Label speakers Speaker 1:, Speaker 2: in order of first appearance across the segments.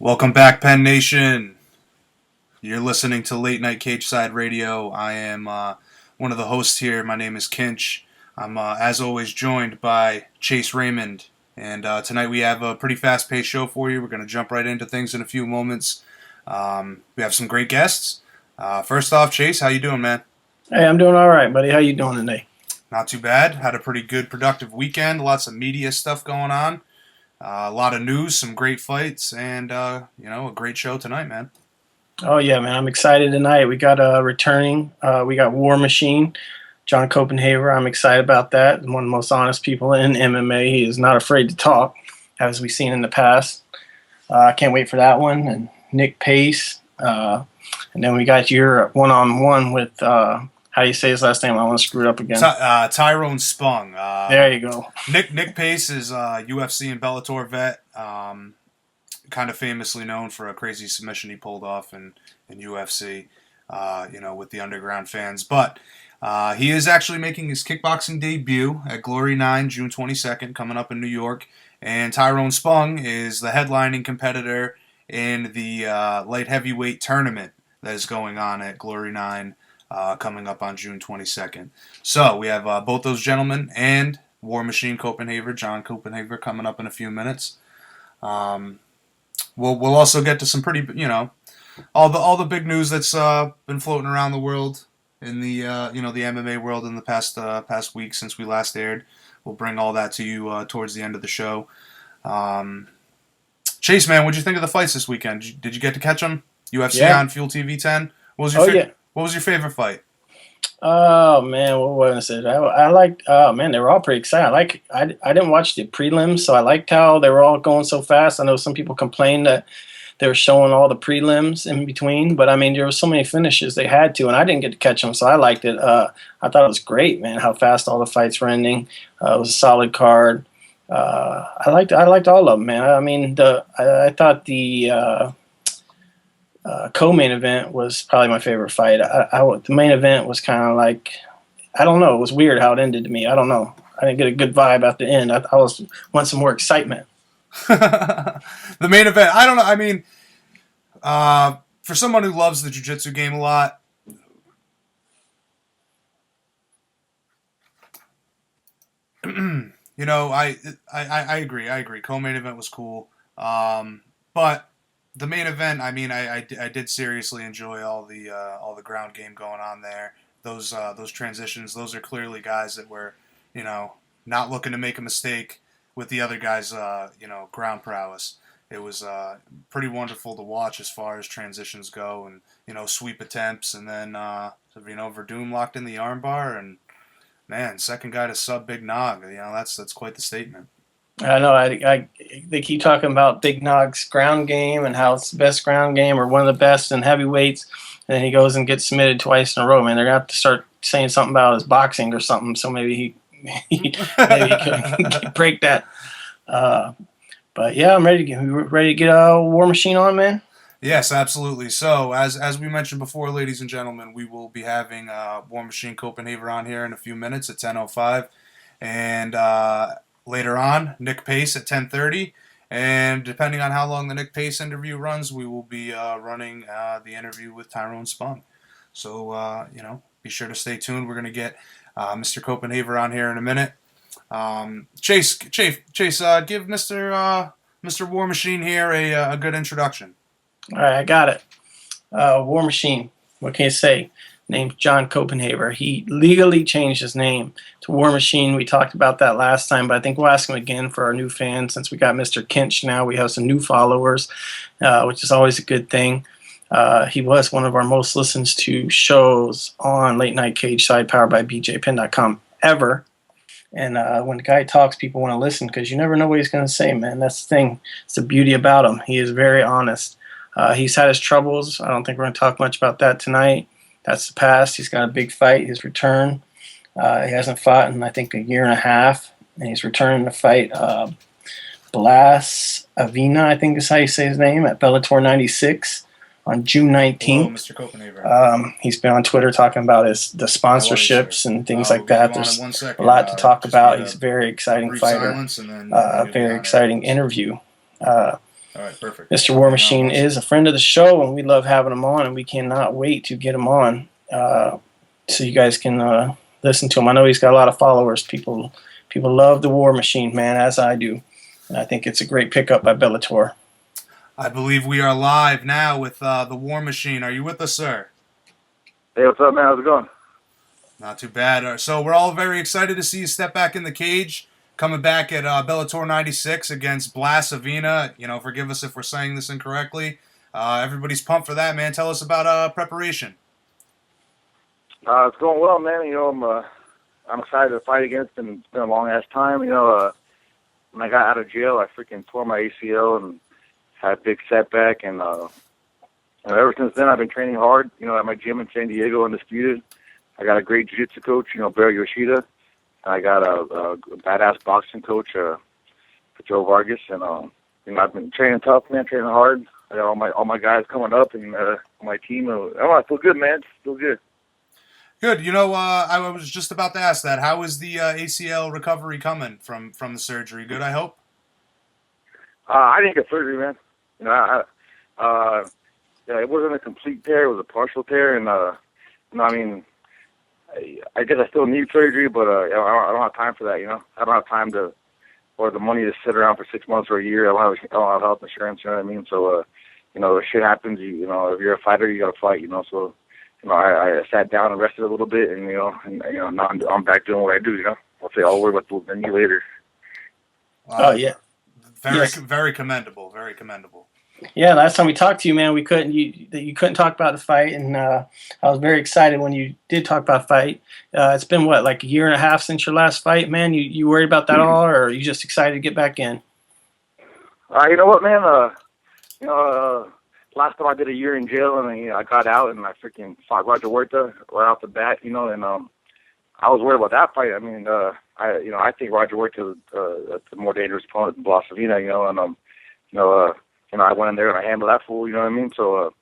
Speaker 1: Welcome back, Penn Nation. You're listening to Late Night Cageside Radio. I am one of the hosts here. My name is Kinch. I'm, as always, joined by Chase Raymond. And tonight we have a pretty fast-paced show for you. We're going to jump right into things in a few moments. We have some great guests. First off, Chase, how you doing, man?
Speaker 2: Hey, I'm doing all right, buddy. How you doing today?
Speaker 1: Not too bad. Had a pretty good, productive weekend. Lots of media stuff going on. A lot of news, some great fights, and, a great show tonight, man.
Speaker 2: Oh, yeah, man. I'm excited tonight. We got returning. We got War Machine, John Copenhaver. I'm excited about that. One of the most honest people in MMA. He is not afraid to talk, as we've seen in the past. I can't wait for that one. And Nick Pace. And then we got your one-on-one with, how do you say his last name? I want to screw it up again.
Speaker 1: Tyron Spong.
Speaker 2: There you go.
Speaker 1: Nick Pace is a UFC and Bellator vet. Kind of famously known for a crazy submission he pulled off in UFC, with the underground fans. But he is actually making his kickboxing debut at Glory 9, June 22nd, coming up in New York. And Tyron Spong is the headlining competitor in the light heavyweight tournament that is going on at Glory 9, coming up on June 22nd. So we have both those gentlemen and War Machine Copenhaver, John Copenhaver, coming up in a few minutes. We'll also get to some pretty, all the big news that's been floating around the world in the the MMA world in the past week since we last aired. We'll bring all that to you towards the end of the show. Chase, man, what'd you think of the fights this weekend? Did you get to catch them? UFC on Fuel TV 10. What was your favorite fight?
Speaker 2: Oh man, what was it? I liked. Oh man, they were all pretty exciting. I didn't watch the prelims, so I liked how they were all going so fast. I know some people complained that they were showing all the prelims in between, but I mean there were so many finishes they had to, and I didn't get to catch them, so I liked it. I thought it was great, man, how fast all the fights were ending. It was a solid card. I liked all of them, man. I mean I thought the co-main event was probably my favorite fight. The main event was kind of like, I don't know, it was weird how it ended to me. I don't know. I didn't get a good vibe at the end. I want some more excitement.
Speaker 1: The main event, I don't know. I mean, for someone who loves the jiu-jitsu game a lot, I agree. Co-main event was cool, but the main event, I mean, I did seriously enjoy all the ground game going on there. Those transitions, those are clearly guys that were, not looking to make a mistake with the other guys, ground prowess. It was pretty wonderful to watch as far as transitions go, and sweep attempts, and then Verdum locked in the armbar, and man, second guy to sub Big Nog. That's quite the statement.
Speaker 2: I know. They keep talking about Big Nog's ground game and how it's the best ground game or one of the best in heavyweights, and then he goes and gets submitted twice in a row. Man, they're gonna have to start saying something about his boxing or something, so maybe he can break that. But yeah, I'm ready to get a War Machine on, man.
Speaker 1: Yes, absolutely. So, as we mentioned before, ladies and gentlemen, we will be having War Machine Copenhaver on here in a few minutes at 10:05, and later on, Nick Pace at 10:30, and depending on how long the Nick Pace interview runs, we will be running the interview with Tyron Spong. So, be sure to stay tuned. We're going to get Mr. Copenhaver on here in a minute. Chase, give Mr. War Machine here a good introduction.
Speaker 2: All right, I got it. War Machine. What can you say? Named John Copenhaver. He legally changed his name to War Machine. We talked about that last time, but I think we'll ask him again for our new fans. Since we got Mr. Kinch now, we have some new followers, which is always a good thing. He was one of our most listened to shows on Late Night Cageside, powered by BJPen.com ever. And when the guy talks, people want to listen because you never know what he's going to say, man. That's the thing. It's the beauty about him. He is very honest. He's had his troubles. I don't think we're going to talk much about that tonight. That's the past. He's got a big fight, his return. He hasn't fought in, I think, a year and a half. And he's returning to fight Blas Avina, I think is how you say his name, at Bellator 96 on June 19th.
Speaker 1: Hello, Mr. Copenhaver.
Speaker 2: He's been on Twitter talking about the sponsorships and things like that. There's a lot to talk about. He's a very exciting fighter. A very exciting interview.
Speaker 1: All right, perfect.
Speaker 2: Mr. War
Speaker 1: Yeah,
Speaker 2: Machine
Speaker 1: awesome.
Speaker 2: is a friend of the show, and we love having him on, and we cannot wait to get him on so you guys can listen to him. I know he's got a lot of followers. People love the War Machine, man, as I do. And I think it's a great pickup by Bellator.
Speaker 1: I believe we are live now with the War Machine. Are you with us, sir?
Speaker 3: Hey, what's up, man? How's it going?
Speaker 1: Not too bad. So we're all very excited to see you step back in the cage, coming back at Bellator 96 against Blasovina. You know, forgive us if we're saying this incorrectly. Everybody's pumped for that, man. Tell us about preparation.
Speaker 3: It's going well, man. You know, I'm excited to fight against him. It's been a long ass time. You know, when I got out of jail, I freaking tore my ACL and had a big setback. And ever since then, I've been training hard. You know, at my gym in San Diego, Undisputed. I got a great jiu-jitsu coach, you know, Barry Yoshida. I got a badass boxing coach, Joe Vargas, and you know, I've been training tough, man, training hard. I got all my guys coming up, and my team. I feel good, man. Feel good.
Speaker 1: Good. You know, I was just about to ask that. How is the ACL recovery coming from the surgery? Good, I hope.
Speaker 3: I didn't get surgery, man. You know, yeah, it wasn't a complete tear; it was a partial tear, and you know, I mean, I guess I still need surgery, but I don't have time for that. You know, I don't have time or the money to sit around for 6 months or a year. I don't have health insurance. You know what I mean? So, you know, if shit happens, you know, if you're a fighter, you gotta fight. You know, so. You know, I sat down and rested a little bit, and you know, now I'm back doing what I do. You know, I'll worry about the knee later.
Speaker 2: Oh yeah,
Speaker 1: Very commendable. Very commendable.
Speaker 2: yeah. Last time we talked to you, man, you couldn't talk about the fight, and I was very excited when you did talk about the fight. It's been what, like a year and a half since your last fight, man. You worried about that all, or are you just excited to get back in?
Speaker 3: You know what, man? You know. Last time I did a year in jail, and you know, I got out and I freaking fought Roger Huerta right off the bat, you know, and I was worried about that fight. I mean, I think Roger Huerta is a more dangerous opponent than Blasovina, you know, and I went in there and I handled that fool, you know what I mean? So,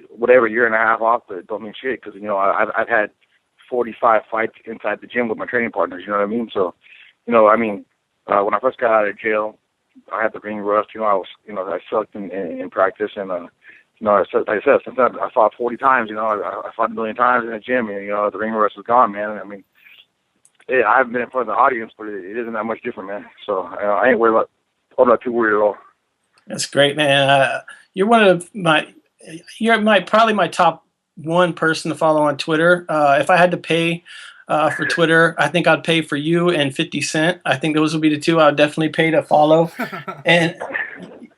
Speaker 3: whatever year and a half off, but it don't mean shit because you know I've had 45 fights inside the gym with my training partners, you know what I mean? So, you know, I mean, when I first got out of jail. I had the ring rust, you know. I sucked in practice, and you know, like I said, since I fought 40 times, you know, I fought a million times in the gym, and you know, the ring rust was gone, man. I mean, I haven't been in front of the audience, but it isn't that much different, man. So I ain't worried about. I'm not too worried at all.
Speaker 2: That's great, man. You're probably my top one person to follow on Twitter. If I had to pay for Twitter, I think I'd pay for you and 50 Cent. I think those would be the two I'd definitely pay to follow. And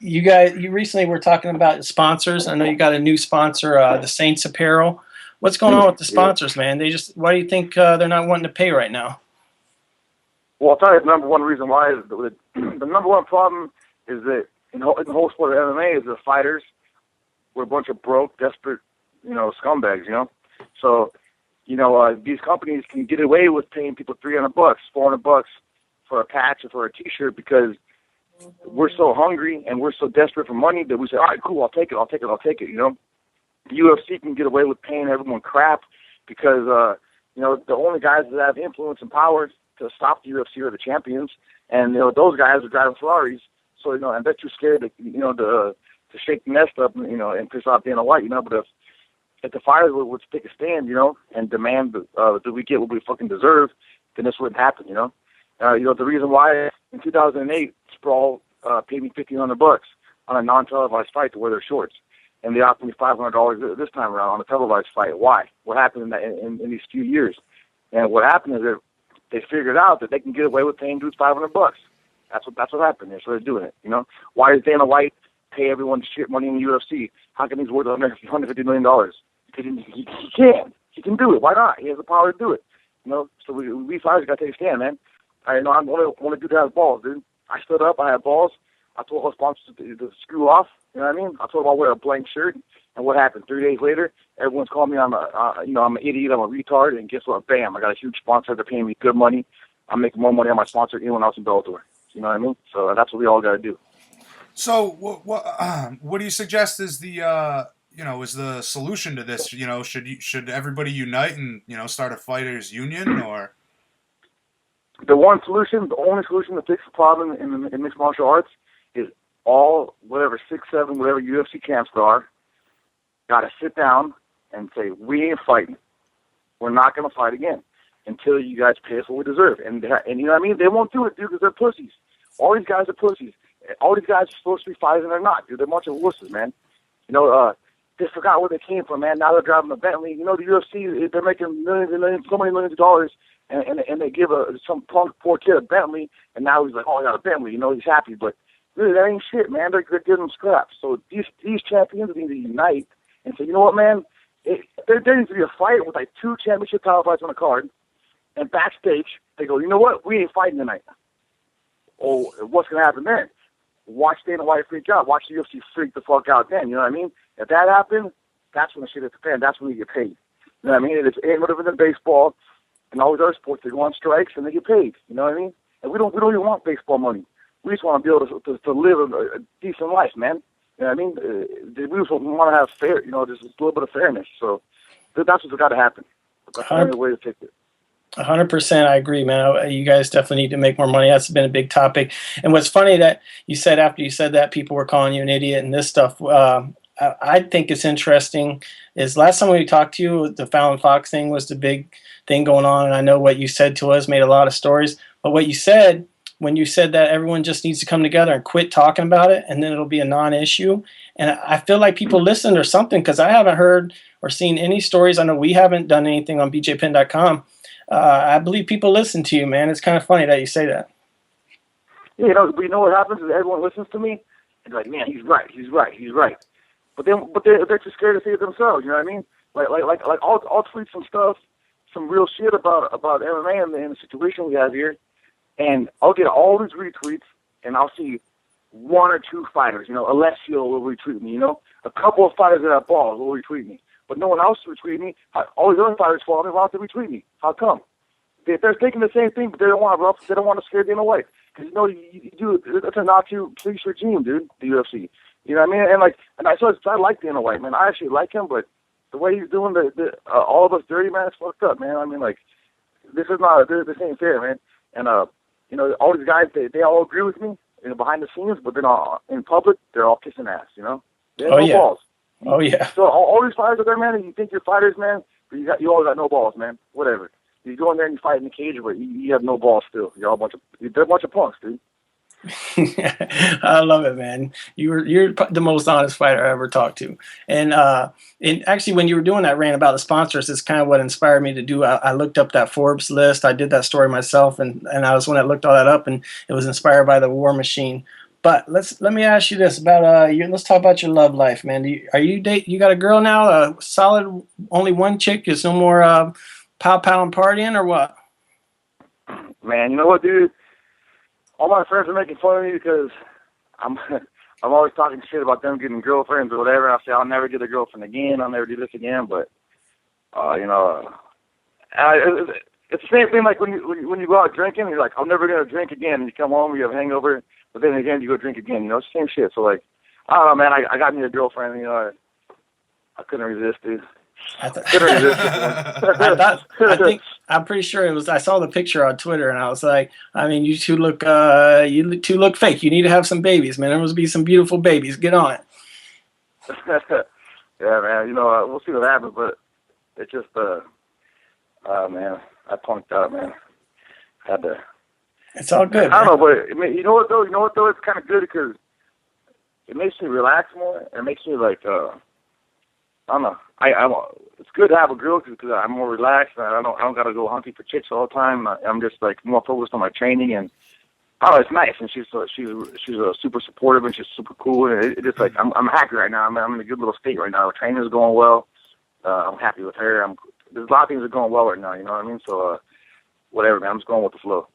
Speaker 2: you recently were talking about sponsors. I know you got a new sponsor, the Saints Apparel. What's going on with the sponsors, man? Why do you think they're not wanting to pay right now?
Speaker 3: Well, I'll tell you the number one reason why is the number one problem is that in the whole sport of MMA is the fighters were a bunch of broke, desperate, you know, scumbags, you know. So, you know, these companies can get away with paying people $300, $400 for a patch or for a T-shirt because we're so hungry and we're so desperate for money that we say, all right, cool, I'll take it, you know. The UFC can get away with paying everyone crap because, you know, the only guys that have influence and power to stop the UFC are the champions, and, you know, those guys are driving Ferraris, so, you know, and they're too scared to, you know, to shake the nest up, you know, and piss off Dana White, you know, but if the fighters would take a stand, you know, and demand that we get what we fucking deserve, then this wouldn't happen, you know. You know, the reason why in 2008, Sprawl paid me $1,500 on a non-televised fight to wear their shorts, and they offered me $500 this time around on a televised fight. Why? What happened in these few years? And what happened is that they figured out that they can get away with paying dudes $500. That's what happened. So they're doing it, you know. Why does Dana White pay everyone shit money in the UFC? How come he's worth $150 million? Because he can. He can do it. Why not? He has the power to do it. You know, so we fighters got to take a stand, man. I know I'm one of the dudes that has balls, dude. I stood up. I had balls. I told our sponsors to screw off. You know what I mean? I told them I'll wear a blank shirt. And what happened? 3 days later, everyone's calling me I'm an idiot. I'm a retard. And guess what? Bam! I got a huge sponsor. They're paying me good money. I'm making more money on my sponsor than anyone else in Bellator. You know what I mean? So that's what we all got to do.
Speaker 1: So what do you suggest is the is the solution to this? You know, should everybody unite and, you know, start a fighters union, or?
Speaker 3: The only solution to fix the problem in mixed martial arts is all whatever 6, 7, whatever UFC camps there are, got to sit down and say, we ain't fighting. We're not going to fight again until you guys pay us what we deserve. And you know what I mean? They won't do it, dude, because they're pussies. All these guys are pussies. All these guys are supposed to be fighters, and they're not, dude. They're a bunch of wusses, man. You know, they forgot where they came from, man. Now they're driving a Bentley. You know, the UFC, they're making millions and millions, so many millions of dollars, and they give some punk poor kid a Bentley, and now he's like, oh, I got a Bentley. You know, he's happy. But really, that ain't shit, man. They're giving them scraps. So these champions need to unite and say, you know what, man? There needs to be a fight with like 2 championship title fights on the card, and backstage they go, you know what? We ain't fighting tonight. Oh, what's gonna happen then? Watch Dana White freak out. Watch the UFC freak the fuck out then. You know what I mean? If that happens, that's when the shit hits the fan. That's when you get paid. You know what I mean? It's ain't whatever than baseball and all these other sports. They go on strikes and they get paid. You know what I mean? And we don't even want baseball money. We just want to be able to live a decent life, man. You know what I mean? We just want to have fair, you know, just a little bit of fairness. So that's what's got to happen. That's the only way to take it.
Speaker 2: 100%, I agree, man. You guys definitely need to make more money. That's been a big topic. And what's funny that you said after you said that, people were calling you an idiot and this stuff. I think it's interesting is last time we talked to you, the Fallon Fox thing was the big thing going on. And I know what you said to us made a lot of stories. But what you said, when you said that everyone just needs to come together and quit talking about it, and then it'll be a non-issue. And I feel like people listened or something, because I haven't heard or seen any stories. I know we haven't done anything on bjpenn.com. I believe people listen to you, man. It's kind of funny that you say that.
Speaker 3: Yeah, you know what happens is everyone listens to me and like, man, he's right. But they're too scared to say it themselves. You know what I mean? Like I'll tweet some stuff, some real shit about MMA and the situation we have here, and I'll get all these retweets, and I'll see 1 or 2 fighters. You know, Alessio will retweet me. You know, a couple of fighters that have balls will retweet me. But no one else retweet me. All these other fighters follow me. Why don't they retweet me? How come? They're thinking the same thing, but they don't want to. They don't want to scare Dana White, because you know you do. It's a not too police regime, dude. The UFC. You know what I mean? And I like Dana White, man. I actually like him, but the way he's doing all of us dirty, man, it's fucked up, man. I mean, like, this ain't fair, man. And you know, all these guys, they all agree with me, you know, behind the scenes, but then in public, they're all kissing ass, you know. They have no balls.
Speaker 2: Oh yeah.
Speaker 3: So all these fighters out there, man, and you think you're fighters, man, but you all got no balls, man. Whatever. You go in there and you fight in the cage, but you have no balls still. They're a bunch of punks, dude.
Speaker 2: I love it, man. You're the most honest fighter I ever talked to. And actually, when you were doing that rant about the sponsors, it's kind of what inspired me to do. I looked up that Forbes list. I did that story myself, and I was when I looked all that up, and it was inspired by the War Machine. But let me ask you this about let's talk about your love life, man. You got a girl now? A solid, only one chick? There's no more pow and partying, or what?
Speaker 3: Man, you know what, dude? All my friends are making fun of me because I'm always talking shit about them getting girlfriends or whatever. I say I'll never get a girlfriend again. I'll never do this again. But you know, it's the same thing like when you go out drinking. You're like, I'm never gonna drink again. And you come home, you have a hangover, but then again you go drink again. You know, it's the same shit. So like, I don't know, man. I got me a girlfriend. You know, I couldn't resist, dude.
Speaker 2: I'm pretty sure it was. I saw the picture on Twitter, and I was like, I mean, you two look fake. You need to have some babies, man. There must be some beautiful babies. Get on it.
Speaker 3: Yeah, man. You know, we'll see what happens, but it's just, man, I punked out, man. Had to.
Speaker 2: It's all good.
Speaker 3: I don't know, but I mean, you know what though? It's kind of good because it makes me relax more. It makes me like, I don't know. It's good to have a girl because I'm more relaxed. And I don't got to go hunting for chicks all the time. I'm just like more focused on my training, and it's nice. And she's super supportive, and she's super cool. And it's just like I'm happy right now. I'm in a good little state right now. The training's going well. I'm happy with her. There's a lot of things that are going well right now. You know what I mean? So whatever, man. I'm just going with the flow.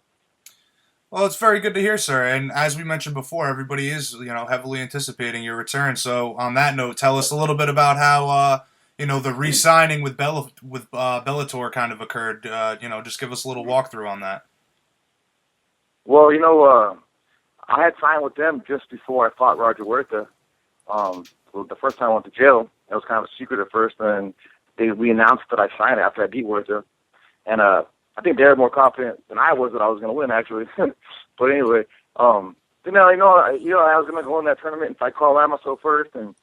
Speaker 1: Well, it's very good to hear, sir. And as we mentioned before, everybody is, you know, heavily anticipating your return. So on that note, tell us a little bit about how, you know, the re-signing with Bellator kind of occurred. You know, just give us a little walkthrough on that.
Speaker 3: Well, you know, I had signed with them just before I fought Roger Huerta. The first time I went to jail, it was kind of a secret at first, and we announced that I signed after I beat Huerta. And I think they were more confident than I was that I was going to win, actually. But anyway, I was gonna go in that tournament and fight Carl Lamaso first, and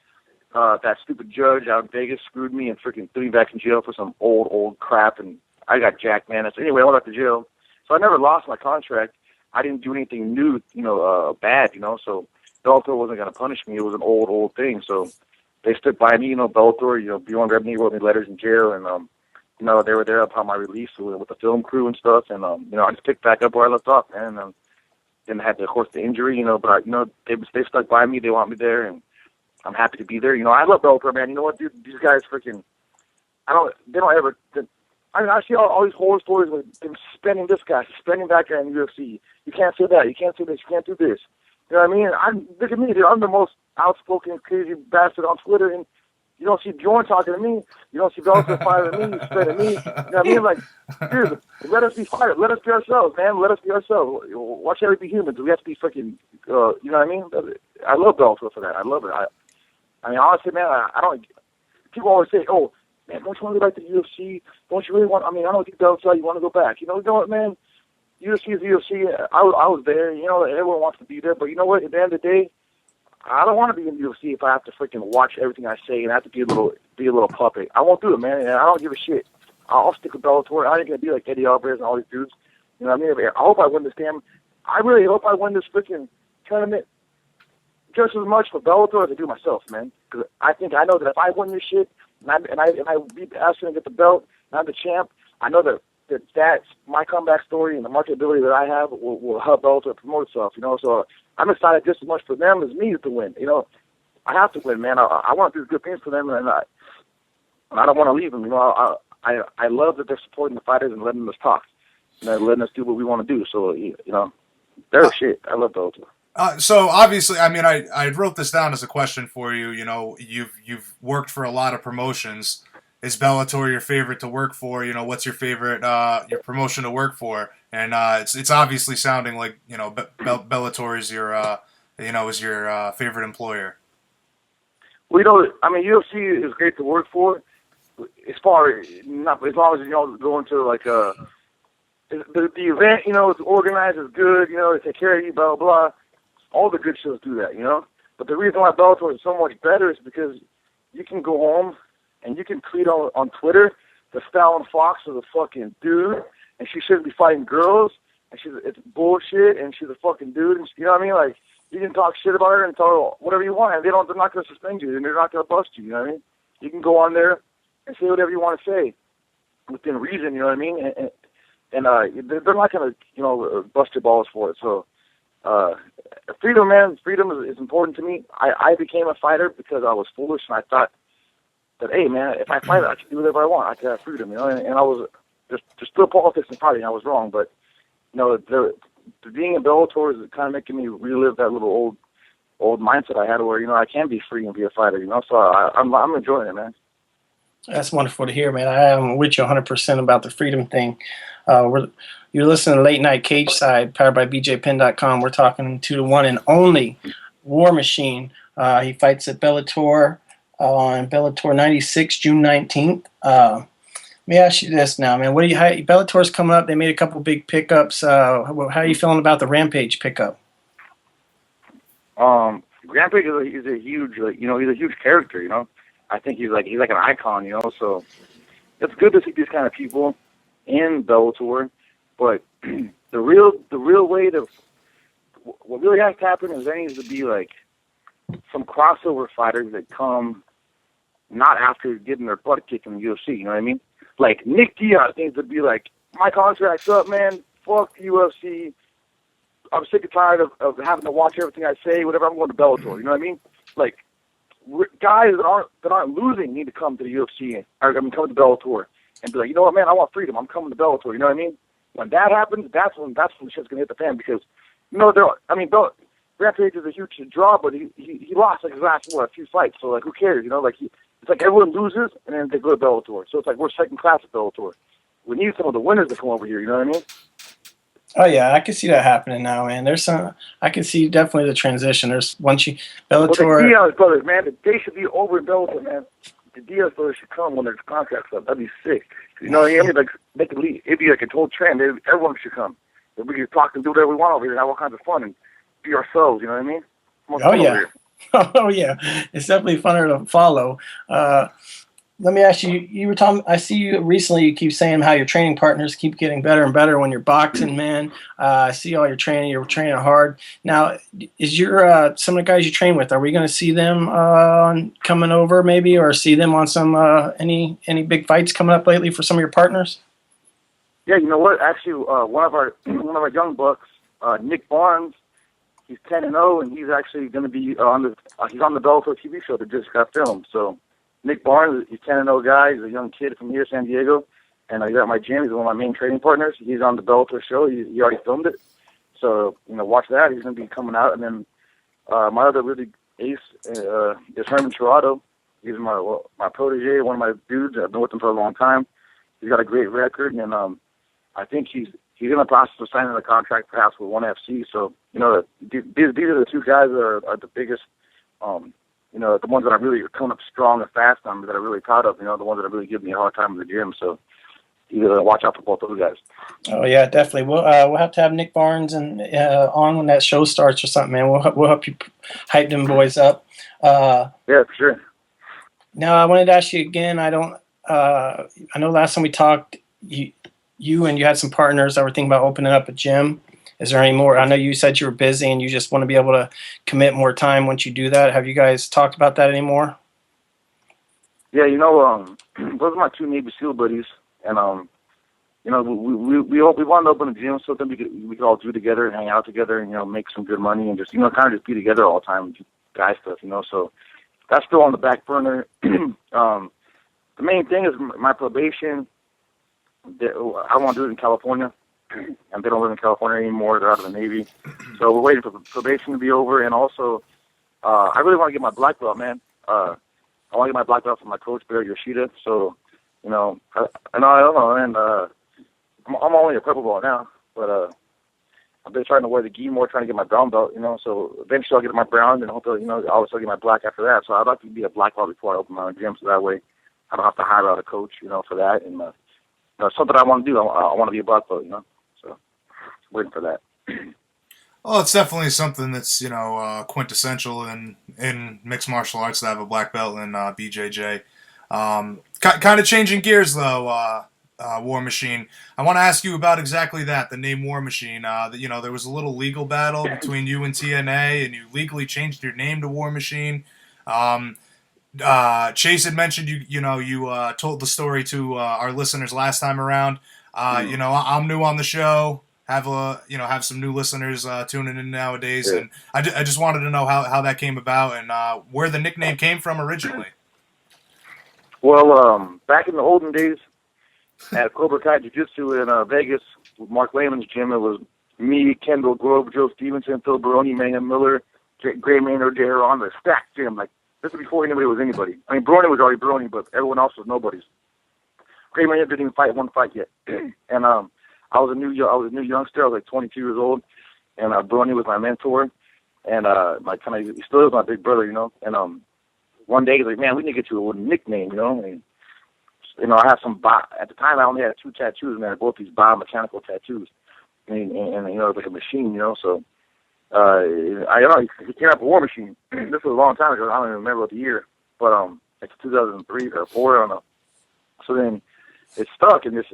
Speaker 3: that stupid judge out in Vegas screwed me and freaking threw me back in jail for some old crap, and I got jacked, man. So anyway, I went back to jail. So I never lost my contract. I didn't do anything new, bad, So Bellator wasn't gonna punish me. It was an old thing. So they stood by me, Bellator, Bjorn Rebney wrote me letters in jail, and they were there upon my release with the film crew and stuff, and I just picked back up where I left off, man. Then I had, of course, the injury, but they stuck by me. They want me there, and I'm happy to be there. I love Bellator, man. You know what, dude? These guys freaking, they don't ever. I see all these horror stories with them suspending this guy, suspending that guy in the UFC. You can't say that. You can't say this. You can't do this. You know what I mean? Look at me, dude. I'm the most outspoken, crazy bastard on Twitter, and you don't see Bjorn talking to me. You don't see Bellator firing me, suspending me. You know what I mean? Like, dude, let us be fired. Let us be ourselves, man. Let us be ourselves. Why can't we be humans? We have to be freaking, you know what I mean? I love Bellator for that. I love it. I mean, honestly, man, I don't. People always say, "Oh, man, don't you want to go back to the UFC? Don't you really want?" I mean, I don't think Bellator. You want to go back? You know what, man? UFC is UFC. I was there. Everyone wants to be there, but you know what? At the end of the day, I don't want to be in the UFC if I have to freaking watch everything I say and I have to be a little puppet. I won't do it, man. And I don't give a shit. I'll stick with Bellator. I ain't gonna be like Eddie Alvarez and all these dudes. You know what I mean? I hope I win this damn. I really hope I win this freaking tournament just as much for Bellator as I do myself, man. Because I know that if I win this shit and I beat Ashton and get the belt and I'm the champ, I know that's my comeback story and the marketability that I have will help Bellator promote itself. So I'm excited just as much for them as me to win. I have to win, man. I want to do good things for them, and I don't want to leave them. I love that they're supporting the fighters and letting us talk, letting us do what we want to do. So they're shit. I love Bellator.
Speaker 1: So obviously, I mean, I wrote this down as a question for you. You've worked for a lot of promotions. Is Bellator your favorite to work for? What's your favorite your promotion to work for? And it's obviously sounding like Bellator is your favorite employer.
Speaker 3: Well, I mean, UFC is great to work for. As long as you don't go into like the event, it's organized, it's good, they take care of you, blah blah blah. All the good shows do that, But the reason why Bellator is so much better is because you can go home and you can tweet on Twitter the Fallon Fox is a fucking dude, and she shouldn't be fighting girls, and it's bullshit, and she's a fucking dude, and you know what I mean? Like, you can talk shit about her and tell her whatever you want, and they're not going to suspend you, and they're not going to bust you, you know what I mean? You can go on there and say whatever you want to say within reason, you know what I mean? And they're not going to, bust your balls for it. So, freedom, man, freedom is important to me. I became a fighter because I was foolish, and I thought that, hey, man, if I fight, I can do whatever I want. I can have freedom, and I was just still politics and fighting. I was wrong, but the being in Bellator is kind of making me relive that little old mindset I had, where I can be free and be a fighter. So I'm enjoying it, man.
Speaker 2: That's wonderful to hear, man. I am with you 100% about the freedom thing. You're listening to Late Night Cageside, powered by BJPen.com. We're talking to the one and only War Machine. He fights at Bellator on Bellator 96, June 19th. Let me ask you this now, man. Bellator's coming up. They made a couple big pickups. How are you feeling about the Rampage pickup?
Speaker 3: Rampage is a huge, he's a huge character. I think he's like an icon, So it's good to see these kind of people in Bellator. But the real way to what really has to happen is there needs to be like some crossover fighters that come not after getting their butt kicked in the UFC. You know what I mean? Like Nick Diaz needs to be like, my contract's up, man. Fuck the UFC. I'm sick and tired of having to watch everything I say. Whatever. I'm going to Bellator. You know what I mean? Like guys that aren't losing need to come to the UFC come to Bellator and be like, you know what, man? I want freedom. I'm coming to Bellator. You know what I mean? When that happens, that's when shit's gonna hit the fan, because Rampage is a huge draw, but he lost like his last few fights. So like, who cares? It's like everyone loses and then they go to Bellator. So it's like we're second class at Bellator. We need some of the winners to come over here. You know what I mean?
Speaker 2: Oh yeah, I can see that happening now, man. I can see definitely the transition. There's once you Bellator.
Speaker 3: Well, the Diaz brothers, man, they should be over in Bellator, man. The Diaz brothers should come when their contract's up. That'd be sick. You know what I mean? Like, they could leave. It'd be like a total trend. Everyone should come. We could talk and do whatever we want over here and have all kinds of fun. And be ourselves. You know what I mean? More
Speaker 2: Oh
Speaker 3: fun over
Speaker 2: yeah.
Speaker 3: here.
Speaker 2: Oh yeah, it's definitely funner to follow. Let me ask you. You were talking. I see you recently. You keep saying how your training partners keep getting better and better when you're boxing, man. I see all your training. You're training hard. Now, is your some of the guys you train with? Are we going to see them coming over maybe, or see them on some any big fights coming up lately for some of your partners?
Speaker 3: Yeah, you know what? Actually, one of our one of our young bucks, Nick Barnes, he's 10-0, and he's actually going to be he's on the Bellator TV show that just got filmed. So Nick Barnes, he's 10-0 guy. He's a young kid from here, San Diego, and he's at my gym. He's one of my main training partners. He's on the Bellator show. He already filmed it. So watch that. He's going to be coming out, and then my other really ace is Herman Tirado. He's my protege, one of my dudes. I've been with him for a long time. He's got a great record, and I think he's in the process of signing a contract perhaps with ONE FC. So, these are the two guys that are the biggest, the ones that are really coming up strong and fast that I'm really proud of, the ones that are really giving me a hard time in the gym. So you gotta watch out for both those guys.
Speaker 2: Oh yeah, definitely. We'll have to have Nick Barnes and on when that show starts or something, man. We'll help you hype them boys up.
Speaker 3: Yeah, for sure.
Speaker 2: Now I wanted to ask you again. I know last time we talked, you and you had some partners that were thinking about opening up a gym. Is there any more? I know you said you were busy and you just want to be able to commit more time once you do that. Have you guys talked about that anymore?
Speaker 3: Yeah, those are my two Navy SEAL buddies, and we wanted to open a gym, something we could all do together and hang out together, and make some good money and just kind of just be together all the time and do guy stuff, So that's still on the back burner. The main thing is my probation. I want to do it in California, and they don't live in California anymore. They're out of the Navy. So we're waiting for the probation to be over, and also I really want to get my black belt, man. I want to get my black belt from my coach, Barry Yoshida. So, I don't know, man. I'm only a purple belt now, but I've been trying to wear the gi more, trying to get my brown belt, So eventually I'll get my brown, and hopefully, I'll also get my black after that. So I'd like to be a black belt before I open my own gym, so that way I don't have to hire out a coach, for that. And something I want to do. I want to be a black belt, So waiting for that.
Speaker 1: Well, it's definitely something that's quintessential in mixed martial arts to have a black belt in BJJ. Kind of changing gears though, War Machine. I want to ask you about exactly that. The name War Machine. There was a little legal battle between you and TNA, and you legally changed your name to War Machine. Chase had mentioned you told the story to our listeners last time around. I'm new on the show. Have some new listeners tuning in nowadays, yeah. And I just wanted to know how that came about and where the nickname came from originally.
Speaker 3: Well, back in the olden days at Cobra Kai Jiu-Jitsu in Vegas with Mark Lehman's gym, it was me, Kendall Grove, Joe Stevenson, Phil Baroni, Mayhem Miller, Gray Maynard, Jaron, the stacked gym. Like, this was before anybody was anybody. I mean, Baroni was already Baroni, but everyone else was nobody's. Gray Maynard didn't even fight one fight yet. And I was a new youngster. I was like 22 years old, and Baroni was my mentor, and he still is my big brother, And one day he's like, "Man, we need to get you a nickname, And I have some at the time I only had 2 tattoos, man. Both these biomechanical tattoos, and like a machine, So I don't know. He came up with War Machine. This was a long time ago. I don't even remember what the year, but it's 2003 or 4. I don't know. So then it stuck, and this.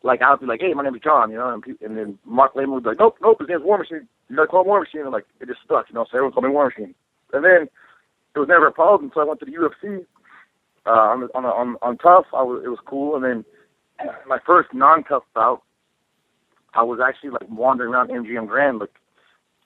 Speaker 3: Like, I would be like, "Hey, my name is John," and then Mark Lehman would be like, nope, his name's War Machine. You gotta call him War Machine. And like, it just stuck, So everyone called me War Machine. And then it was never a problem until I went to the UFC on Tough. It was cool. And then my first non-Tough bout, I was actually like wandering around MGM Grand like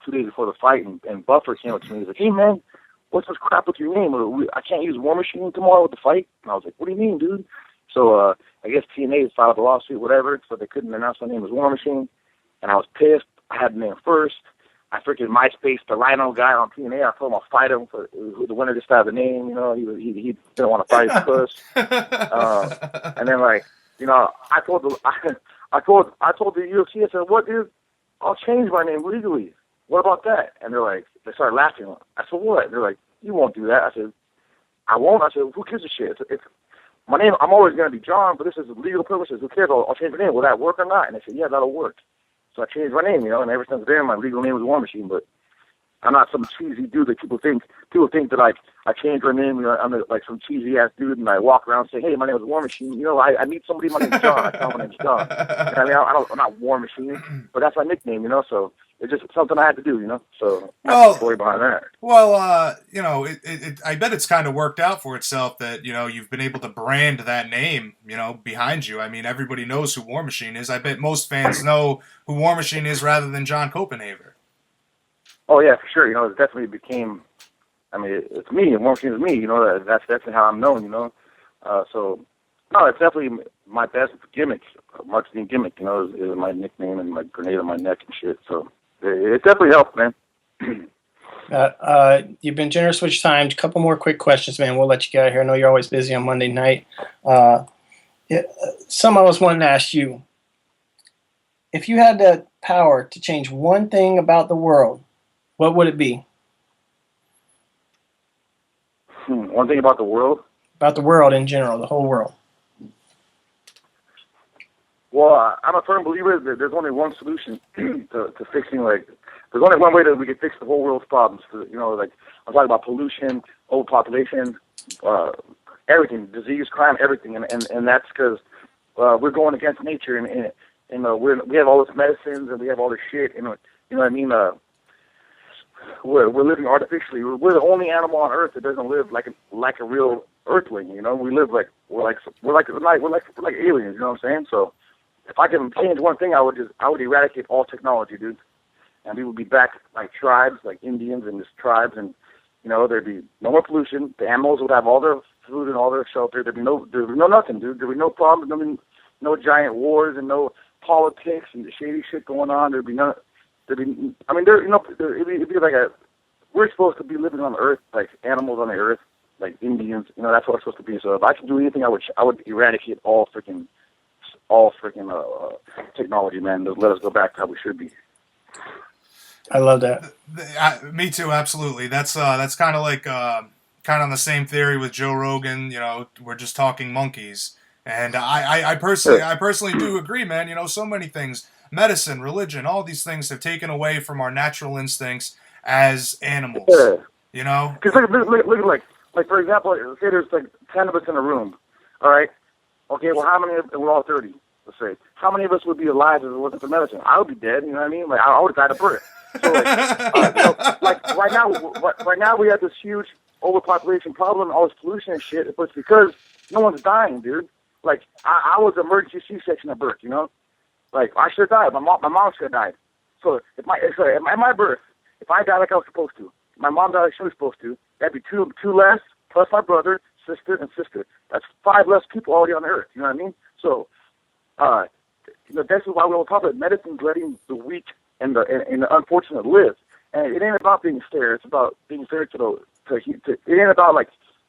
Speaker 3: 2 days before the fight, and Buffer came up to me. He's like, "Hey man, what's this crap with your name? I can't use War Machine tomorrow with the fight." And I was like, "What do you mean, dude?" So I guess TNA filed a lawsuit, whatever, so they couldn't announce my name as War Machine. And I was pissed. I had the name first. I freaking MySpace, the Rhino guy on TNA, I told him I'll fight him for the winner just had the name, he didn't want to fight his puss. And then I told the UFC, I said, "What, dude? I'll change my name legally. What about that?" And they started laughing. I said, "What?" They're like, "You won't do that." I said, "I won't." I said, "Who gives a shit? It's my name, I'm always going to be John, but this is legal purposes. Who cares? I'll change my name. Will that work or not?" And they said, "Yeah, that'll work." So I changed my name, and ever since then, my legal name was War Machine. But I'm not some cheesy dude that people think that like I changed my name. You know, I'm like some cheesy ass dude, and I walk around saying, "Hey, my name is War Machine." You know, I meet somebody, my name's John. I tell them my name's John. You know what I mean, I'm not War Machine, but that's my nickname. You know, so it's just something I had to do. You know, so that's the story behind that.
Speaker 1: Well, you know, I bet it's kind of worked out for itself that, you know, you've been able to brand that name, you know, behind you. I mean, everybody knows who War Machine is. I bet most fans know who War Machine is rather than John Copenhaver.
Speaker 3: Oh yeah, for sure. You know, it definitely became. I mean, it's me. War Machine is me. You know, that's how I'm known. You know, so no, it's definitely my best gimmick, marketing gimmick. You know, is my nickname and my grenade on my neck and shit. So it definitely helped, man.
Speaker 2: You've been generous with your time. A couple more quick questions, man. We'll let you get out of here. I know you're always busy on Monday night. Some I was wanting to ask you. If you had the power to change one thing about the world, what would it be?
Speaker 3: One thing about the world?
Speaker 2: About the world in general, the whole world.
Speaker 3: Well, I'm a firm believer that there's only one solution to fixing, like, there's only one way that we can fix the whole world's problems. You know, like, I'm talking about pollution, overpopulation, everything, disease, crime, everything. And that's because we're going against nature, and we have all this medicines, and we have all this shit, and, you know what I mean? We're living artificially. We're the only animal on Earth that doesn't live like a real Earthling. You know, we live like we're like aliens. You know what I'm saying? So, if I can change one thing, I would eradicate all technology, dude. And we would be back like tribes, like Indians and just tribes, and you know there'd be no more pollution. The animals would have all their food and all their shelter. There'd be no nothing, dude. There'd be no problems. No giant wars and no politics and the shady shit going on. There'd be none. It'd be like we're supposed to be living on the earth like animals on the earth, like Indians. You know, that's what we're supposed to be. So if I could do anything, I would eradicate all freaking technology, man. To let us go back to how we should be.
Speaker 2: I love that.
Speaker 1: Me too, absolutely. That's kind of like kind of on the same theory with Joe Rogan. You know, we're just talking monkeys, and I personally do agree, man. You know, so many things. Medicine, religion, all these things have taken away from our natural instincts as animals.
Speaker 3: Yeah.
Speaker 1: You know?
Speaker 3: Because look, like for example, say there's like 10 of us in a room, all right? Okay, well, how many we're all 30, let's say. How many of us would be alive if it wasn't for medicine? I would be dead, you know what I mean? Like, I would have died of birth. So, like right now we have this huge overpopulation problem, all this pollution and shit, but it's because no one's dying, dude. Like, I was emergency C-section at birth, you know? Like, I should have died. My mom should have died. So, at my birth, if I died like I was supposed to, my mom died like she was supposed to, that'd be two less, plus my brother, sister, and sister. That's 5 less people already on the earth. You know what I mean? So, you know, that's why we don't talk about medicine's letting the weak and the unfortunate live. And it ain't about being fair. It's about being fair to it ain't about, like,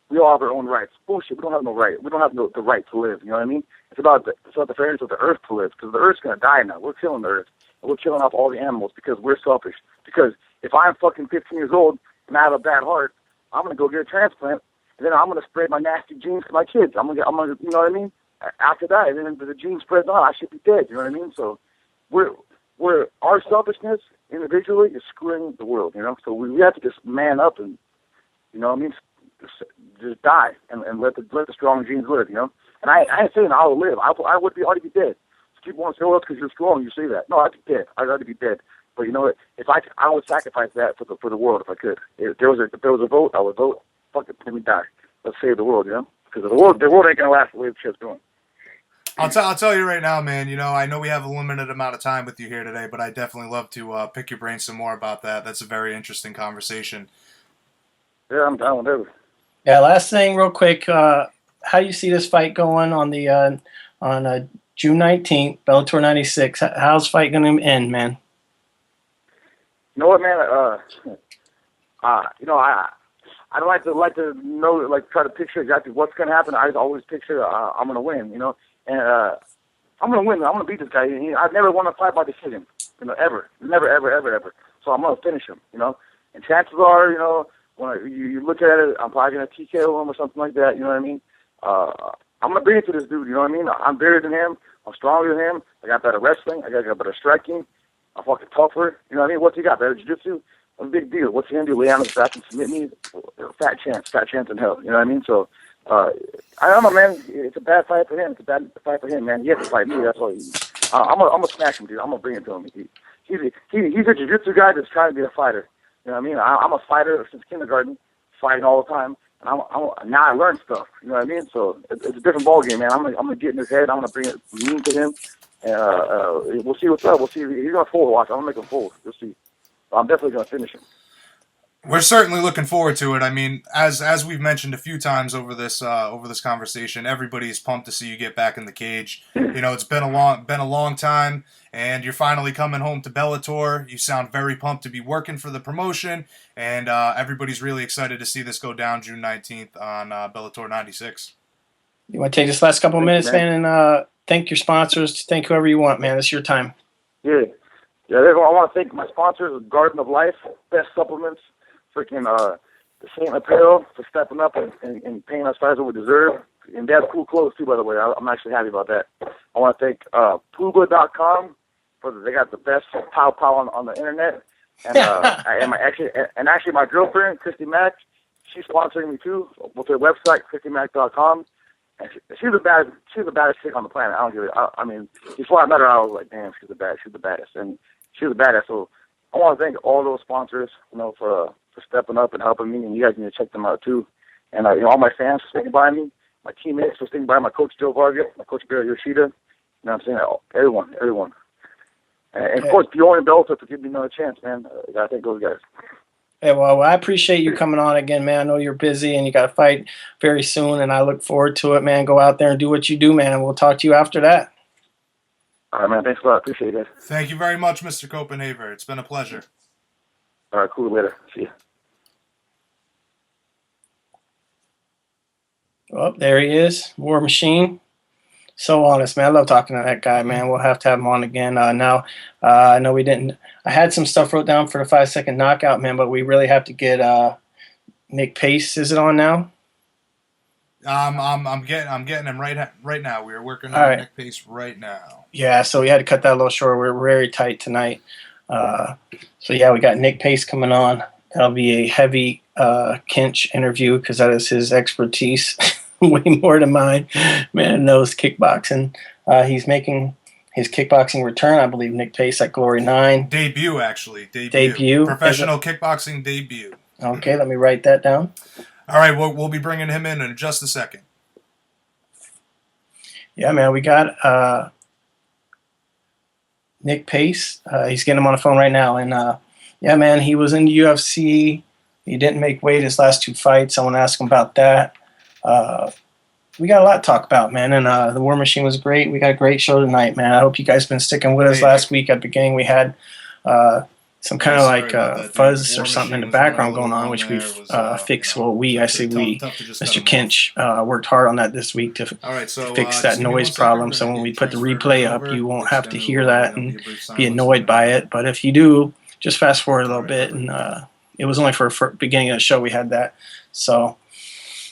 Speaker 3: we all have our own rights. Bullshit. We don't have no right. We don't have the right to live. You know what I mean? It's about the fairness of the earth to live, because the earth's gonna die now. We're killing the earth, and we're killing off all the animals because we're selfish. Because if I'm fucking 15 years old and I have a bad heart, I'm gonna go get a transplant, and then I'm gonna spread my nasty genes to my kids. I'm gonna, you know what I mean? After that, and then the gene spreads on. I should be dead. You know what I mean? So our selfishness individually is screwing the world. You know, so we have to just man up and, you know what I mean? Just die and let the strong genes live, you know. And I ain't saying I will live. I would already be dead. So people want to say, "Oh, that's because you're strong." You say that. No, I'd be dead. I'd already be dead. But you know what? If I would sacrifice that for the world if I could. If there was a vote, I would vote. Fuck it, let me die. Let's save the world, you know. Because the world ain't gonna last the way the shit's going.
Speaker 1: I'll tell you right now, man. You know, I know we have a limited amount of time with you here today, but I definitely love to pick your brain some more about that. That's a very interesting conversation.
Speaker 3: Yeah, I'm down with it.
Speaker 2: Yeah, last thing real quick. How do you see this fight going on the on June 19th, Bellator 96? How's the fight going to end, man?
Speaker 3: You know what, man? You know, I don't like to know, like, try to picture exactly what's going to happen. I always picture I'm going to win, you know, and I'm going to win. I'm going to beat this guy. I've never won a fight by decision, you know, ever, never. So I'm going to finish him, you know. And chances are, you know, when you look at it, I'm probably going to TKO him or something like that. You know what I mean? I'm going to bring it to this dude. You know what I mean? I'm bigger than him. I'm stronger than him. I got better wrestling. I got better striking. I'm fucking tougher. You know what I mean? What's he got? Better jiu-jitsu? a big deal. What's he gonna do? Lay on his back and submit me? Fat chance in hell. You know what I mean? So, I don't know, man. It's a bad fight for him. It's a bad fight for him, man. He has to fight me. That's why. I'm gonna smash him, dude. I'm gonna bring it to him. He's a jiu-jitsu guy that's trying to be a fighter. You know what I mean? I'm a fighter since kindergarten, fighting all the time. And now I learn stuff. You know what I mean? So it's a different ball game, man. I'm gonna get in his head. I'm gonna bring it mean to him, and we'll see what's up. We'll see. He's gonna fold. Watch. I'm gonna make him fold. We'll see. But I'm definitely gonna finish him.
Speaker 1: We're certainly looking forward to it. I mean, as we've mentioned a few times over this conversation, everybody's pumped to see you get back in the cage. You know, it's been a long time, and you're finally coming home to Bellator. You sound very pumped to be working for the promotion, and everybody's really excited to see this go down June 19th on Bellator 96.
Speaker 2: You want to take this last couple of minutes, man, and thank your sponsors. Thank whoever you want, man. It's your time.
Speaker 3: Yeah. I want to thank my sponsors, Garden of Life, Best Supplements, freaking the Saint Apparel for stepping up and paying us fighters what we deserve. And they have cool clothes too, by the way. I'm actually happy about that. I want to thank Pooba.com they got the best pow on the internet. And actually my girlfriend, Christy Mack, she's sponsoring me too with her website, ChristyMack.com. And she's the baddest chick on the planet. I don't give it. I mean, before I met her, I was like, damn, she's the baddest, and she's the baddest. So I want to thank all those sponsors, for stepping up and helping me, and you guys need to check them out too. And all my fans for sticking by me, my teammates for sticking by my coach Joe Vargas, my coach Barry Yoshida. You know what I'm saying? Everyone. And of course, Bjorn and Bellator for giving me another chance, man. I gotta thank those guys.
Speaker 2: Hey, well, I appreciate you coming on again, man. I know you're busy and you got to fight very soon, and I look forward to it, man. Go out there and do what you do, man, and we'll talk to you after that.
Speaker 3: All right, man. Thanks a lot. Appreciate it.
Speaker 1: Thank you very much, Mr. Copenhaver. It's been a pleasure.
Speaker 3: All right, cool. Later. See ya.
Speaker 2: Oh, there he is, War Machine. So honest, man. I love talking to that guy, man. We'll have to have him on again. Now, I know we didn't. I had some stuff wrote down for the 5-second knockout, man, but we really have to get Nick Pace. Is it on now?
Speaker 1: I'm getting him right now. We are working on Nick Pace right now.
Speaker 2: Yeah, so we had to cut that a little short. We're very tight tonight. So yeah, we got Nick Pace coming on. That'll be a heavy Kinch interview because that is his expertise. Way more than mine. Man knows kickboxing. He's making his kickboxing return, I believe, Nick Pace at Glory 9.
Speaker 1: Debut, actually.
Speaker 2: Debut.
Speaker 1: Professional kickboxing debut.
Speaker 2: Okay, let me write that down.
Speaker 1: All right, we'll be bringing him in just a second.
Speaker 2: Yeah, man, we got Nick Pace. He's getting him on the phone right now. And, yeah, man, he was in the UFC. He didn't make weight his last 2 fights. I want to ask him about that. We got a lot to talk about, man, and the War Machine was great. We got a great show tonight, man. I hope you guys been sticking with us. Last week at the beginning we had some kind of like fuzz or something in the background going on, which we've fixed. Well, I say we, Mr. Kinch, worked hard on that this week to fix that noise problem. So when we put the replay up, you won't have to hear that and be annoyed by it. But if you do, just fast forward a little bit. And it was only for beginning of the show we had that. So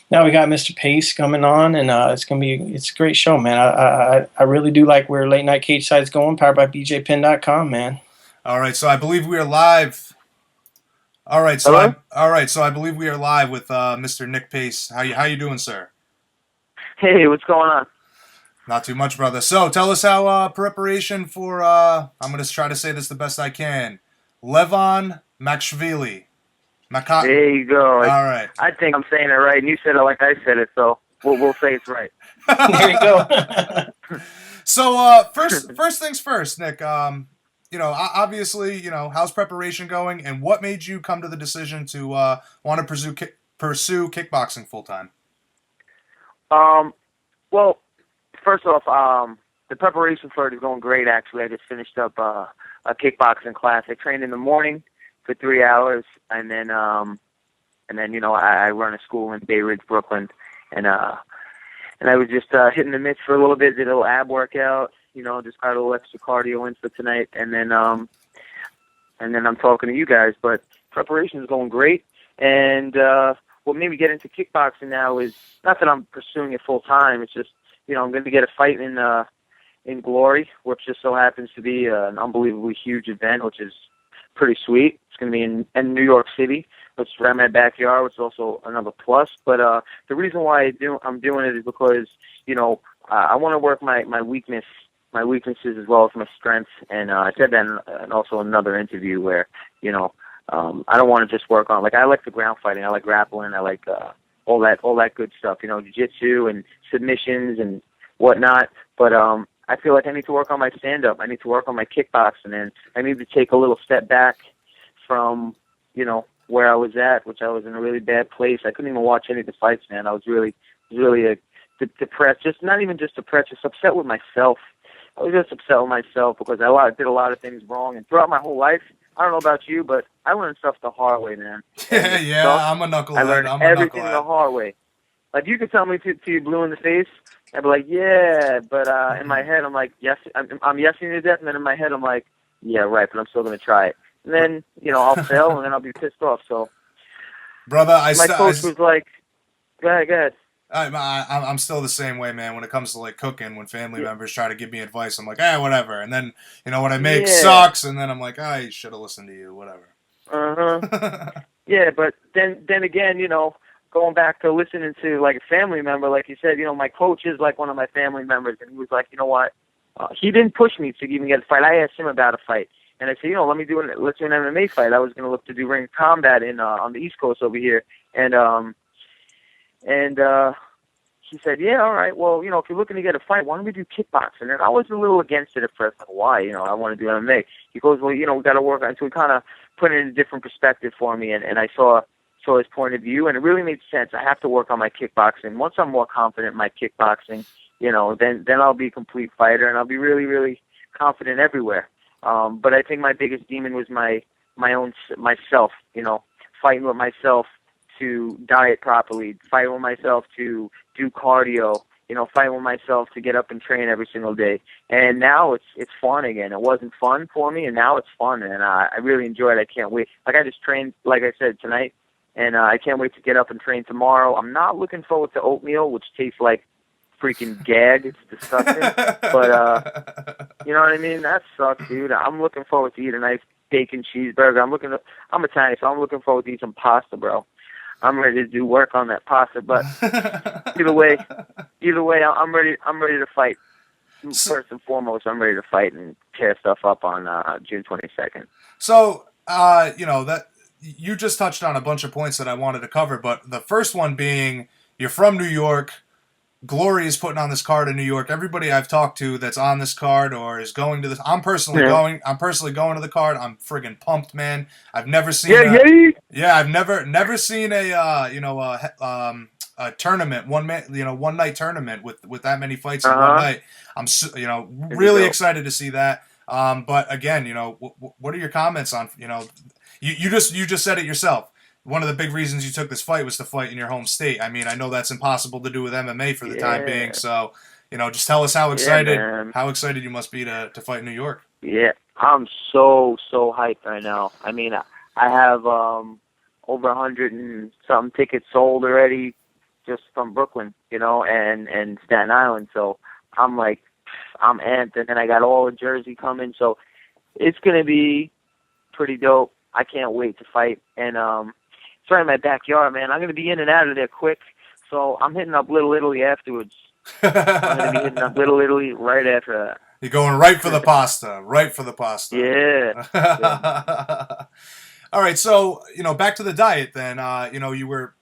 Speaker 2: now we got Mr. Pace coming on, and it's a great show, man. I really do like where Late Night Cageside's going, powered by BJPin.com, man.
Speaker 1: All right, so I believe we are live. All right, so I believe we are live with Mr. Nick Pace. How you doing, sir?
Speaker 4: Hey, what's going on?
Speaker 1: Not too much, brother. So tell us how preparation for I'm going to try to say this the best I can. Levon Makshvili.
Speaker 4: There you go.
Speaker 1: All right.
Speaker 4: I think I'm saying it right, and you said it like I said it, so we'll say it's right.
Speaker 2: There you go.
Speaker 1: So first things first, Nick. Obviously, how's preparation going, and what made you come to the decision to want to pursue kickboxing full time?
Speaker 4: Well, first off, the preparation for it is going great. Actually, I just finished up a kickboxing class. I trained in the morning for 3 hours, and then I run a school in Bay Ridge, Brooklyn, and I was just hitting the mitts for a little bit, did a little ab workout, just got a little extra cardio in for tonight, and then I'm talking to you guys. But preparation is going great, and what made me get into kickboxing now is not that I'm pursuing it full time. It's just I'm going to get a fight in Glory, which just so happens to be an unbelievably huge event, which is pretty sweet. going to be in New York City, which is right in my backyard, which is also another plus. But the reason why I'm doing it is because, you know, I want to work my weaknesses as well as my strengths. And I said that in also another interview where, you know, I don't want to just work on, like, I like the ground fighting, I like grappling, I like all that good stuff, you know, jiu-jitsu and submissions and whatnot. But I feel like I need to work on my stand-up. I need to work on my kickboxing, and I need to take a little step back from, you know, where I was at, which I was in a really bad place. I couldn't even watch any of the fights, man. I was really depressed. Just not even just depressed, just upset with myself. I was just upset with myself because I did a lot of things wrong. And throughout my whole life, I don't know about you, but I learned stuff the hard way, man.
Speaker 1: Yeah, I'm a knucklehead.
Speaker 4: I learned everything the hard way. Like, you could tell me to you blue in the face, I'd be like, yeah, but in my head, I'm like, yes, I'm yesing to death, and then in my head, I'm like, yeah, right, but I'm still going to try it. And then, you know, I'll fail, and then I'll be pissed off. So,
Speaker 1: brother,
Speaker 4: my coach was like, go ahead.
Speaker 1: I'm still the same way, man. When it comes to like cooking, when family members try to give me advice, I'm like, whatever. And then, you know, what I make sucks, and then I'm like, I should have listened to you, whatever.
Speaker 4: Yeah, but then again, you know, going back to listening to like a family member, like you said, you know, my coach is like one of my family members, and he was like, you know what? He didn't push me to even get a fight. I asked him about a fight, and I said, you know, let's do an MMA fight. I was going to look to do ring combat on the East Coast over here, and he said, yeah, all right. Well, you know, if you're looking to get a fight, why don't we do kickboxing? And I was a little against it at first. Like, why? You know, I want to do MMA. He goes, well, you know, we got to work on it. So he kind of put it in a different perspective for me, and I saw his point of view, and it really made sense. I have to work on my kickboxing. Once I'm more confident in my kickboxing, you know, then I'll be a complete fighter, and I'll be really, really confident everywhere. But I think my biggest demon was myself, you know, fighting with myself to diet properly, fighting with myself to do cardio, you know, fighting with myself to get up and train every single day. And now it's fun again. It wasn't fun for me, and now it's fun, and I really enjoy it. I can't wait. Like, I just trained, like I said, tonight, and I can't wait to get up and train tomorrow. I'm not looking forward to oatmeal, which tastes like freaking gag. It's disgusting. But, you know what I mean? That sucks, dude. I'm looking forward to eating a nice bacon cheeseburger. I'm Italian, so I'm looking forward to eating some pasta, bro. I'm ready to do work on that pasta, but either way, I'm ready to fight. First and foremost, I'm ready to fight and tear stuff up on June 22nd.
Speaker 1: So, you know, that you just touched on a bunch of points that I wanted to cover, but the first one being you're from New York. Glory is putting on this card in New York. Everybody I've talked to that's on this card or is going to this, I'm personally going to the card. I'm friggin' pumped, man. I've never seen I've never seen a tournament, one night tournament with that many fights in one night. I'm really excited to see that. But again, you know, what are your comments on, you know, you just said it yourself. One of the big reasons you took this fight was to fight in your home state. I mean, I know that's impossible to do with MMA for the time being. So, you know, just tell us how excited you must be to fight in New York.
Speaker 4: Yeah, I'm so hyped right now. I mean, I have over 100 and something tickets sold already just from Brooklyn, you know, and Staten Island. So I'm amped, and then I got all of Jersey coming. So it's going to be pretty dope. I can't wait to fight. And, it's right in my backyard, man. I'm going to be in and out of there quick, so I'm hitting up Little Italy afterwards. I'm going to be hitting up Little Italy right after that.
Speaker 1: You're going right for the pasta.
Speaker 4: Yeah.
Speaker 1: All right, so, you know, back to the diet then. You know, you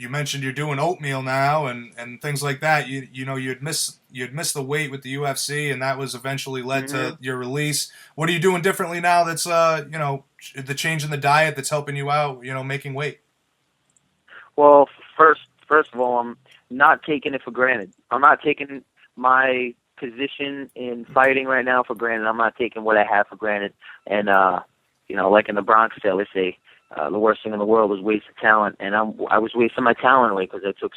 Speaker 1: mentioned you're doing oatmeal now and things like that. You know, you'd missed the weight with the UFC, and that was eventually led to your release. What are you doing differently now that's, you know, the change in the diet that's helping you out, you know, making weight?
Speaker 4: Well, first of all, I'm not taking it for granted. I'm not taking my position in fighting right now for granted. I'm not taking what I have for granted. And, you know, like in the Bronx tale, they say the worst thing in the world is wasted talent. And I was wasting my talent away because I took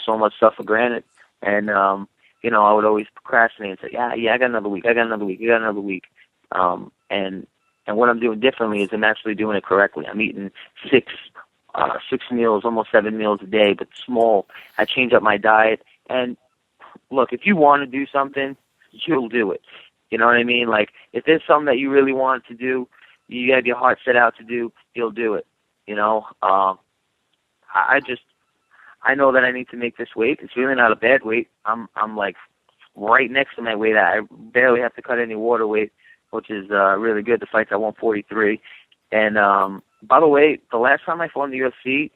Speaker 4: so much stuff for granted. And, you know, I would always procrastinate and say, yeah, I got another week. And what I'm doing differently is I'm actually doing it correctly. I'm eating six meals, almost 7 meals a day, but small. I change up my diet. And look, if you want to do something, you'll do it. You know what I mean? Like, if there's something that you really want to do, you have your heart set out to do, you'll do it. You know, I know that I need to make this weight. It's really not a bad weight. I'm like right next to my weight. I barely have to cut any water weight, which is really good. The fight's at 143. And by the way, the last time I fought in the UFC,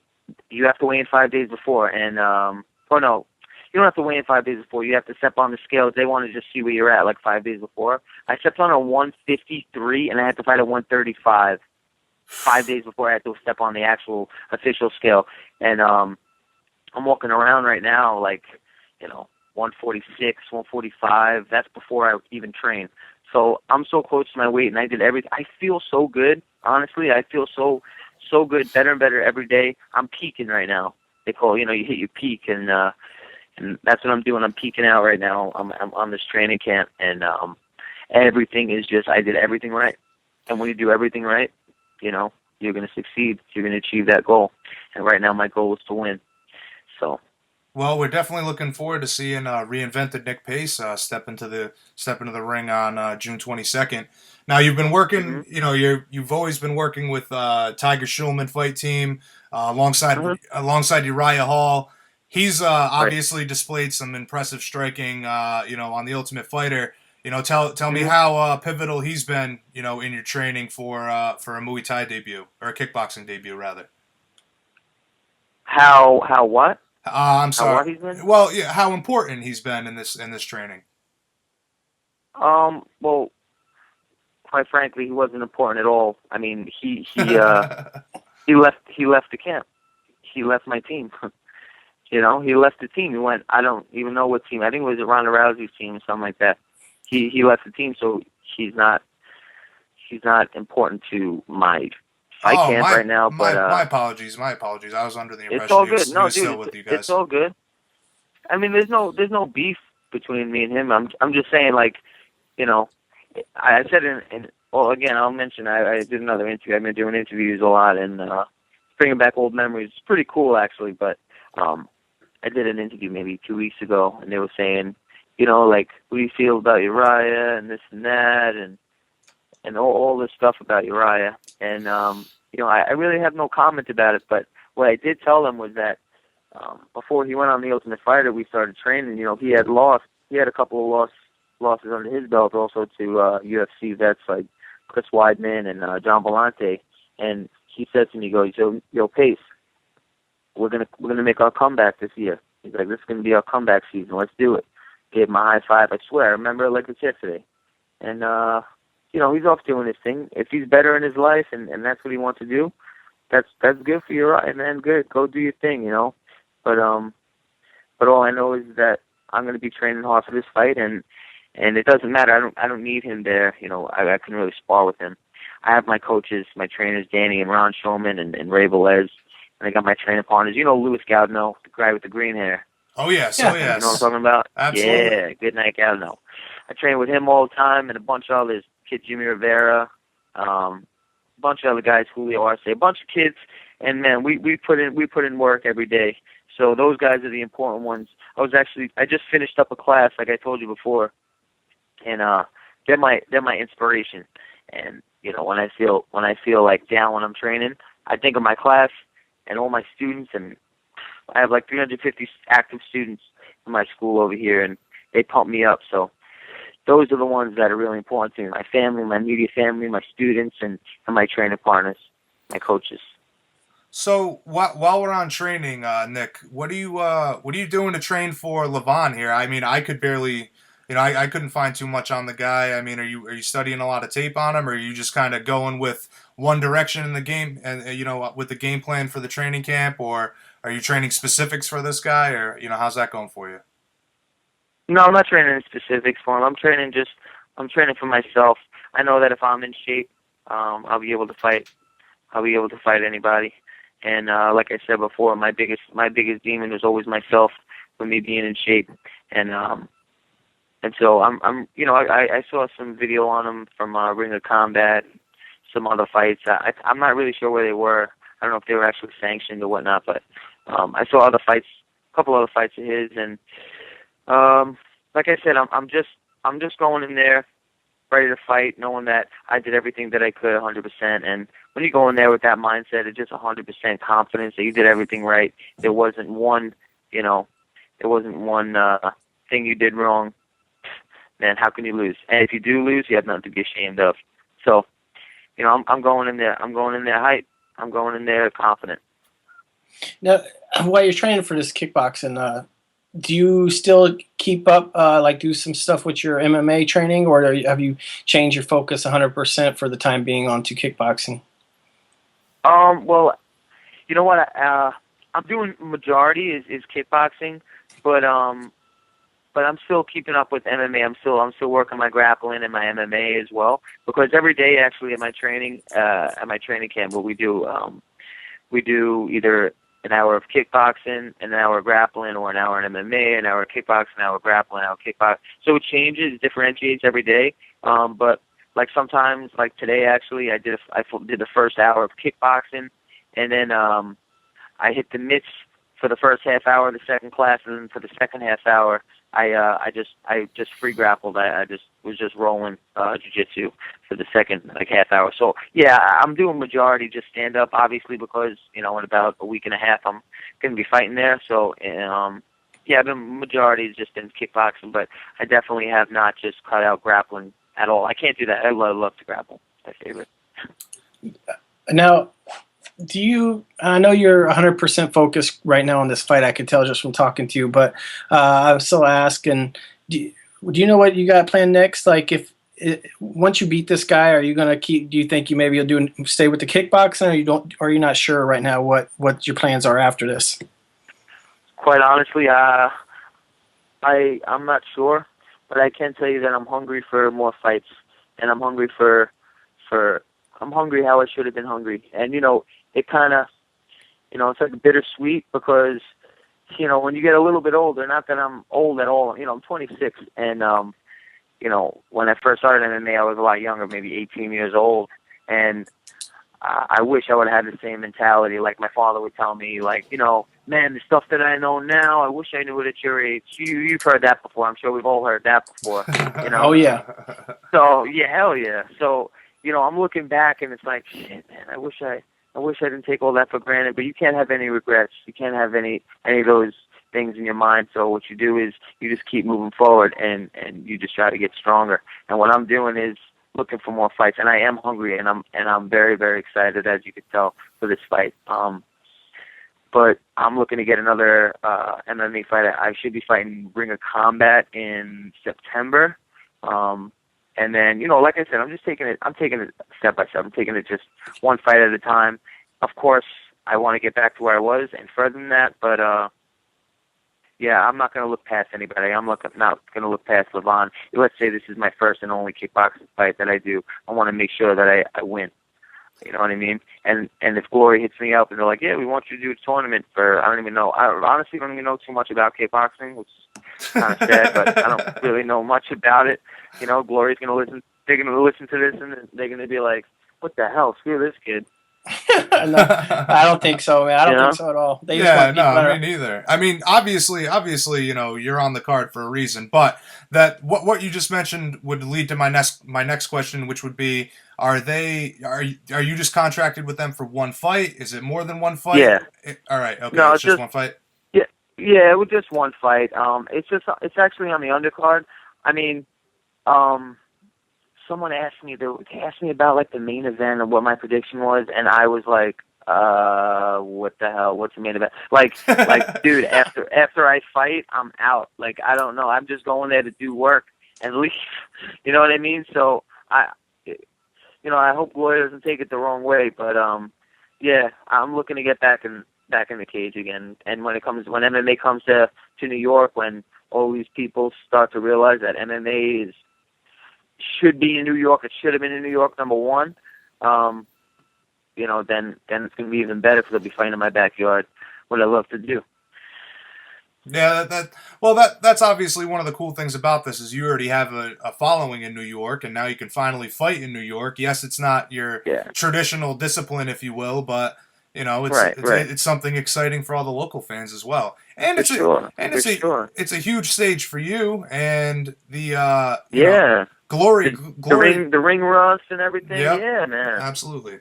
Speaker 4: you have to weigh in 5 days before. And or no, you don't have to weigh in 5 days before. You have to step on the scales. They want to just see where you're at, like 5 days before. I stepped on a 153, and I had to fight at 135. 5 days before I had to step on the actual official scale. And I'm walking around right now like, 146, 145. That's before I even train. So I'm so close to my weight, and I did everything. I feel so good. Honestly, I feel so good, better and better every day. I'm peaking right now. They call, you hit your peak, and that's what I'm doing. I'm peaking out right now. I'm on this training camp, and everything is just, I did everything right. And when you do everything right, you're going to succeed. You're going to achieve that goal. And right now my goal is to win. So.
Speaker 1: Well, we're definitely looking forward to seeing reinvented Nick Pace step into the ring on June 22nd. Now you've been working, you've always been working with Tiger Schulman fight team alongside Uriah Hall. He's obviously displayed some impressive striking, on the Ultimate Fighter. Tell me how pivotal he's been, in your training for a Muay Thai debut or a kickboxing debut rather.
Speaker 4: How what?
Speaker 1: I'm sorry.
Speaker 4: How what he's been?
Speaker 1: Well, yeah, how important he's been in this training.
Speaker 4: Well, quite frankly, he wasn't important at all. I mean, he left the camp. He left my team. He left the team. He went. I don't even know what team. I think it was Ronda Rousey's team, something like that. He left the team, so he's not important to my fight camp right now. But
Speaker 1: my apologies. I was under the impression
Speaker 4: it's all good.
Speaker 1: he was still with you guys.
Speaker 4: It's all good. I mean, there's no beef between me and him. I'm just saying, like, I said again, I'll mention I did another interview. I've been doing interviews a lot and bringing back old memories. It's pretty cool actually. But I did an interview maybe 2 weeks ago, and they were saying, like, what do you feel about Uriah and this and that and all this stuff about Uriah. And, I really have no comment about it, but what I did tell them was that before he went on the Ultimate Fighter, we started training. He had a couple of losses under his belt also to UFC vets like Chris Weidman and John Vellante. And he said to me, he goes, Yo, Pace, we're gonna make our comeback this year. He's like, this is gonna be our comeback season. Let's do it. Gave him a high five. I swear, I remember it like it's yesterday. And he's off doing his thing. If he's better in his life and that's what he wants to do, that's good for you, right, man. Good. Go do your thing, But all I know is that I'm going to be training hard for this fight, and it doesn't matter. I don't need him there. I can really spar with him. I have my coaches, my trainers, Danny and Ron Shulman and Ray Velez, and I got my training partners. Louis Gaudino, the guy with the green hair.
Speaker 1: Oh yes,
Speaker 2: yeah.
Speaker 1: oh yes.
Speaker 4: You know what I'm talking about?
Speaker 1: Absolutely.
Speaker 4: Yeah, good night, Gaudino. I train with him all the time, and a bunch of others. Kid Jimmy Rivera, a bunch of other guys, Julio Arce, a bunch of kids, and man, we put in work every day. So those guys are the important ones. I just finished up a class, like I told you before, and they're my inspiration. And when I feel like down when I'm training, I think of my class and all my students, and I have like 350 active students in my school over here, and they pump me up. So those are the ones that are really important to me. My family, my immediate family, my students, and my training partners, my coaches.
Speaker 1: So while we're on training, Nick, what are you doing to train for Levon here? I mean, I could barely, I couldn't find too much on the guy. I mean, are you studying a lot of tape on him, or are you just kind of going with one direction in the game and with the game plan for the training camp, or are you training specifics for this guy, or how's that going for you?
Speaker 4: No, I'm not training in specifics for him. I'm training for myself. I know that if I'm in shape, I'll be able to fight. I'll be able to fight anybody. And like I said before, my biggest demon is always myself, for me being in shape. And so I saw some video on him from Ring of Combat, some other fights. I'm not really sure where they were. I don't know if they were actually sanctioned or whatnot, but I saw a couple other fights of his, and like I said, I'm just going in there. ready to fight, knowing that I did everything that I could 100%. And when you go in there with that mindset of just 100% confidence that you did everything right, there wasn't one, thing you did wrong, then how can you lose? And if you do lose, you have nothing to be ashamed of. So, I'm going in there. I'm going in there hype. I'm going in there confident.
Speaker 2: Now, while you're training for this kickboxing, do you still keep up, do some stuff with your MMA training, or have you changed your focus 100% for the time being onto kickboxing?
Speaker 4: Well, you know what? I'm doing majority is kickboxing, but I'm still keeping up with MMA. I'm still working my grappling and my MMA as well, because every day actually at my training camp, what we do either an hour of kickboxing, an hour of grappling, or an hour in MMA, an hour of kickboxing, an hour of grappling, an hour of kickboxing. So it changes, differentiates every day. But like sometimes, like today actually, I did the first hour of kickboxing, and then I hit the mitts for the first half hour of the second class, and then for the second half hour, I just free grappled. I was just rolling jiu-jitsu for the second half hour. So yeah, I'm doing majority just stand up, obviously, because in about a week and a half I'm gonna be fighting there. So I've been majority just in kickboxing, but I definitely have not just cut out grappling at all. I can't do that. I love to grapple. My favorite.
Speaker 2: Now, I know you're 100% focused right now on this fight, I can tell just from talking to you, but I'm still asking, do you know what you got planned next? Like, once you beat this guy, are you going to do you think you'll stay with the kickboxing, or you're not sure right now what your plans are after this?
Speaker 4: Quite honestly, I'm not sure, but I can tell you that I'm hungry for more fights, and I'm hungry I'm hungry how I should have been hungry. And, it kind of, it's like bittersweet, because, when you get a little bit older, not that I'm old at all, I'm 26, and, when I first started MMA, I was a lot younger, maybe 18 years old, and I wish I would have had the same mentality. Like my father would tell me, man, the stuff that I know now, I wish I knew it at your age. You've heard that before. I'm sure we've all heard that before.
Speaker 2: Oh, yeah.
Speaker 4: So, yeah, hell yeah. So, I'm looking back, and it's like, shit, man, I wish I didn't take all that for granted. But you can't have any regrets. You can't have any of those things in your mind. So what you do is you just keep moving forward, and you just try to get stronger. And what I'm doing is looking for more fights, and I am hungry, and I'm very, very excited, as you could tell, for this fight. But I'm looking to get another MMA fight. I should be fighting Ring of Combat in September. And then, like I said, I'm taking it step by step. I'm taking it just one fight at a time. Of course, I want to get back to where I was and further than that, but I'm not going to look past anybody. I'm not going to look past Levon. Let's say this is my first and only kickboxing fight that I do. I want to make sure that I win. You know what I mean? And if Glory hits me up and they're like, yeah, we want you to do a tournament for, I don't even know. I honestly don't even know too much about kickboxing, which is kind of sad, but I don't really know much about it. Glory's going to listen. They're going to listen to this, and they're going to be like, what the hell? Screw this kid.
Speaker 2: No, I don't think so, man. I don't think so at all. They just want to get better.
Speaker 1: Me neither. I mean, obviously, you're on the card for a reason. But that what you just mentioned would lead to my next question, which would be: are you just contracted with them for one fight? Is it more than one fight?
Speaker 4: Yeah.
Speaker 1: All right. Okay.
Speaker 4: No,
Speaker 1: it's just one fight.
Speaker 4: Yeah. It was just one fight. It's actually on the undercard. I mean, someone asked me about the main event and what my prediction was, and I was like, what the hell? What's the main event? Like, dude, after I fight, I'm out. Like, I don't know. I'm just going there to do work and leave. You know what I mean? So I hope Glory doesn't take it the wrong way, but I'm looking to get back in the cage again. And when MMA comes to New York, when all these people start to realize that MMA should be in New York, it should have been in New York, number one. Then it's going to be even better because they'll be fighting in my backyard, what I love to do.
Speaker 1: Yeah, that's obviously one of the cool things about this is you already have a following in New York, and now you can finally fight in New York. Yes, it's not your traditional discipline, if you will, but it's something exciting for all the local fans as well. And it's a huge stage for you, and the Glory, glory.
Speaker 4: the ring rust and everything.
Speaker 1: Yep.
Speaker 4: Yeah, man.
Speaker 1: Absolutely.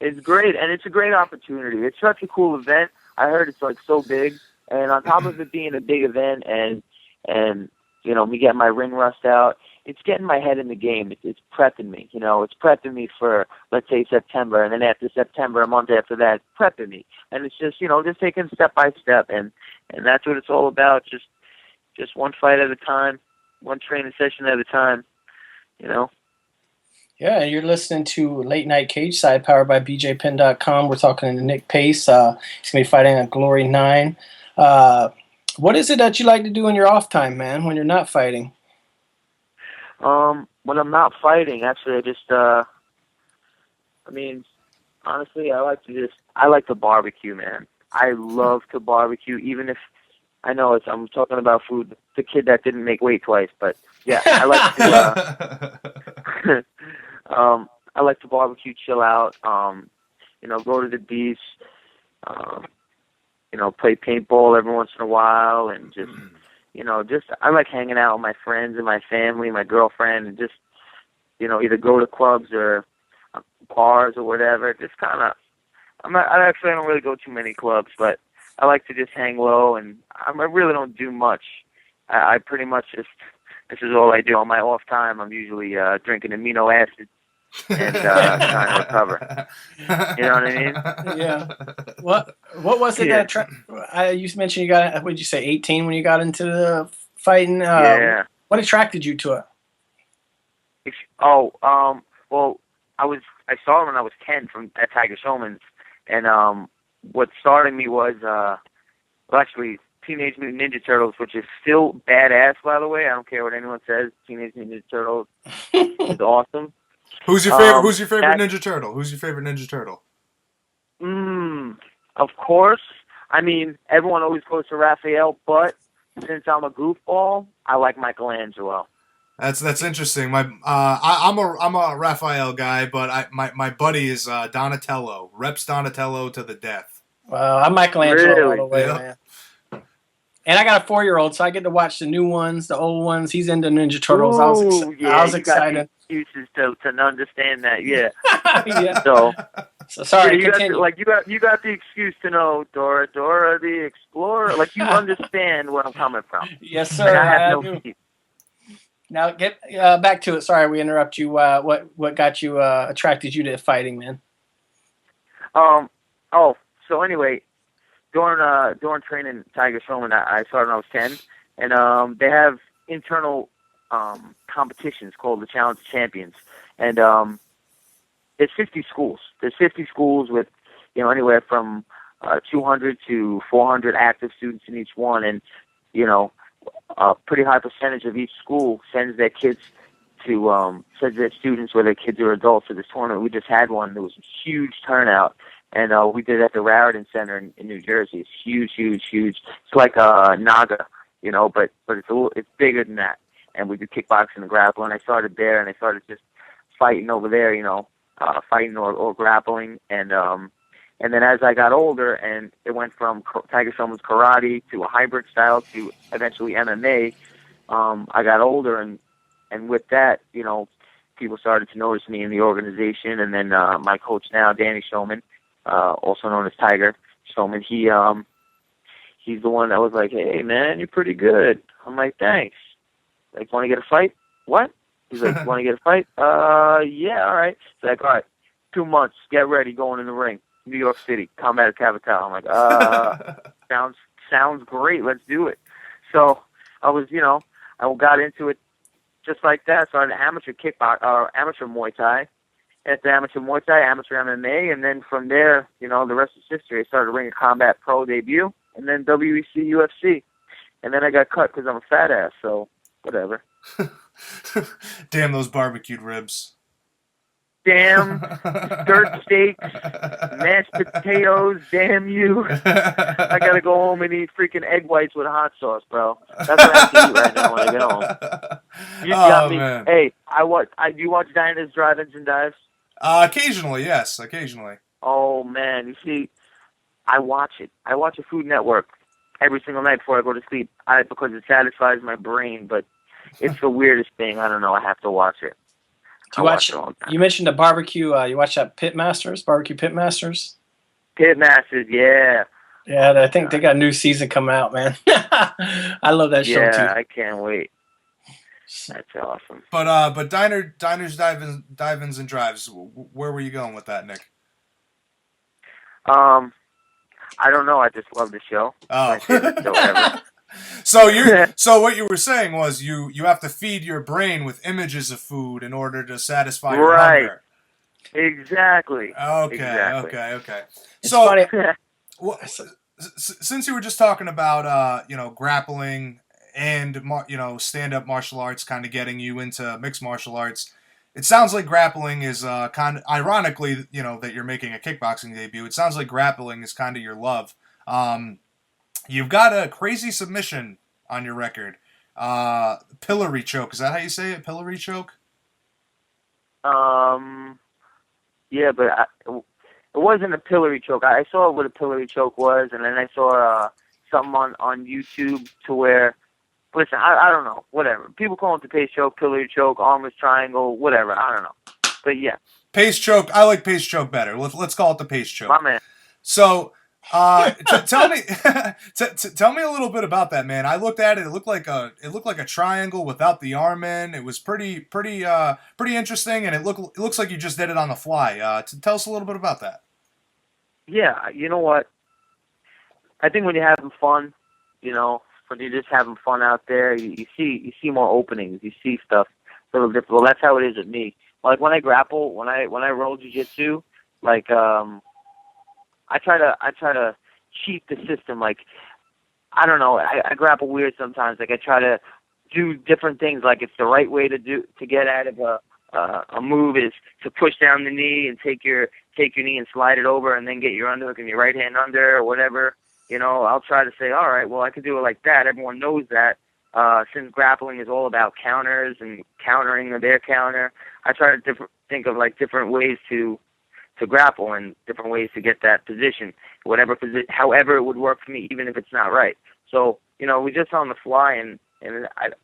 Speaker 4: It's great, and it's a great opportunity. It's such a cool event. I heard it's like so big, and on top of it being a big event, and me getting my ring rust out, it's getting my head in the game. It's prepping me. It's prepping me for, let's say, September, and then after September, a month after that, prepping me. And it's just just taking step by step, and that's what it's all about. Just one fight at a time, one training session at a time.
Speaker 2: Yeah, you're listening to Late Night Cageside, powered by BJPen.com. We're talking to Nick Pace. He's going to be fighting at Glory 9. What is it that you like to do in your off time, man, when you're not fighting?
Speaker 4: When I'm not fighting, actually, I just, honestly, I like to barbecue, man. I love to barbecue, even if, I'm talking about food, the kid that didn't make weight twice, but yeah, I like to, I like to barbecue, chill out, go to the beach, play paintball every once in a while, and just I like hanging out with my friends and my family, my girlfriend, and just, either go to clubs or bars or whatever. Just kind of, I don't really go too many clubs, but I like to just hang low, and I really don't do much. I pretty much just, this is all I do on my off time. I'm usually drinking amino acids and trying to recover. You know what I mean?
Speaker 2: Yeah. What was it that you mentioned you got, what did you say, 18 when you got into the fighting?
Speaker 4: Yeah.
Speaker 2: What attracted you to it?
Speaker 4: Well, I saw it when I was 10 at Tiger Showman's, and what started me was, actually, Teenage Mutant Ninja Turtles, which is still badass, by the way. I don't care what anyone says. Teenage Mutant Ninja Turtles is awesome.
Speaker 1: Who's your favorite Ninja Turtle? Who's your favorite Ninja Turtle?
Speaker 4: Of course. Everyone always goes to Raphael, but since I'm a goofball, I like Michelangelo.
Speaker 1: That's interesting. I'm a Raphael guy, but my buddy is Donatello. Reps Donatello to the death.
Speaker 2: I'm Michelangelo all the way,
Speaker 1: Yep.
Speaker 2: man. And I got a 4-year-old, so I get to watch the new ones, the old ones. He's into Ninja Turtles. I was excited.
Speaker 4: Excuses to understand that, yeah.
Speaker 2: Yeah.
Speaker 4: So
Speaker 2: sorry.
Speaker 4: you
Speaker 2: Continue.
Speaker 4: you got the excuse to know Dora the Explorer. Like, you understand where I'm coming from.
Speaker 2: Yes, sir.
Speaker 4: I have no excuse.
Speaker 2: Now get back to it. Sorry, we interrupt you. What got you attracted you to fighting, man?
Speaker 4: So anyway, during training Tiger Showman, I started when I was 10, and they have internal competitions called the Challenge Champions, and there's 50 schools. There's 50 schools with anywhere from 200 to 400 active students in each one, and a pretty high percentage of each school sends their kids to sends their students, whether kids or adults, to this tournament. We just had one. There was a huge turnout. And we did it at the Raritan Center in New Jersey. It's huge, huge, huge. It's like a Naga, but it's bigger than that. And we did kickboxing and grappling. I started there, and I started just fighting over there, fighting or grappling. And then as I got older, and it went from Tiger Showman's karate to a hybrid style to eventually MMA. I got older, and with that, people started to notice me in the organization. And then my coach now, Danny Showman, also known as Tiger Showman, he's the one that was like, "Hey man, you're pretty good." I'm like, "Thanks." Like, "Want to get a fight?" "What?" He's like, "Want to get a fight?" Yeah, all right." He's like, "All right, 2 months, get ready, going in the ring, New York City, Combat at Capital." I'm like, sounds great, let's do it. So I was, I got into it just like that. Started amateur amateur Muay Thai. After amateur Muay Thai, amateur MMA, and then from there, the rest is history. I started Ring of Combat Pro debut, and then WEC, UFC, and then I got cut because I'm a fat ass. So whatever.
Speaker 1: Damn those barbecued ribs.
Speaker 4: Damn dirt steaks, mashed potatoes. Damn you! I gotta go home and eat freaking egg whites with hot sauce, bro. That's what I have to eat right now when I get home. You got me.
Speaker 1: Man.
Speaker 4: Hey, do you watch Diners, Drive-Ins, and Dives?
Speaker 1: Occasionally, yes. Occasionally.
Speaker 4: Oh, man. You see, I watch it. I watch a Food Network every single night before I go to sleep because it satisfies my brain. But It's the weirdest thing. I don't know. I have to watch it.
Speaker 2: Do you watch? You mentioned the barbecue. You watch that Barbecue Pit Masters.
Speaker 4: Pitmasters, yeah.
Speaker 2: Yeah, I think they got a new season coming out, man. I love that show too.
Speaker 4: Yeah, I can't wait. That's awesome.
Speaker 1: But diners, dive-ins, and drives. Where were you going with that, Nick?
Speaker 4: I don't know. I just love the show.
Speaker 1: Oh.
Speaker 4: My favorite show ever.
Speaker 1: So what you were saying was you have to feed your brain with images of food in order to satisfy your hunger.
Speaker 4: Exactly.
Speaker 1: Okay.
Speaker 2: It's
Speaker 1: So,
Speaker 2: funny.
Speaker 1: well, since you were just talking about grappling and stand-up martial arts, kind of getting you into mixed martial arts, it sounds like grappling is kind of ironically, that you're making a kickboxing debut. It sounds like grappling is kind of your love. You've got a crazy submission on your record. Pillory choke. Is that how you say it? Pillory choke?
Speaker 4: Yeah, but it wasn't a pillory choke. I saw what a pillory choke was, and then I saw something on YouTube to where, listen, I don't know, whatever. People call it the pace choke, pillory choke, armless triangle, whatever. I don't know. But yeah.
Speaker 1: Pace choke. I like pace choke better. Let's call it the pace choke.
Speaker 4: My man.
Speaker 1: So, tell me a little bit about that, man. I looked at it. It looked like a triangle without the arm in. It was pretty interesting, and it looks like you just did it on the fly. Tell us a little bit about that.
Speaker 4: Yeah, you know what? I think when you're having fun, when you're just having fun out there, you see more openings. You see stuff a little different. Well, that's how it is with me. Like when I grapple, when I roll jiu-jitsu, like I try to cheat the system. Like, I don't know. I grapple weird sometimes. Like I try to do different things. Like it's the right way to get out of a move is to push down the knee and take your knee and slide it over, and then get your underhook and your right hand under or whatever. I'll try to say, all right, well, I could do it like that. Everyone knows that. Since grappling is all about counters and countering their counter, I try to think of like different ways to grapple and different ways to get that position, however it would work for me, even if it's not right. So, we just on the fly, and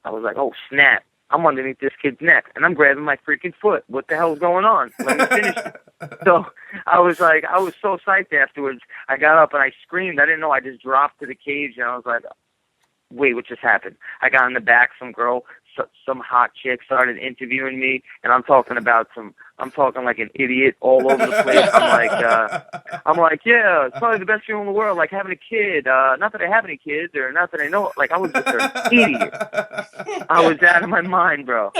Speaker 4: I was like, oh, snap, I'm underneath this kid's neck, and I'm grabbing my freaking foot. What the hell's going on? Let me finish it. So I was so psyched afterwards. I got up and I screamed. I didn't know. I just dropped to the cage, and I was like, wait, what just happened? I got in the back, some girl, some hot chick started interviewing me, and I'm talking like an idiot all over the place. I'm like, yeah, it's probably the best feeling in the world, like having a kid. Not that I have any kids, or not that I know. Like I was just an idiot. I was out of my mind, bro.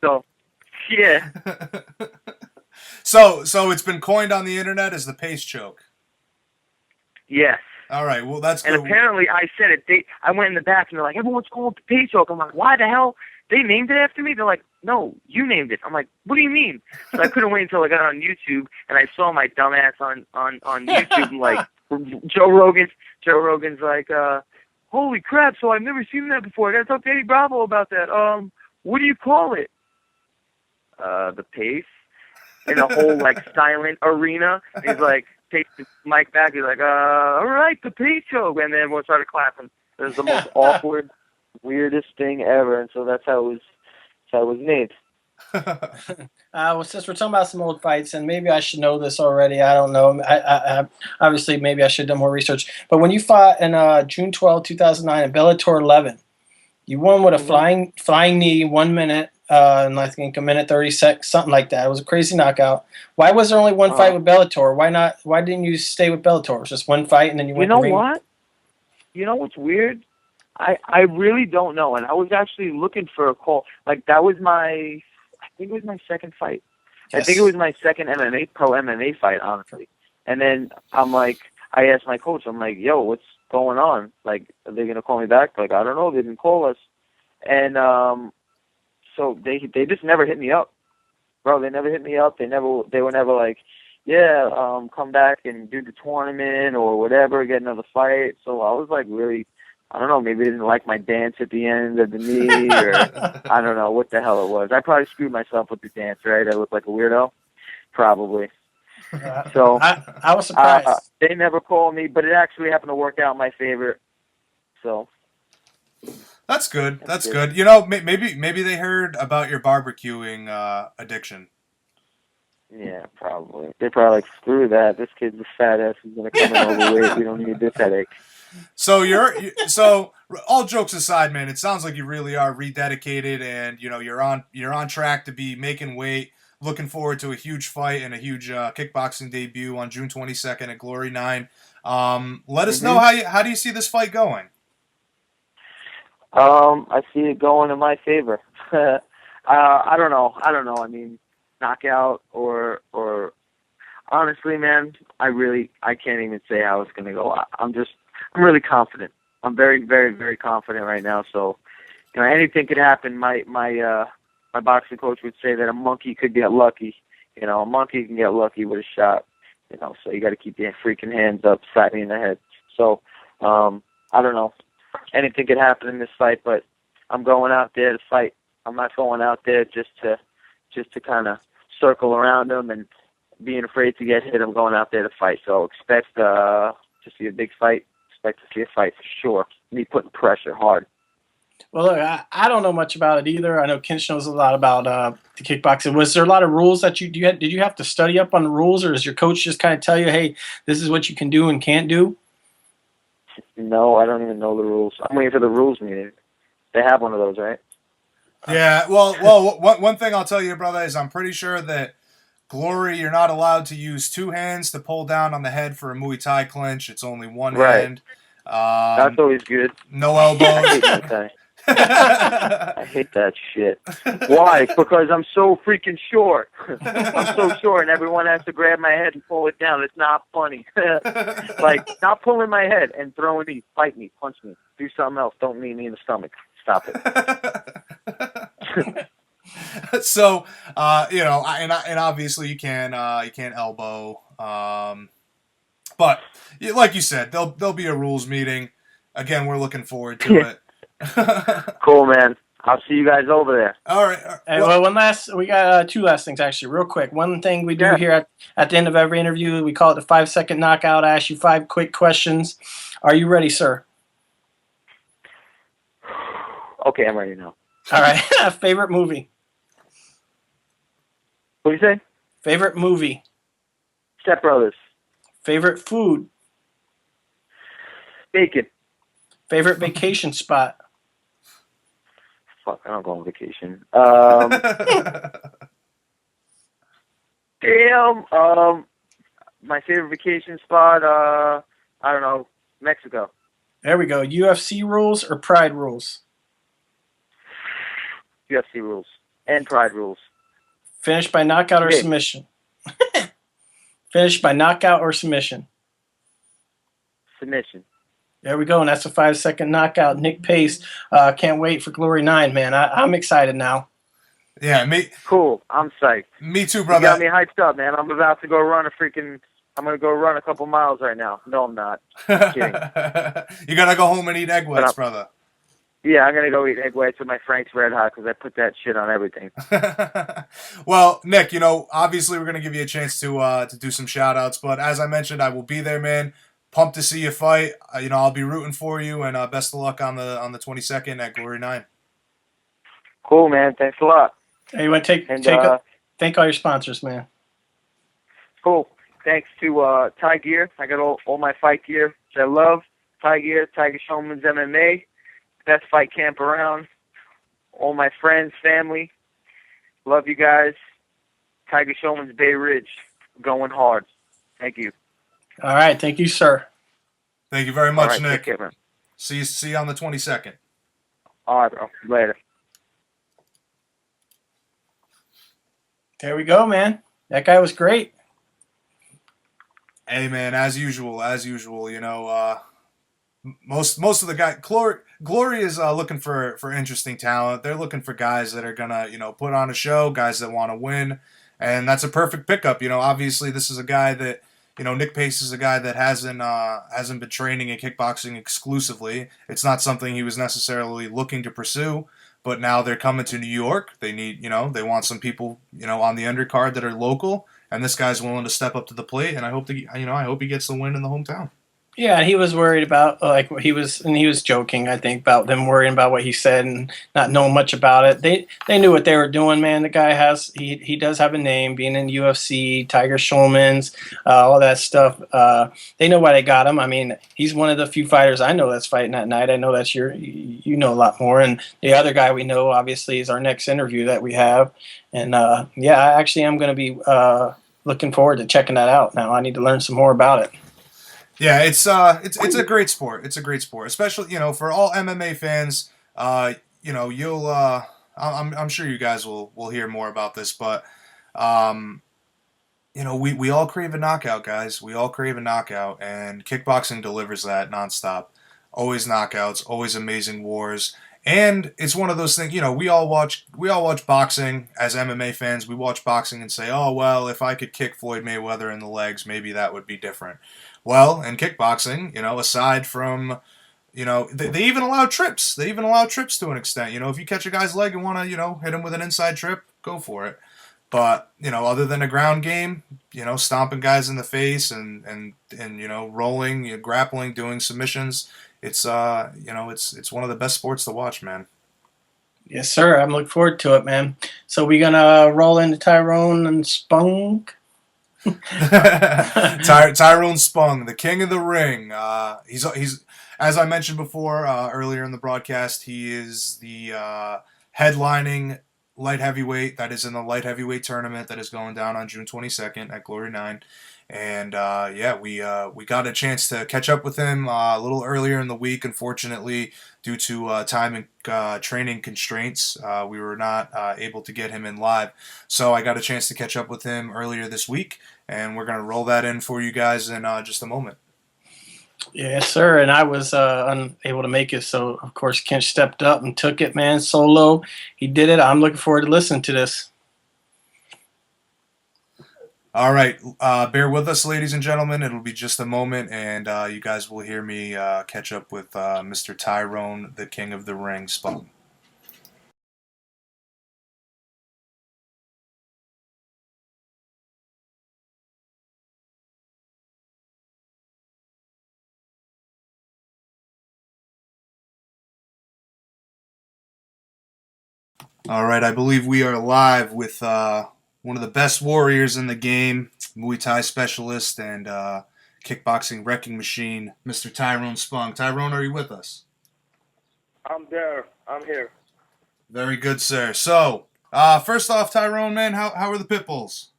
Speaker 4: So, yeah.
Speaker 1: So it's been coined on the internet as the pace choke.
Speaker 4: Yes.
Speaker 1: All right, well, that's good.
Speaker 4: And apparently I said it. I went in the back, and they're like, everyone's calling it the pace choke. I'm like, why the hell? They named it after me? They're like, no, you named it. I'm like, what do you mean? So I couldn't wait until I got on YouTube, and I saw my dumbass on YouTube, like, Joe Rogan's like, holy crap, so I've never seen that before. I got to talk to Eddie Bravo about that. What do you call it? The pace. In a whole, like, silent arena. He's like, takes the mic back. He's like, all right, the pace choke. And then everyone started clapping. It was the most awkward, weirdest thing ever. And so that's how it was named.
Speaker 2: Well, since we're talking about some old fights, and maybe I should know this already, I don't know. I obviously, maybe I should have done more research. But when you fought in June 12, 2009 at Bellator 11, you won with a flying knee, 1 minute, and I think a minute 30 seconds, something like that. It was a crazy knockout. Why was there only one fight with Bellator? Why not? Why didn't you stay with Bellator? It was just one fight, and then you went.
Speaker 4: You know what? You know what's weird? I really don't know. And I was actually looking for a call. Like that was I think it was my second fight. Yes. I think it was my second pro MMA fight, honestly. And then I asked my coach, I'm like, yo, what's going on? Like, are they gonna call me back? Like, I don't know. They didn't call us. And so they just never hit me up, bro. They never hit me up. They were never like, yeah, come back and do the tournament or whatever, get another fight. So I was like, really, I don't know. Maybe they didn't like my dance at the end of the knee, or I don't know what the hell it was. I probably screwed myself with the dance, right? I looked like a weirdo, probably. So
Speaker 2: I was surprised.
Speaker 4: They never called me, but it actually happened to work out in my favor. So.
Speaker 1: That's good.
Speaker 4: That's
Speaker 1: That's
Speaker 4: good.
Speaker 1: good. You know, maybe they heard about your barbecuing addiction.
Speaker 4: Yeah, probably. They're probably like, screw that. This kid's a fat ass. He's gonna come in overweight. We don't need this headache.
Speaker 1: So so all jokes aside, man, it sounds like you really are rededicated, and you know you're on track to be making weight. Looking forward to a huge fight and a huge kickboxing debut on June 22nd at Glory 9. Let us know
Speaker 4: Mhm.
Speaker 1: how do you see this fight going?
Speaker 4: I see it going in my favor. I don't know. I mean, knockout or honestly, man, I can't even say how it's gonna go. I'm really confident. I'm very, very, very confident right now. So, you know, anything could happen. My boxing coach would say that a monkey could get lucky. You know, a monkey can get lucky with a shot. You know, so you got to keep your freaking hands up, slap me in the head. So, I don't know. Anything could happen in this fight, but I'm going out there to fight. I'm not going out there just to kind of circle around them and being afraid to get hit. I'm going out there to fight. So expect to see a big fight. Expect to see a fight for sure. Me putting pressure hard.
Speaker 2: Well, look, I don't know much about it either. I know Kinch knows a lot about the kickboxing. Was there a lot of rules that did you have to study up on the rules, or does your coach just kind of tell you, hey, this is what you can do and can't do?
Speaker 4: No, I don't even know the rules. I'm waiting for the rules meeting. They have one of those, right?
Speaker 1: Yeah, one thing I'll tell you, brother, is I'm pretty sure that Glory, you're not allowed to use two hands to pull down on the head for a Muay Thai clinch. It's only one
Speaker 4: Right.
Speaker 1: hand.
Speaker 4: That's always good.
Speaker 1: No
Speaker 4: I hate
Speaker 1: elbows.
Speaker 4: Muay Thai. I hate that shit. Why? Because I'm so freaking short. I'm so short, and everyone has to grab my head and pull it down. It's not funny. Like, stop pulling my head and throwing me, fight me, punch me, do something else. Don't knee me in the stomach. Stop it.
Speaker 1: So, you know, and obviously you can't elbow. But like you said, there'll be a rules meeting. Again, we're looking forward to it.
Speaker 4: Cool, man. I'll see you guys over there.
Speaker 1: All right.
Speaker 2: Well, we got two last things actually, real quick. One thing we do
Speaker 4: Yeah.
Speaker 2: here at the end of every interview, we call it the 5-second knockout. I ask you 5 quick questions. Are you ready, sir?
Speaker 4: Okay, I'm ready now.
Speaker 2: All right. Favorite movie?
Speaker 4: What do you say?
Speaker 2: Favorite movie?
Speaker 4: Step Brothers.
Speaker 2: Favorite food?
Speaker 4: Bacon.
Speaker 2: Favorite vacation spot?
Speaker 4: Fuck, I don't go on vacation. Damn. My favorite vacation spot, I don't know, Mexico.
Speaker 2: There we go. UFC rules or Pride rules?
Speaker 4: UFC rules. And Pride rules.
Speaker 2: Finish by knockout or
Speaker 4: Okay.
Speaker 2: submission? Finish by knockout or submission?
Speaker 4: Submission.
Speaker 2: There we go, and that's a 5-second knockout. Nick Pace, can't wait for Glory 9, man. I'm excited now.
Speaker 1: Yeah, me
Speaker 4: Cool. I'm psyched.
Speaker 1: too,
Speaker 4: You
Speaker 1: brother.
Speaker 4: got me hyped up, man. I'm about to go run I'm going to go run a couple miles right now. No, I'm not. Kidding.
Speaker 1: You gotta go home and eat egg whites,
Speaker 4: I'm-
Speaker 1: brother.
Speaker 4: Yeah, I'm going to go eat egg whites with my Frank's Red Hot because I put that shit on everything.
Speaker 1: Well, Nick, you know, obviously we're gonna give you a chance to do some shout outs, but as I mentioned, I will be there, man. Pumped to see you fight. You know, I'll be rooting for you, and best of luck on the 22nd at Glory 9.
Speaker 4: Cool, man. Thanks a lot.
Speaker 2: Hey, you want to
Speaker 4: And,
Speaker 2: thank all your sponsors, man.
Speaker 4: Cool. Thanks to Thai Gear. I got all my fight gear, which I love. Thai Gear, Tiger Showman's MMA. Best fight camp around. All my friends, family. Love you guys. Tiger Showman's Bay Ridge. Going hard. Thank you.
Speaker 2: All right, thank you, sir.
Speaker 1: Thank you very
Speaker 4: All
Speaker 1: much,
Speaker 4: right,
Speaker 1: Nick.
Speaker 4: take care, man.
Speaker 1: See you on the 22nd.
Speaker 4: All right, bro. Later.
Speaker 2: There we go, man. That guy was great.
Speaker 1: Hey, man, as usual, you know, most of the guy Glory is looking for interesting talent. They're looking for guys that are gonna, you know, put on a show, guys that want to win, and that's a perfect pickup. You know, obviously this is a guy that, you know, Nick Pace is a guy that hasn't been training in kickboxing exclusively. It's not something he was necessarily looking to pursue, but now they're coming to New York. They need, you know, they want some people, you know, on the undercard that are local, and this guy's willing to step up to the plate, and I hope he gets the win in the hometown.
Speaker 2: Yeah, he was worried about like what he was joking, I think, about them worrying about what he said and not knowing much about it. They knew what they were doing, man. The guy he does have a name, being in UFC, Tiger Schulman's, all that stuff. They know why they got him. I mean, he's one of the few fighters I know that's fighting that night. I know that's you know a lot more. And the other guy we know, obviously, is our next interview that we have. And yeah, I actually am going to be looking forward to checking that out. Now I need to learn some more about it.
Speaker 1: Yeah, it's a great sport. It's a great sport, especially for all MMA fans. You'll I'm sure you guys will hear more about this, but um, we all crave a knockout, guys. We all crave a knockout, and kickboxing delivers that nonstop. Always knockouts, always amazing wars. And it's one of those things, we all watch boxing as MMA fans. We watch boxing and say, "Oh, well, if I could kick Floyd Mayweather in the legs, maybe that would be different." Well, in kickboxing, aside from they even allow trips. They even allow trips to an extent. If you catch a guy's leg and want to, hit him with an inside trip, go for it. But other than a ground game, stomping guys in the face and rolling, grappling, doing submissions, it's one of the best sports to watch, man.
Speaker 2: Yes, sir. I'm looking forward to it, man. So we gonna roll into Tyrone and Spong.
Speaker 1: Tyron Spong, the king of the ring. He's as I mentioned before earlier in the broadcast. He is the headlining light heavyweight that is in the light heavyweight tournament that is going down on June 22nd at Glory 9. And we got a chance to catch up with him a little earlier in the week. Unfortunately, due to time and training constraints, we were not able to get him in live. So I got a chance to catch up with him earlier this week, and we're going to roll that in for you guys in just a moment.
Speaker 2: Yes, sir. And I was unable to make it, so of course Kent stepped up and took it, man, solo. He did it. I'm looking forward to listening to this.
Speaker 1: All right, bear with us, ladies and gentlemen. It'll be just a moment, and you guys will hear me catch up with Mr. Tyrone, the king of the ring, Spong. All right, I believe we are live with one of the best warriors in the game, Muay Thai specialist and kickboxing wrecking machine, Mr. Tyrone Spong. Tyrone, are you with us?
Speaker 3: I'm there. I'm here.
Speaker 1: Very good, sir. So, first off, Tyrone, man, how are the pit bulls?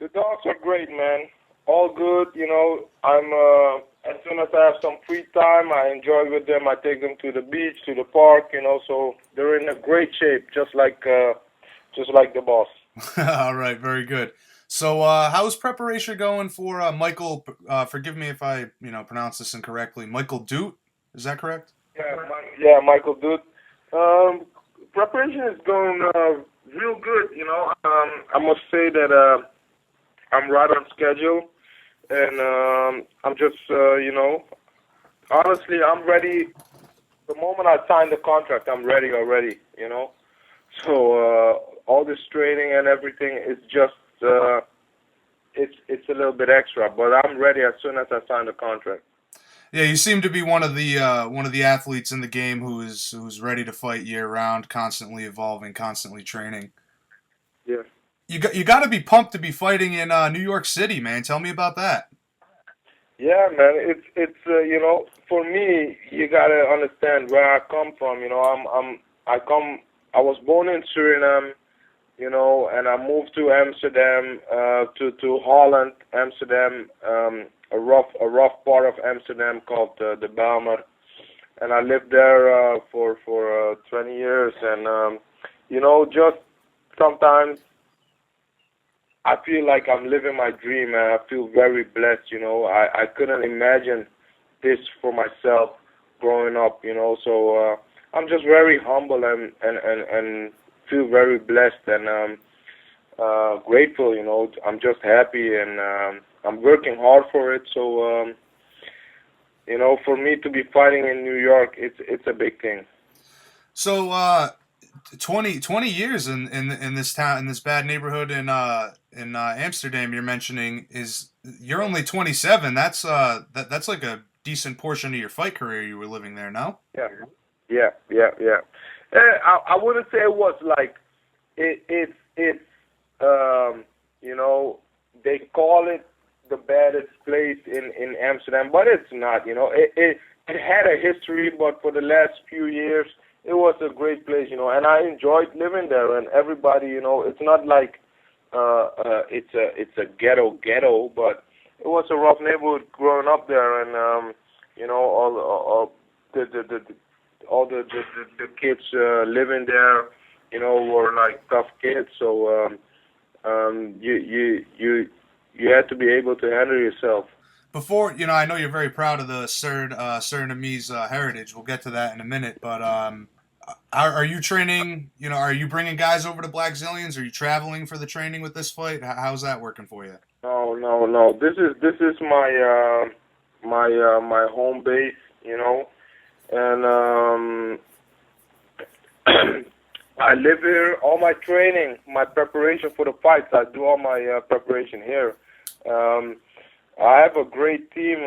Speaker 3: The dogs are great, man. All good. I'm as soon as I have some free time, I enjoy with them. I take them to the beach, to the park. So they're in a great shape, just like the boss.
Speaker 1: All right, very good. So, how's preparation going for Michael? Forgive me if I, pronounce this incorrectly. Michael Doot, is that correct?
Speaker 3: Yeah, Michael Dude. Preparation is going real good. I must say that I'm right on schedule, and I'm just, honestly, I'm ready. The moment I sign the contract, I'm ready already. So all this training and everything is just it's a little bit extra, but I'm ready as soon as I sign the contract.
Speaker 1: Yeah, you seem to be one of the athletes in the game who's ready to fight year round, constantly evolving, constantly training.
Speaker 3: Yeah.
Speaker 1: You got to be pumped to be fighting in New York City, man. Tell me about that.
Speaker 3: Yeah, man. It's for me, you gotta understand where I come from. I was born in Suriname, and I moved to Amsterdam, to Holland, Amsterdam, a rough part of Amsterdam called the Bijlmer, and I lived there for 20 years, and just sometimes I feel like I'm living my dream, and I feel very blessed. I couldn't imagine this for myself growing up. So I'm just very humble and feel very blessed and grateful. I'm just happy and I'm working hard for it. So for me to be fighting in New York, it's a big thing.
Speaker 1: So 20 years in this town, in this bad neighborhood in Amsterdam you're mentioning. You're only 27. That's like a decent portion of your fight career you were living there, no?
Speaker 5: Yeah. I wouldn't say it was like it's they call it the baddest place in Amsterdam, but it's not. It had a history, but for the last few years, it was a great place. And I enjoyed living there. And everybody, it's not like it's a ghetto, but it was a rough neighborhood growing up there, and all the kids living there, were like tough kids. So you had to be able to handle yourself.
Speaker 1: Before, I know you're very proud of the Surinamese heritage. We'll get to that in a minute. But are you training? Are you bringing guys over to Black Zillions? Are you traveling for the training with this fight? How's that working for you?
Speaker 5: No. This is my my home base. And I live here. All my training, my preparation for the fights, I do all my preparation here. I have a great team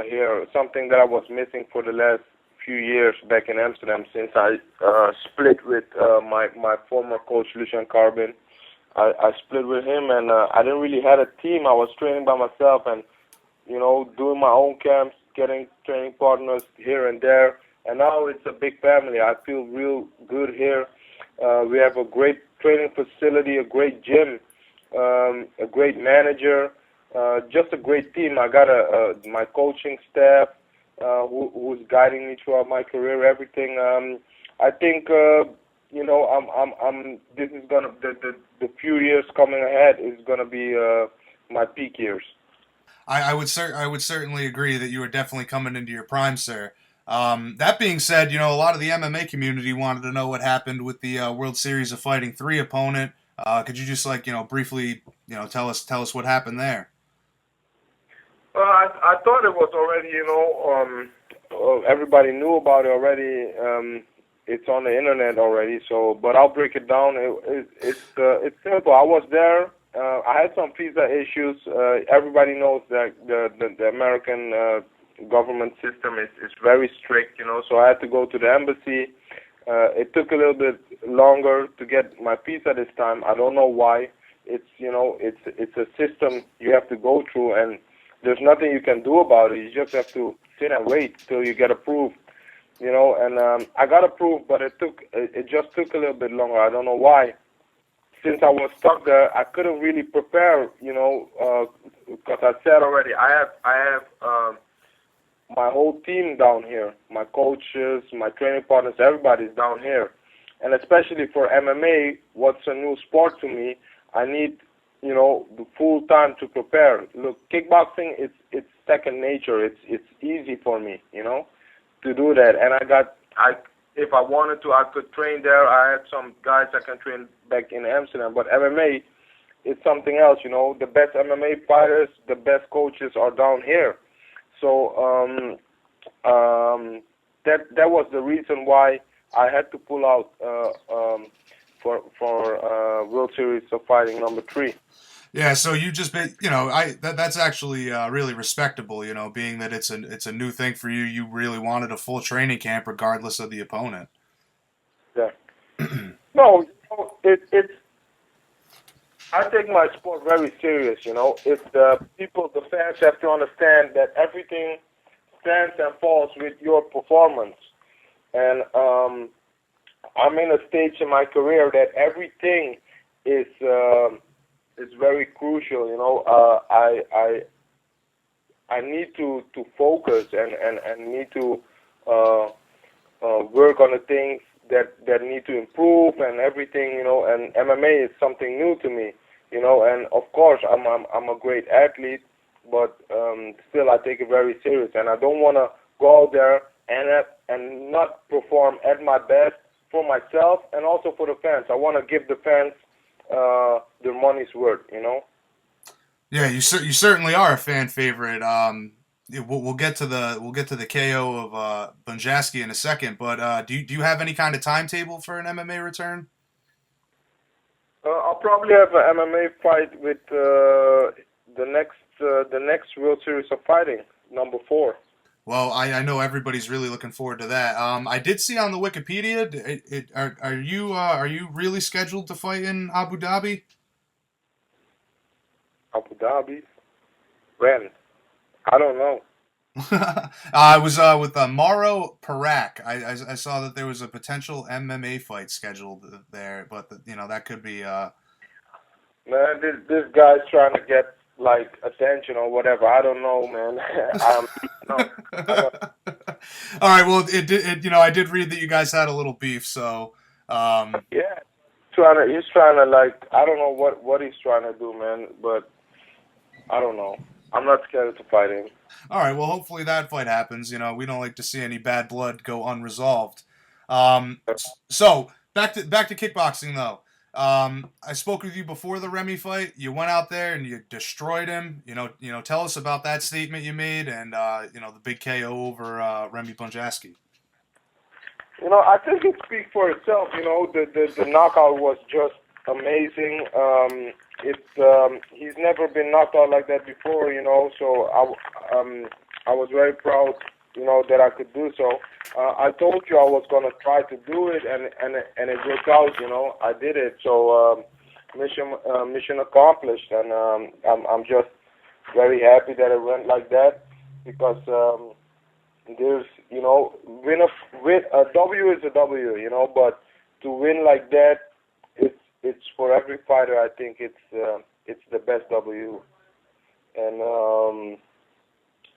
Speaker 5: here, something that I was missing for the last few years back in Amsterdam since I split with my former coach, Lucien Carbin. I split with him, and I didn't really have a team. I was training by myself and, doing my own camps, getting training partners here and there. And now it's a big family. I feel real good here. We have a great training facility, a great gym, a great manager, just a great team. I got my coaching staff who's guiding me throughout my career, everything. I think this is gonna the few years coming ahead is gonna be my peak years.
Speaker 1: I would certainly agree that you are definitely coming into your prime, sir. That being said, a lot of the MMA community wanted to know what happened with the World Series of Fighting 3 opponent. Could you just briefly, tell us what happened there?
Speaker 5: I thought it was already, everybody knew about it already. It's on the internet already. So, but I'll break it down. It's simple. I was there. I had some visa issues. Everybody knows that the American government system is very strict, so I had to go to the embassy. It took a little bit longer to get my visa this time. I don't know why. It's a system you have to go through, and there's nothing you can do about it. You just have to sit and wait till you get approved, and I got approved, but it just took a little bit longer. I don't know why. Since I was stuck there, I couldn't really prepare, because I said already, I have my whole team down here, my coaches, my training partners, everybody's down here. And especially for MMA, what's a new sport to me, I need, the full time to prepare. Look, kickboxing, it's second nature. It's easy for me, to do that. And if I wanted to, I could train there. I had some guys I can train back in Amsterdam. But MMA, it's something else, The best MMA fighters, the best coaches are down here. So that was the reason why I had to pull out for World Series of Fighting number 3.
Speaker 1: Yeah, so you just been, that's actually really respectable, being that it's a new thing for you. You really wanted a full training camp regardless of the opponent.
Speaker 5: Yeah. No, it's. I take my sport very serious, It's the fans have to understand that everything stands and falls with your performance. And I'm in a stage in my career that everything is very crucial, I need to focus and need to work on the things that need to improve and everything, and MMA is something new to me. And of course I'm a great athlete, but still I take it very serious, and I don't want to go out there and not perform at my best for myself and also for the fans. I want to give the fans their money's worth,
Speaker 1: Yeah, you certainly are a fan favorite. we'll get to the KO of Bunjaski in a second, but do you have any kind of timetable for an MMA return?
Speaker 5: I'll probably have an MMA fight with the next World Series of Fighting, number 4.
Speaker 1: Well, I know everybody's really looking forward to that. I did see on the Wikipedia. Are you really scheduled to fight in Abu Dhabi?
Speaker 5: Abu Dhabi? When? I don't know.
Speaker 1: I was with Mauro Parak. I saw that there was a potential MMA fight scheduled there, but that could be.
Speaker 5: Man, this guy's trying to get like attention or whatever. I don't know, man.
Speaker 1: All right. Well, I did read that you guys had a little beef, so.
Speaker 5: Yeah, he's trying to like, I don't know what he's trying to do, man, but I don't know. I'm not scared to fight him.
Speaker 1: All right. Well, hopefully that fight happens. We don't like to see any bad blood go unresolved. So back to kickboxing though. I spoke with you before the Remy fight. You went out there and you destroyed him. Tell us about that statement you made and the big KO over Remy Bunjaski.
Speaker 5: I think it speaks for itself. The knockout was just amazing. He's never been knocked out like that before. So I was very proud. That I could do so. I told you I was gonna try to do it, and it worked out. I did it. So mission accomplished, and I'm just very happy that it went like that because there's win a W is a W, but to win like that, it's for every fighter. I think it's the best W, and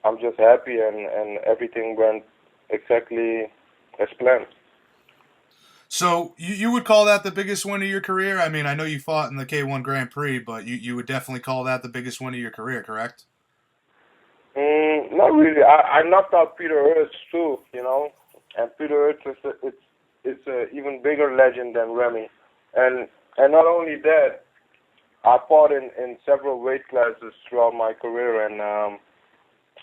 Speaker 5: I'm just happy, and everything went exactly as planned.
Speaker 1: So you would call that the biggest win of your career? I mean, I know you fought in the K1 Grand Prix, but you would definitely call that the biggest win of your career, correct?
Speaker 5: Not really. I knocked out Peter Hurst too, and Peter Hurst is an even bigger legend than Remy, and not only that, I fought in several weight classes throughout my career, and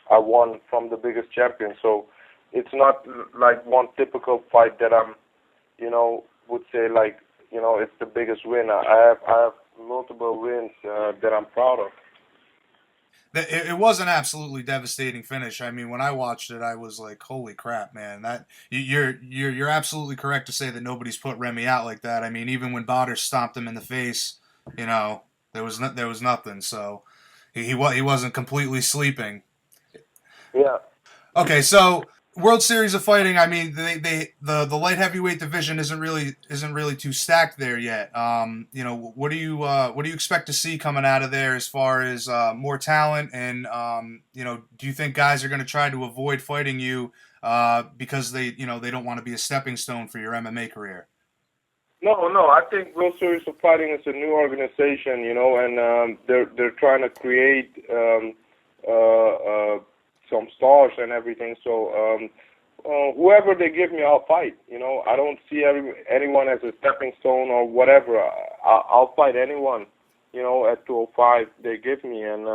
Speaker 5: I won from the biggest champion. So it's not like one typical fight that I'm, would say like, it's the biggest win. I have multiple wins that I'm proud of.
Speaker 1: It was an absolutely devastating finish. I mean, when I watched it, I was like, "Holy crap, man!" That you're absolutely correct to say that nobody's put Remy out like that. I mean, even when Bader stomped him in the face, there was nothing. So he wasn't completely sleeping.
Speaker 5: Yeah.
Speaker 1: Okay, so World Series of Fighting. I mean, the light heavyweight division isn't really too stacked there yet. What do you expect to see coming out of there as far as more talent and do you think guys are going to try to avoid fighting you because they don't want to be a stepping stone for your MMA career?
Speaker 5: No. I think World Series of Fighting is a new organization, and they're trying to create some stars and everything. So whoever they give me, I'll fight. I don't see anyone as a stepping stone or whatever. I'll fight anyone. At 205 they give me, and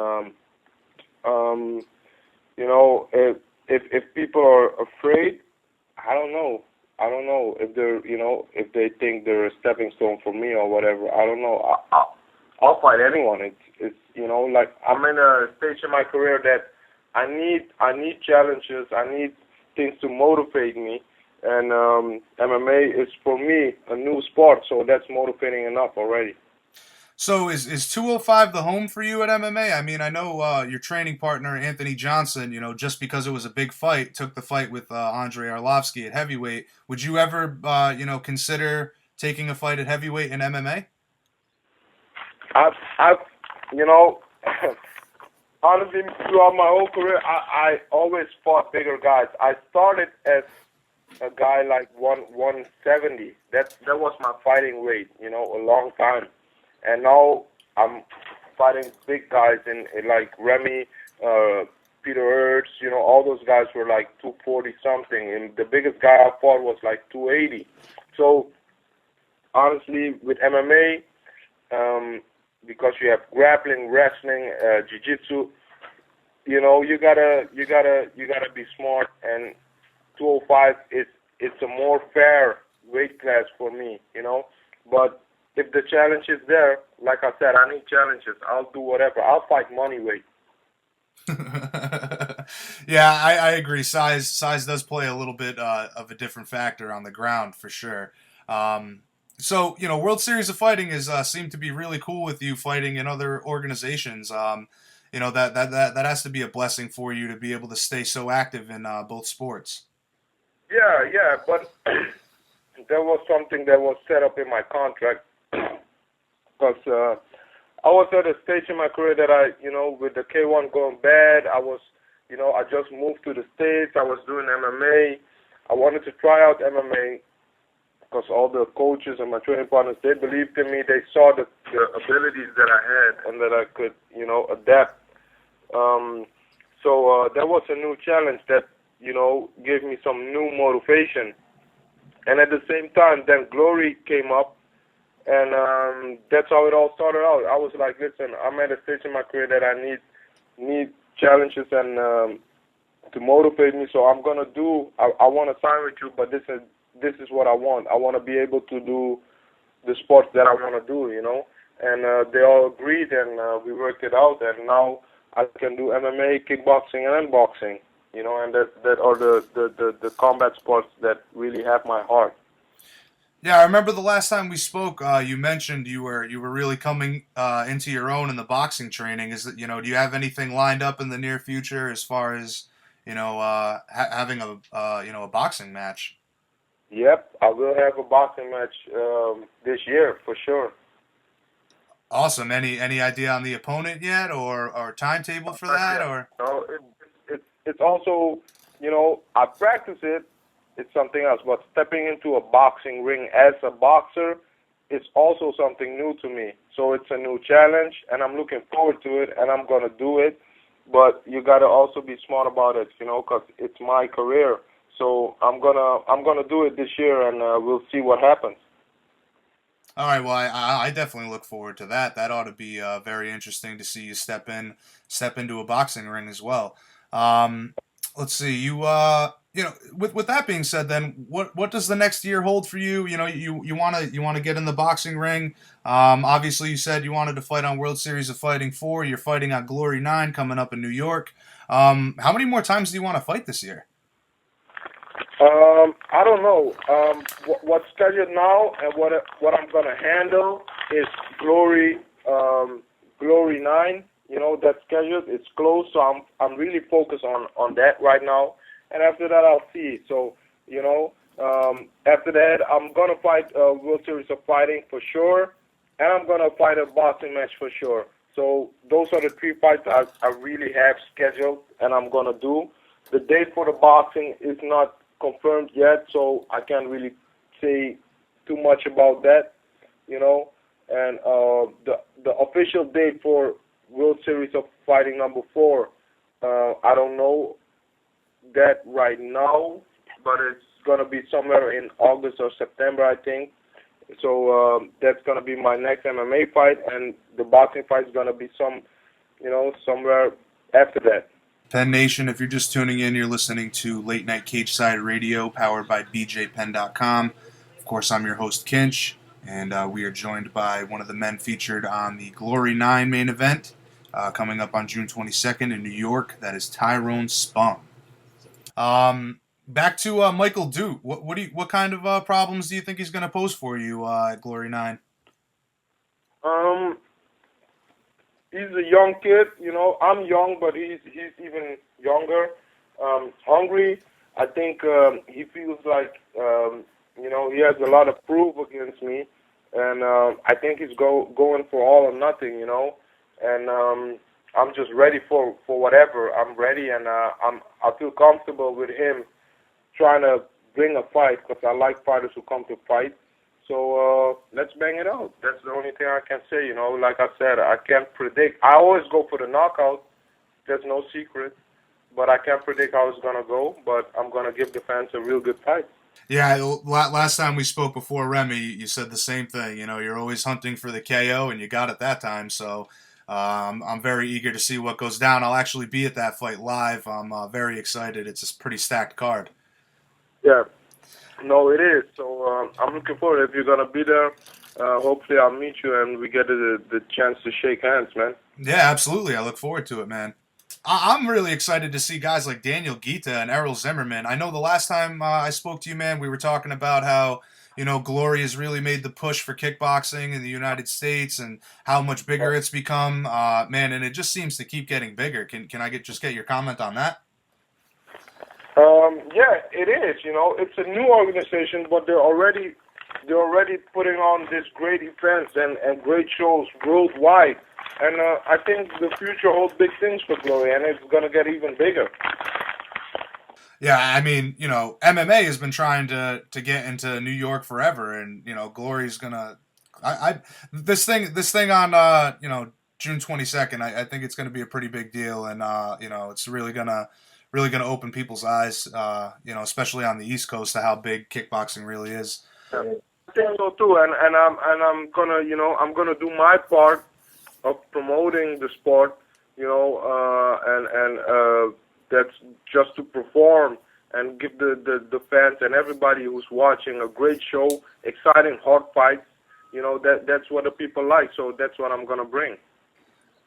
Speaker 5: if people are afraid, I don't know. If they're if they think they're a stepping stone for me or whatever. I don't know. I'll fight anyone. It's like I'm in a stage in my career that I need challenges. I need things to motivate me, and MMA is for me a new sport, so that's motivating enough already.
Speaker 1: So is 205 the home for you at MMA? I mean, I know your training partner Anthony Johnson, just because it was a big fight, took the fight with Andrei Arlovsky at heavyweight. Would you ever consider taking a fight at heavyweight in MMA?
Speaker 5: I've honestly, throughout my whole career, I always fought bigger guys. I started as a guy like 170. That was my fighting weight, a long time. And now I'm fighting big guys in like Remy, Peter Hurst, all those guys were like 240 something, and the biggest guy I fought was like 280. So honestly, with MMA, because you have grappling, wrestling, jiu-jitsu, you gotta be smart, and 205 it's a more fair weight class for me, But if the challenge is there, like I said, I need challenges. I'll do whatever. I'll fight money weight.
Speaker 1: Yeah, I agree. Size does play a little bit of a different factor on the ground for sure. So World Series of Fighting is seemed to be really cool with you fighting in other organizations. That has to be a blessing for you to be able to stay so active in both sports.
Speaker 5: Yeah, but there was something that was set up in my contract because I was at a stage in my career that with the K1 going bad, I just moved to the States. I was doing MMA. I wanted to try out MMA because all the coaches and my training partners, they believed in me. They saw the abilities that I had and that I could, adapt. So that was a new challenge that, gave me some new motivation. And at the same time, then Glory came up, and that's how it all started out. I was like, listen, I'm at a stage in my career that I need challenges and to motivate me. So I'm gonna do. I want to sign with you, but this is what I want. I want to be able to do the sports that I want to do, And they all agreed, and we worked it out. And now I can do MMA, kickboxing, and boxing, And that are the combat sports that really have my heart.
Speaker 1: Yeah, I remember the last time we spoke. You mentioned you were really coming into your own in the boxing training. Is that do you have anything lined up in the near future as far as having a boxing match?
Speaker 5: Yep, I will have a boxing match this year for sure.
Speaker 1: Awesome. Any idea on the opponent yet, or timetable for that, or?
Speaker 5: No, it's also I practice it. It's something else. But stepping into a boxing ring as a boxer is also something new to me. So it's a new challenge, and I'm looking forward to it, and I'm gonna do it. But you gotta also be smart about it, because it's my career. So I'm gonna do it this year, and we'll see what happens.
Speaker 1: All right. Well, I definitely look forward to that. That ought to be very interesting to see you step into a boxing ring as well. Let's see. With that being said, then what does the next year hold for you? You want to get in the boxing ring. Obviously, you said you wanted to fight on World Series of Fighting 4. You're fighting on Glory 9 coming up in New York. How many more times do you want to fight this year?
Speaker 5: I don't know. What's scheduled now and what I'm gonna handle is Glory 9. That's scheduled. It's closed, so I'm really focused on that right now. And after that, I'll see. So after that, I'm gonna fight World Series of Fighting for sure, and I'm gonna fight a boxing match for sure. So those are the 3 fights I really have scheduled, and I'm gonna do. The date for the boxing is not confirmed yet, so I can't really say too much about that, And the official date for World Series of Fighting number 4, I don't know that right now, but it's gonna be somewhere in August or September, I think. So that's gonna be my next MMA fight, and the boxing fight is gonna be somewhere after that.
Speaker 1: Penn Nation, if you're just tuning in, you're listening to Late Night Cageside Radio, powered by BJPenn.com. Of course, I'm your host, Kinch, and we are joined by one of the men featured on the Glory 9 main event coming up on June 22nd in New York. That is Tyron Spong. Back to Michael Dute. What kind of problems do you think he's going to pose for you at Glory 9?
Speaker 5: He's a young kid, I'm young, but he's even younger. Hungry. I think he feels like, he has a lot of proof against me, and I think he's going for all or nothing, And I'm just ready for whatever. I'm ready, and I feel comfortable with him trying to bring a fight because I like fighters who come to fight. So let's bang it out. That's the only thing I can say. Like I said, I can't predict. I always go for the knockout. There's no secret. But I can't predict how it's going to go. But I'm going to give the fans a real good fight.
Speaker 1: Yeah, last time we spoke before Remy, you said the same thing. You're always hunting for the KO, and you got it that time. So I'm very eager to see what goes down. I'll actually be at that fight live. I'm very excited. It's a pretty stacked card.
Speaker 5: Yeah. No, it is. So I'm looking forward. If you're gonna be there, hopefully I'll meet you and we get the chance to shake hands, man.
Speaker 1: Yeah, absolutely. I look forward to it, man. I'm really excited to see guys like Daniel Guita and Errol Zimmerman. I know the last time I spoke to you, man, we were talking about how, Glory has really made the push for kickboxing in the United States and how much bigger it's become, man, and it just seems to keep getting bigger. Can I just get your comment on that?
Speaker 5: Yeah, it is. It's a new organization, but they're already putting on this great events and great shows worldwide. And I think the future holds big things for Glory, and it's going to get even bigger.
Speaker 1: Yeah, I mean, MMA has been trying to get into New York forever, and Glory's gonna. This thing on June 22nd. I think it's gonna be a pretty big deal, and it's really gonna open people's eyes, especially on the East Coast, to how big kickboxing really is.
Speaker 5: I think so too, and I'm gonna do my part of promoting the sport, and that's just to perform and give the fans and everybody who's watching a great show, exciting, hot fights. That's what the people like, so that's what I'm gonna bring.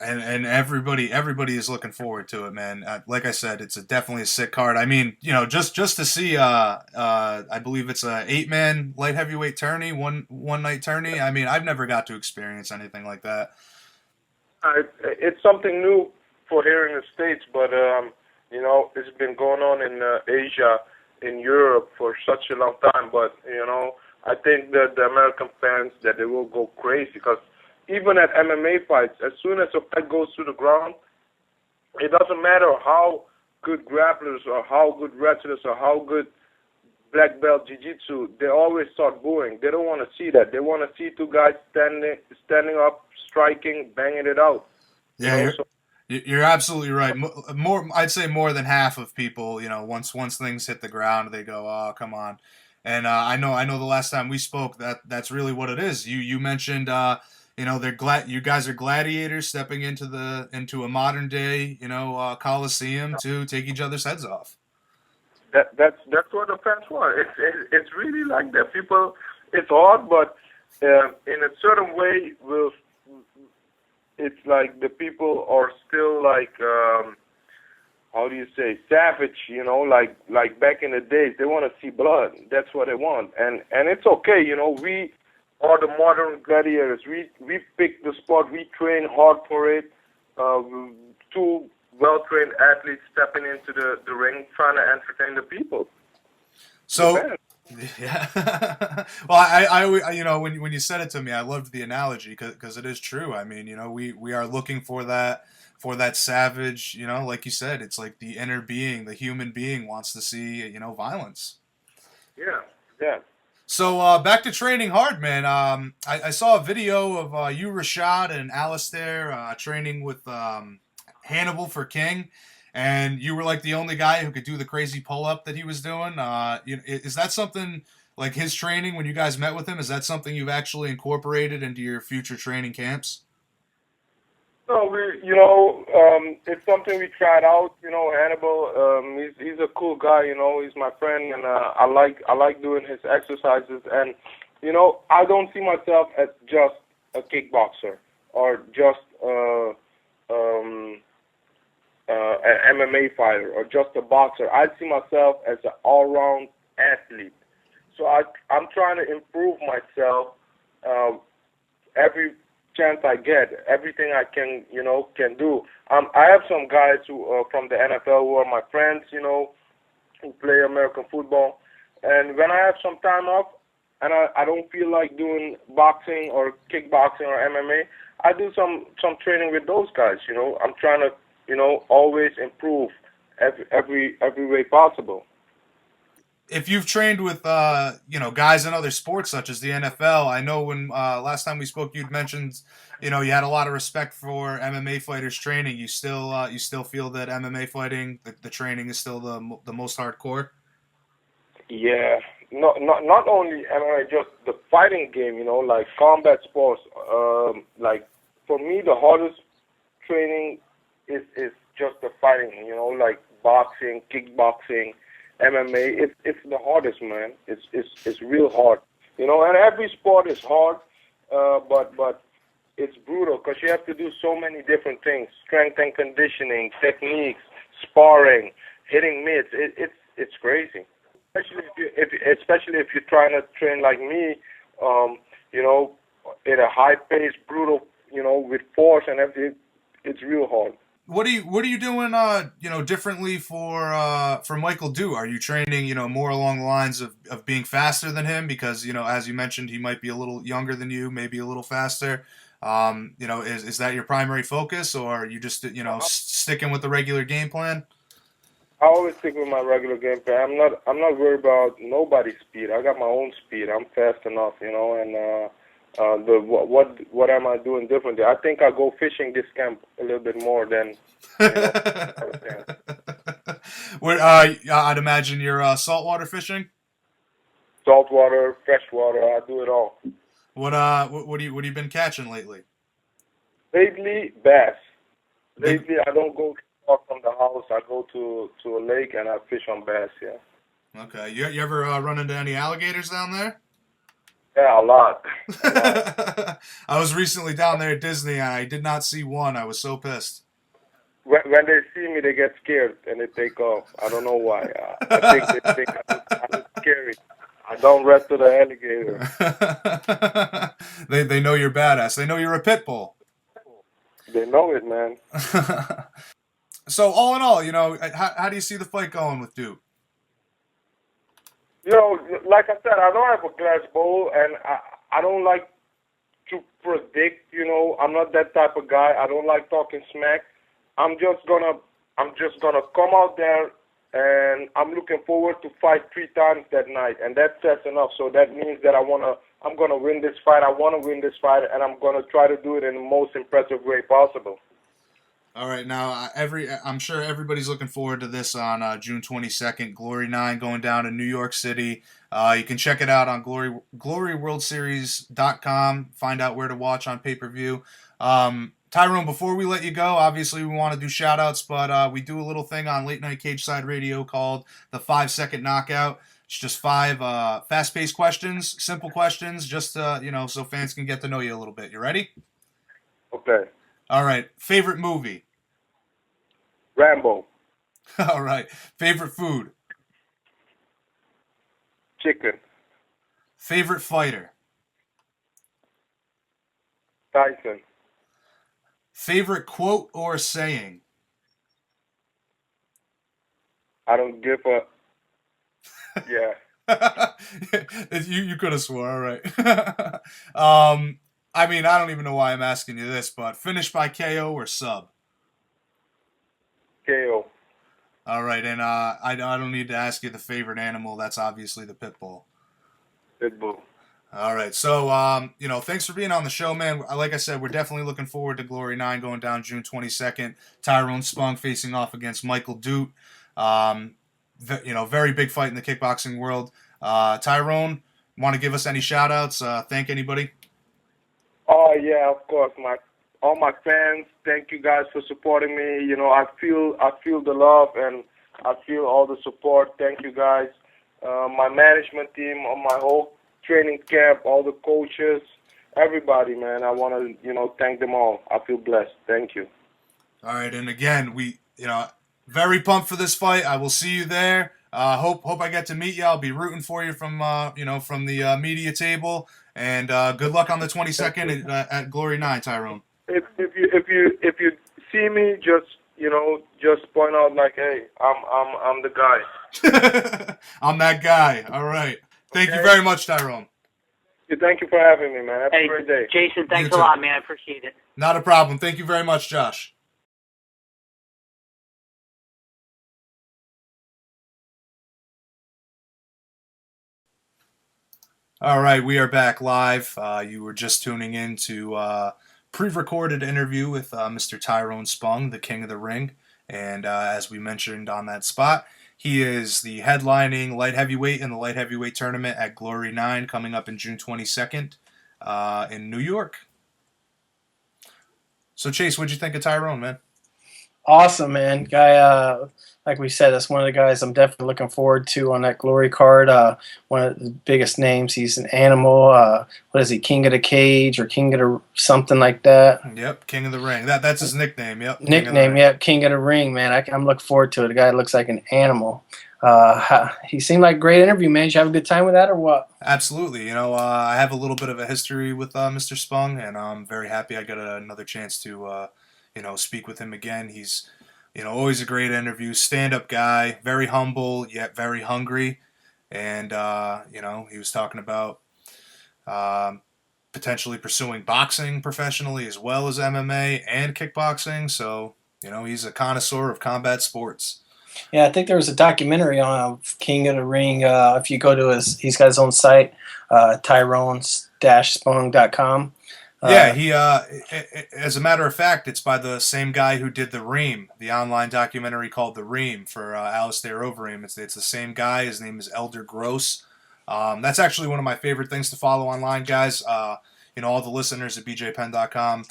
Speaker 1: And everybody is looking forward to it, man. Like I said, it's definitely a sick card. I mean, just to see, I believe it's a 8-man light heavyweight tourney, one night tourney. I mean, I've never got to experience anything like that.
Speaker 5: It's something new for here in the States, but it's been going on in Asia, in Europe for such a long time. But I think that the American fans, that they will go crazy, because even at MMA fights, as soon as a fight goes to the ground, it doesn't matter how good grapplers or how good wrestlers or how good black belt jiu-jitsu, they always start booing. They don't want to see that. They want to see two guys standing up, striking, banging it out.
Speaker 1: Yeah, you're absolutely right. I'd say more than half of people, once things hit the ground, they go, "Oh, come on." And I know the last time we spoke, that's really what it is. You mentioned, they're glad you guys are gladiators stepping into a modern day, coliseum to take each other's heads off.
Speaker 5: That's what the fans want. It's really like that. People, it's hard, but in a certain way, it's like the people are still like, how do you say, savage, like back in the days. They want to see blood. That's what they want. And it's okay, we are the modern gladiators. We pick the sport. We train hard for it. Two well-trained athletes stepping into the ring, trying to entertain the people.
Speaker 1: So, yeah. Well, I when you said it to me, I loved the analogy because it is true. I mean, we are looking for that savage. Like you said, it's like the inner being, the human being wants to see violence.
Speaker 5: Yeah, yeah.
Speaker 1: So back to training hard, man. I saw a video of you, Rashad, and Alistair training with Hannibal for King, and you were like the only guy who could do the crazy pull-up that he was doing. Is that something, like his training when you guys met with him, is that something you've actually incorporated into your future training camps?
Speaker 5: No, it's something we tried out. Hannibal, he's a cool guy. He's my friend, and I like doing his exercises. And I don't see myself as just a kickboxer or just an MMA fighter or just a boxer. I see myself as an all-round athlete. So I'm trying to improve myself every chance I get, everything I can do. I have some guys who from the NFL who are my friends, who play American football. And when I have some time off and I don't feel like doing boxing or kickboxing or MMA, I do some training with those guys. I'm trying to always improve every way possible.
Speaker 1: If you've trained with guys in other sports such as the NFL, I know when last time we spoke, you'd mentioned you had a lot of respect for MMA fighters training. You still feel that MMA fighting, the training is still the most hardcore.
Speaker 5: Yeah, not only MMA, just the fighting game. Like combat sports. Like for me, the hardest training is just the fighting, you know, like boxing, kickboxing, MMA. It's the hardest, man. It's real hard, you know. And every sport is hard, but it's brutal because you have to do so many different things: strength and conditioning, techniques, sparring, hitting mitts. It's crazy, especially if you're trying to train like me, you know, at a high pace, brutal, you know, with force and everything. It's real hard.
Speaker 1: What are you doing you know, differently for Michael Due? Are you training, you know, more along the lines of being faster than him because, you know, as you mentioned, he might be a little younger than you, maybe a little faster. You know, is that your primary focus, or are you just, you know, sticking with the regular game plan?
Speaker 5: I always stick with my regular game plan. I'm not worried about nobody's speed. I got my own speed. I'm fast enough, you know. And what am I doing differently? I think I go fishing this camp a little bit more than. You know, other camps.
Speaker 1: What I'd imagine you're saltwater fishing.
Speaker 5: Saltwater, freshwater, I do it all.
Speaker 1: What have you been catching lately?
Speaker 5: Lately, bass. Lately, I don't go far from the house. I go to a lake and I fish on bass. Yeah.
Speaker 1: Okay. You ever run into any alligators down there?
Speaker 5: Yeah, a lot.
Speaker 1: I was recently down there at Disney and I did not see one. I was so pissed.
Speaker 5: When they see me, they get scared and they take off. I don't know why. I think they think I'm scary. I don't wrestle the alligator.
Speaker 1: They know you're badass. They know you're a pit bull.
Speaker 5: They know it, man.
Speaker 1: So all in all, you know, how do you see the fight going with Duke?
Speaker 5: You know, like I said, I don't have a glass bowl, and I don't like to predict. You know, I'm not that type of guy. I don't like talking smack. I'm just gonna come out there, and I'm looking forward to fight 3 times that night, and that's enough. So that means that I'm gonna win this fight. I want to win this fight, and I'm gonna try to do it in the most impressive way possible.
Speaker 1: All right, now I'm sure everybody's looking forward to this on June 22nd. Glory 9 going down in New York City. You can check it out on gloryworldseries.com. Find out where to watch on pay-per-view. Tyron, before we let you go, obviously we want to do shout-outs, but we do a little thing on Late Night Cageside Radio called the 5-second knockout. It's just 5 fast-paced questions, simple questions, just you know, so fans can get to know you a little bit. You ready?
Speaker 5: Okay.
Speaker 1: All right. Favorite movie?
Speaker 5: Rambo.
Speaker 1: All right. Favorite food?
Speaker 5: Chicken.
Speaker 1: Favorite fighter?
Speaker 5: Tyson.
Speaker 1: Favorite quote or saying?
Speaker 5: I don't give a... Yeah.
Speaker 1: You could have swore. All right. I mean, I don't even know why I'm asking you this, but finish by KO or sub?
Speaker 5: KO.
Speaker 1: All right, and I don't need to ask you the favorite animal. That's obviously the pit bull.
Speaker 5: Pit bull.
Speaker 1: All right, so you know, thanks for being on the show, man. Like I said, we're definitely looking forward to Glory 9 going down June 22nd. Tyron Spong facing off against Michael Dute. You know, very big fight in the kickboxing world. Tyron, want to give us any shout outs? Thank anybody?
Speaker 5: Oh yeah, of course. All my fans, thank you guys for supporting me. You know, I feel the love and I feel all the support. Thank you guys. My management team, my whole training camp, all the coaches, everybody, man. I want to, you know, thank them all. I feel blessed. Thank you.
Speaker 1: All right, and again, you know, very pumped for this fight. I will see you there. Hope I get to meet you. I'll be rooting for you from you know, from the media table. And good luck on the 22nd at Glory 9, Tyron.
Speaker 5: If you see me, just point out like, hey, I'm the guy.
Speaker 1: I'm that guy. All right. Thank you very much, Tyron.
Speaker 5: Thank you for having me, man. Have
Speaker 4: Hey,
Speaker 5: a great day.
Speaker 4: Jason, thanks
Speaker 1: You
Speaker 4: a
Speaker 1: too.
Speaker 4: lot, man. I appreciate it.
Speaker 1: Not a problem. Thank you very much, Josh. All right, we are back live. You were just tuning in to pre-recorded interview with Mr. Tyron Spong, the King of the Ring. And as we mentioned on that spot, he is the headlining light heavyweight in the light heavyweight tournament at Glory 9 coming up in June 22nd in New York. So Chase, what'd you think of Tyrone, man?
Speaker 2: Awesome, man. Guy, like we said, that's one of the guys I'm definitely looking forward to on that glory card. One of the biggest names. He's an animal. What is he? King of the Cage or King of the something like that.
Speaker 1: Yep, King of the Ring. That's his nickname. Yep.
Speaker 2: Nickname, yeah, King of the Ring, man. I'm looking forward to it. The guy looks like an animal. He seemed like a great interview, man. Did you have a good time with that or what?
Speaker 1: Absolutely. I have a little bit of a history with Mr. Spong, and I'm very happy I got another chance to, speak with him again. He's, always a great interview, stand-up guy, very humble yet very hungry, and he was talking about potentially pursuing boxing professionally as well as MMA and kickboxing. So, he's a connoisseur of combat sports.
Speaker 2: Yeah, I think there was a documentary on King of the Ring. If you go to he's got his own site, Tyron-Spong.com.
Speaker 1: Yeah, he. As a matter of fact, it's by the same guy who did the Ream, the online documentary called The Ream for Alistair Overeem. It's the same guy. His name is Elder Gross. That's actually one of my favorite things to follow online, guys. All the listeners at bjpenn.com,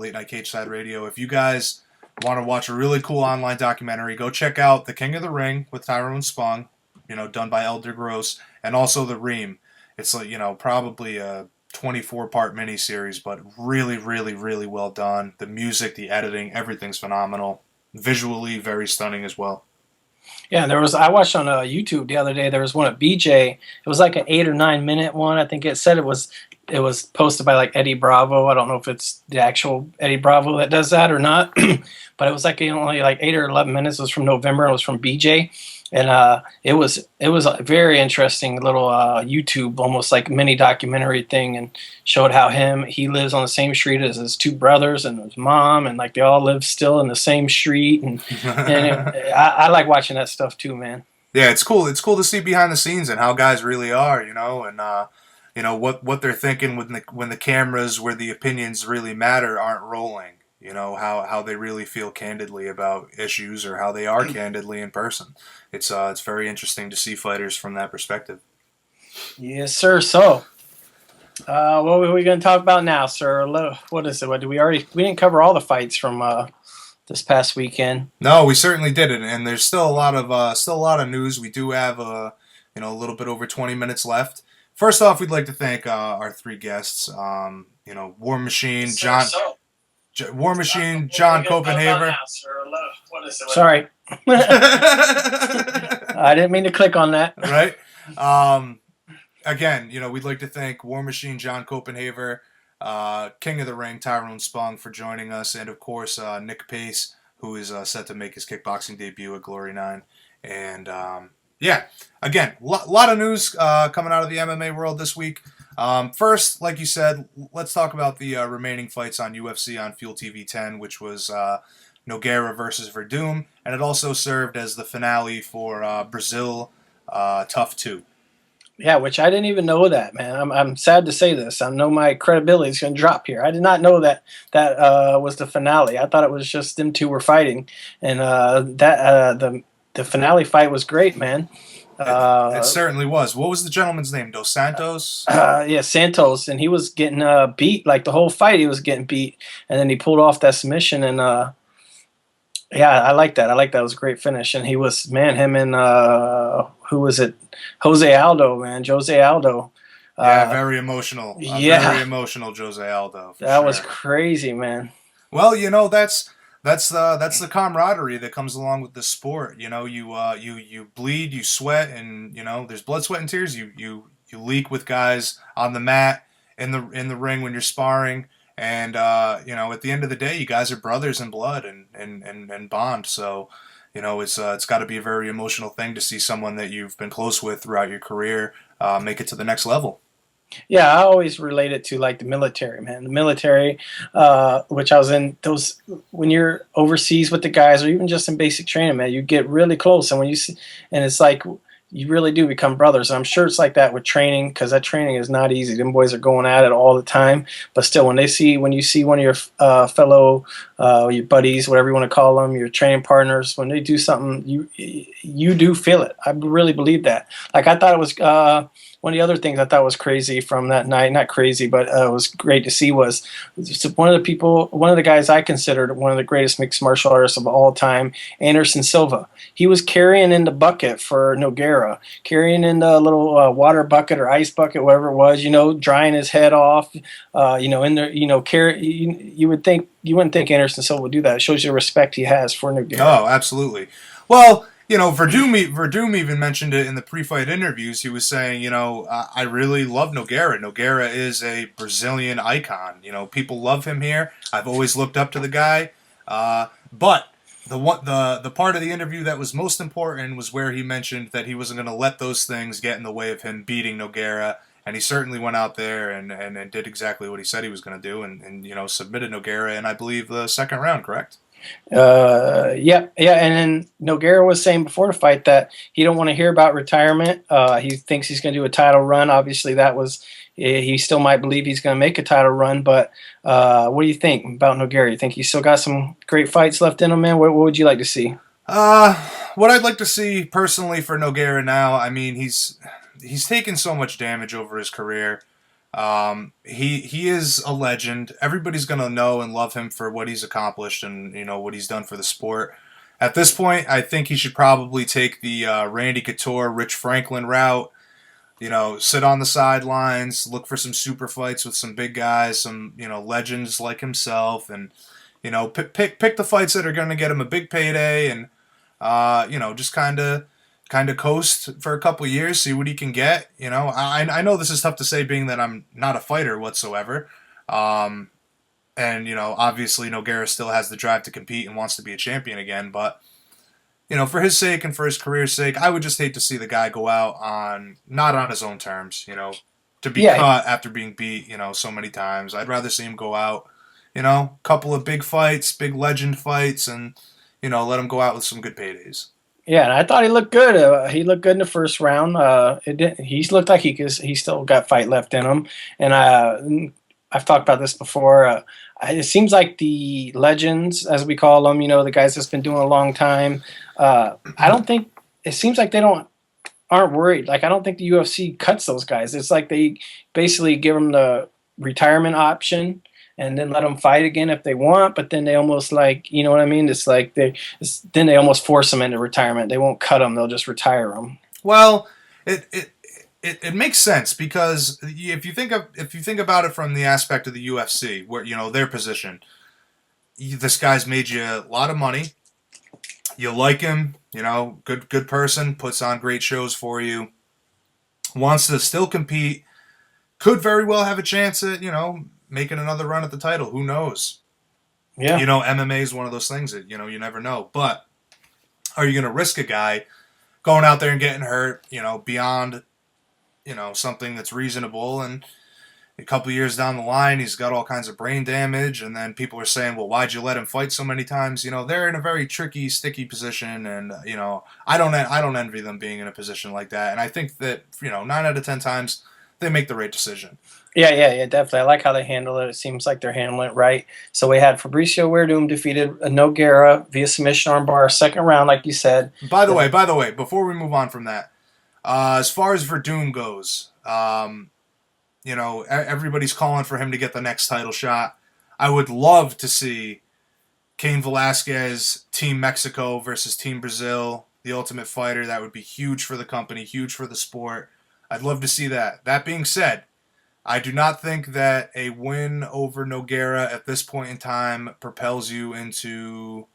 Speaker 1: Late Night Cageside Radio. If you guys want to watch a really cool online documentary, go check out The King of the Ring with Tyrone Spong, done by Elder Gross, and also The Ream. It's probably a 24-part miniseries, but really, really, really well done. The music, the editing, everything's phenomenal. Visually, very stunning as well.
Speaker 2: Yeah, I watched on YouTube the other day. There was one at BJ. It was like an 8 or 9 minute one. I think it said it was posted by like Eddie Bravo. I don't know if it's the actual Eddie Bravo that does that or not, but it was like only like 8 or 11 minutes. It was from November. It was from BJ, and it was a very interesting little YouTube, almost like mini documentary thing, and showed how he lives on the same street as his two brothers and his mom, and like they all live still in the same street, and I like watching that stuff too, man.
Speaker 1: Yeah, it's cool. It's cool to see behind the scenes and how guys really are, and what they're thinking when the cameras where the opinions really matter aren't rolling. How they really feel candidly about issues or how they are candidly in person. It's very interesting to see fighters from that perspective.
Speaker 2: Yes, sir. So, what are we going to talk about now, sir? What is it? We didn't cover all the fights from this past weekend.
Speaker 1: No, we certainly didn't, and there's still a lot of news. We do have a little bit over 20 minutes left. First off, we'd like to thank our three guests. War Machine, John. War Machine, John Copenhaver.
Speaker 2: Sorry. I didn't mean to click on that.
Speaker 1: Right? Again, we'd like to thank War Machine, John Copenhaver, King of the Ring, Tyrone Spong for joining us, and of course, Nick Pace, who is set to make his kickboxing debut at Glory 9. And again, a lot of news coming out of the MMA world this week. First, like you said, let's talk about the remaining fights on UFC on Fuel TV 10, which was Nogueira versus Verdum, and it also served as the finale for Brazil Tough 2.
Speaker 2: Yeah, which I didn't even know that, man. I'm sad to say this. I know my credibility is going to drop here. I did not know that was the finale. I thought it was just them two were fighting, and the finale fight was great, man.
Speaker 1: It certainly was. What was the gentleman's name? Dos Santos?
Speaker 2: Yeah, Santos, and he was getting beat like the whole fight. He was getting beat, and then he pulled off that submission, and I like that. It was a great finish, and he was him and who was it? Jose Aldo, man, Jose Aldo.
Speaker 1: Yeah, very emotional. Very emotional, Jose Aldo.
Speaker 2: That was crazy, man.
Speaker 1: Well, that's the camaraderie that comes along with this sport. You bleed, you sweat, and there's blood, sweat, and tears. You leak with guys on the mat, in the ring when you're sparring, and at the end of the day, you guys are brothers in blood and bond. So it's got to be a very emotional thing to see someone that you've been close with throughout your career make it to the next level.
Speaker 2: Yeah, I always relate it to like the military, man. The military, which I was in those when you're overseas with the guys, or even just in basic training, man, you get really close, and when you see, and it's like you really do become brothers. And I'm sure it's like that with training, because that training is not easy. Them boys are going at it all the time, but still, when you see one of your fellow your buddies, whatever you want to call them, your training partners, when they do something, you do feel it. I really believe that. Like I thought it was one of the other things I thought was crazy from that night, not crazy, but it was great to see was one of the guys I considered one of the greatest mixed martial artists of all time, Anderson Silva. He was carrying in the bucket for Nogueira, carrying in the little water bucket or ice bucket, whatever it was, drying his head off, in there, you wouldn't think Anderson Silva would do that. It shows you the respect he has for Nogueira.
Speaker 1: Oh, absolutely. Well, Verdum even mentioned it in the pre-fight interviews. He was saying, I really love Nogueira. Nogueira is a Brazilian icon. People love him here. I've always looked up to the guy. But the part of the interview that was most important was where he mentioned that he wasn't going to let those things get in the way of him beating Nogueira. And he certainly went out there and did exactly what he said he was going to do and submitted Nogueira in, I believe, the second round, correct?
Speaker 2: Yeah. And then Nogueira was saying before the fight that he don't want to hear about retirement. He thinks he's going to do a title run. Obviously, he still might believe he's going to make a title run. But what do you think about Nogueira? You think he's still got some great fights left in him, man? What would you like to see?
Speaker 1: What I'd like to see personally for Nogueira now, I mean, he's taken so much damage over his career. He is a legend. Everybody's gonna know and love him for what he's accomplished and what he's done for the sport. At this point, I think he should probably take the Randy Couture, Rich Franklin route. Sit on the sidelines, look for some super fights with some big guys, some legends like himself, and pick the fights that are gonna get him a big payday, and just kind of coast for a couple years, see what he can get. I know this is tough to say being that I'm not a fighter whatsoever. And, obviously Nogueira still has the drive to compete and wants to be a champion again. But, for his sake and for his career's sake, I would just hate to see the guy go out not on his own terms, to be cut after being beat, so many times. I'd rather see him go out, couple of big fights, big legend fights, and, let him go out with some good paydays.
Speaker 2: Yeah, and I thought he looked good. He looked good in the first round. He looked like he still got fight left in him. And I've talked about this before. It seems like the legends, as we call them, the guys that's been doing a long time. I don't think it seems like they aren't worried. Like I don't think the UFC cuts those guys. It's like they basically give them the retirement option and then let them fight again if they want, but then they almost you know what I mean? It's like then they almost force them into retirement. They won't cut them; they'll just retire them.
Speaker 1: Well, it makes sense because if you think about it from the aspect of the UFC, where their position, this guy's made you a lot of money. You like him, good person, puts on great shows for you, wants to still compete, could very well have a chance at making another run at the title. Who knows?
Speaker 2: Yeah.
Speaker 1: MMA is one of those things that, you never know. But are you going to risk a guy going out there and getting hurt, beyond, something that's reasonable? And a couple years down the line, he's got all kinds of brain damage. And then people are saying, well, why'd you let him fight so many times? They're in a very tricky, sticky position. And, I don't envy them being in a position like that. And I think that, 9 out of 10 times, they make the right decision.
Speaker 2: Yeah, definitely. I like how they handle it. It seems like they're handling it right. So we had Fabricio Werdum defeated Nogueira via submission armbar, second round, like you said.
Speaker 1: By the way, before we move on from that, as far as Verdum goes, everybody's calling for him to get the next title shot. I would love to see Cain Velasquez, Team Mexico versus Team Brazil, the Ultimate Fighter. That would be huge for the company, huge for the sport. I'd love to see that. That being said, I do not think that a win over Nogueira at this point in time propels you into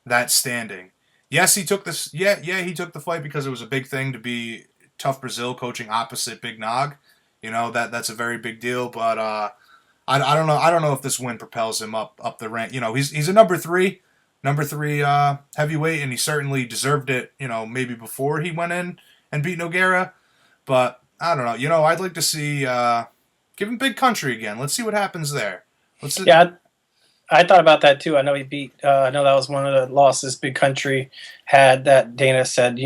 Speaker 1: that standing. Yes, he took this. Yeah, he took the fight because it was a big thing to be Tough Brazil coaching opposite Big Nog. That's a very big deal. But I don't know. I don't know if this win propels him up the rank. He's a number three heavyweight, and he certainly deserved it. Maybe before he went in and beat Nogueira. But I don't know. I'd like to see. Give him Big Country again. Let's see what happens there.
Speaker 2: Yeah, I thought about that too. I know he beat. I know that was one of the losses Big Country had. That Dana said,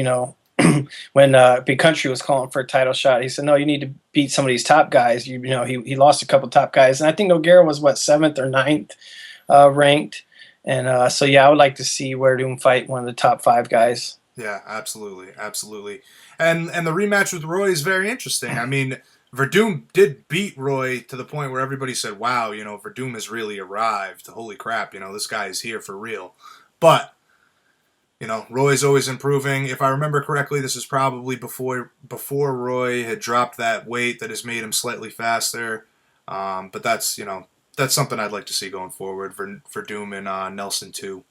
Speaker 2: when Big Country was calling for a title shot, he said, "No, you need to beat some of these top guys." He lost a couple top guys, and I think Nogueira was 7th or 9th ranked. And so yeah, I would like to see Verdum fight one of the top 5 guys.
Speaker 1: Yeah, absolutely, absolutely. And the rematch with Roy is very interesting. I mean, Verdum did beat Roy to the point where everybody said, "Wow, Verdum has really arrived. Holy crap, this guy is here for real." But Roy's always improving. If I remember correctly, this is probably before Roy had dropped that weight that has made him slightly faster. But that's something I'd like to see going forward for Doom and Nelson too.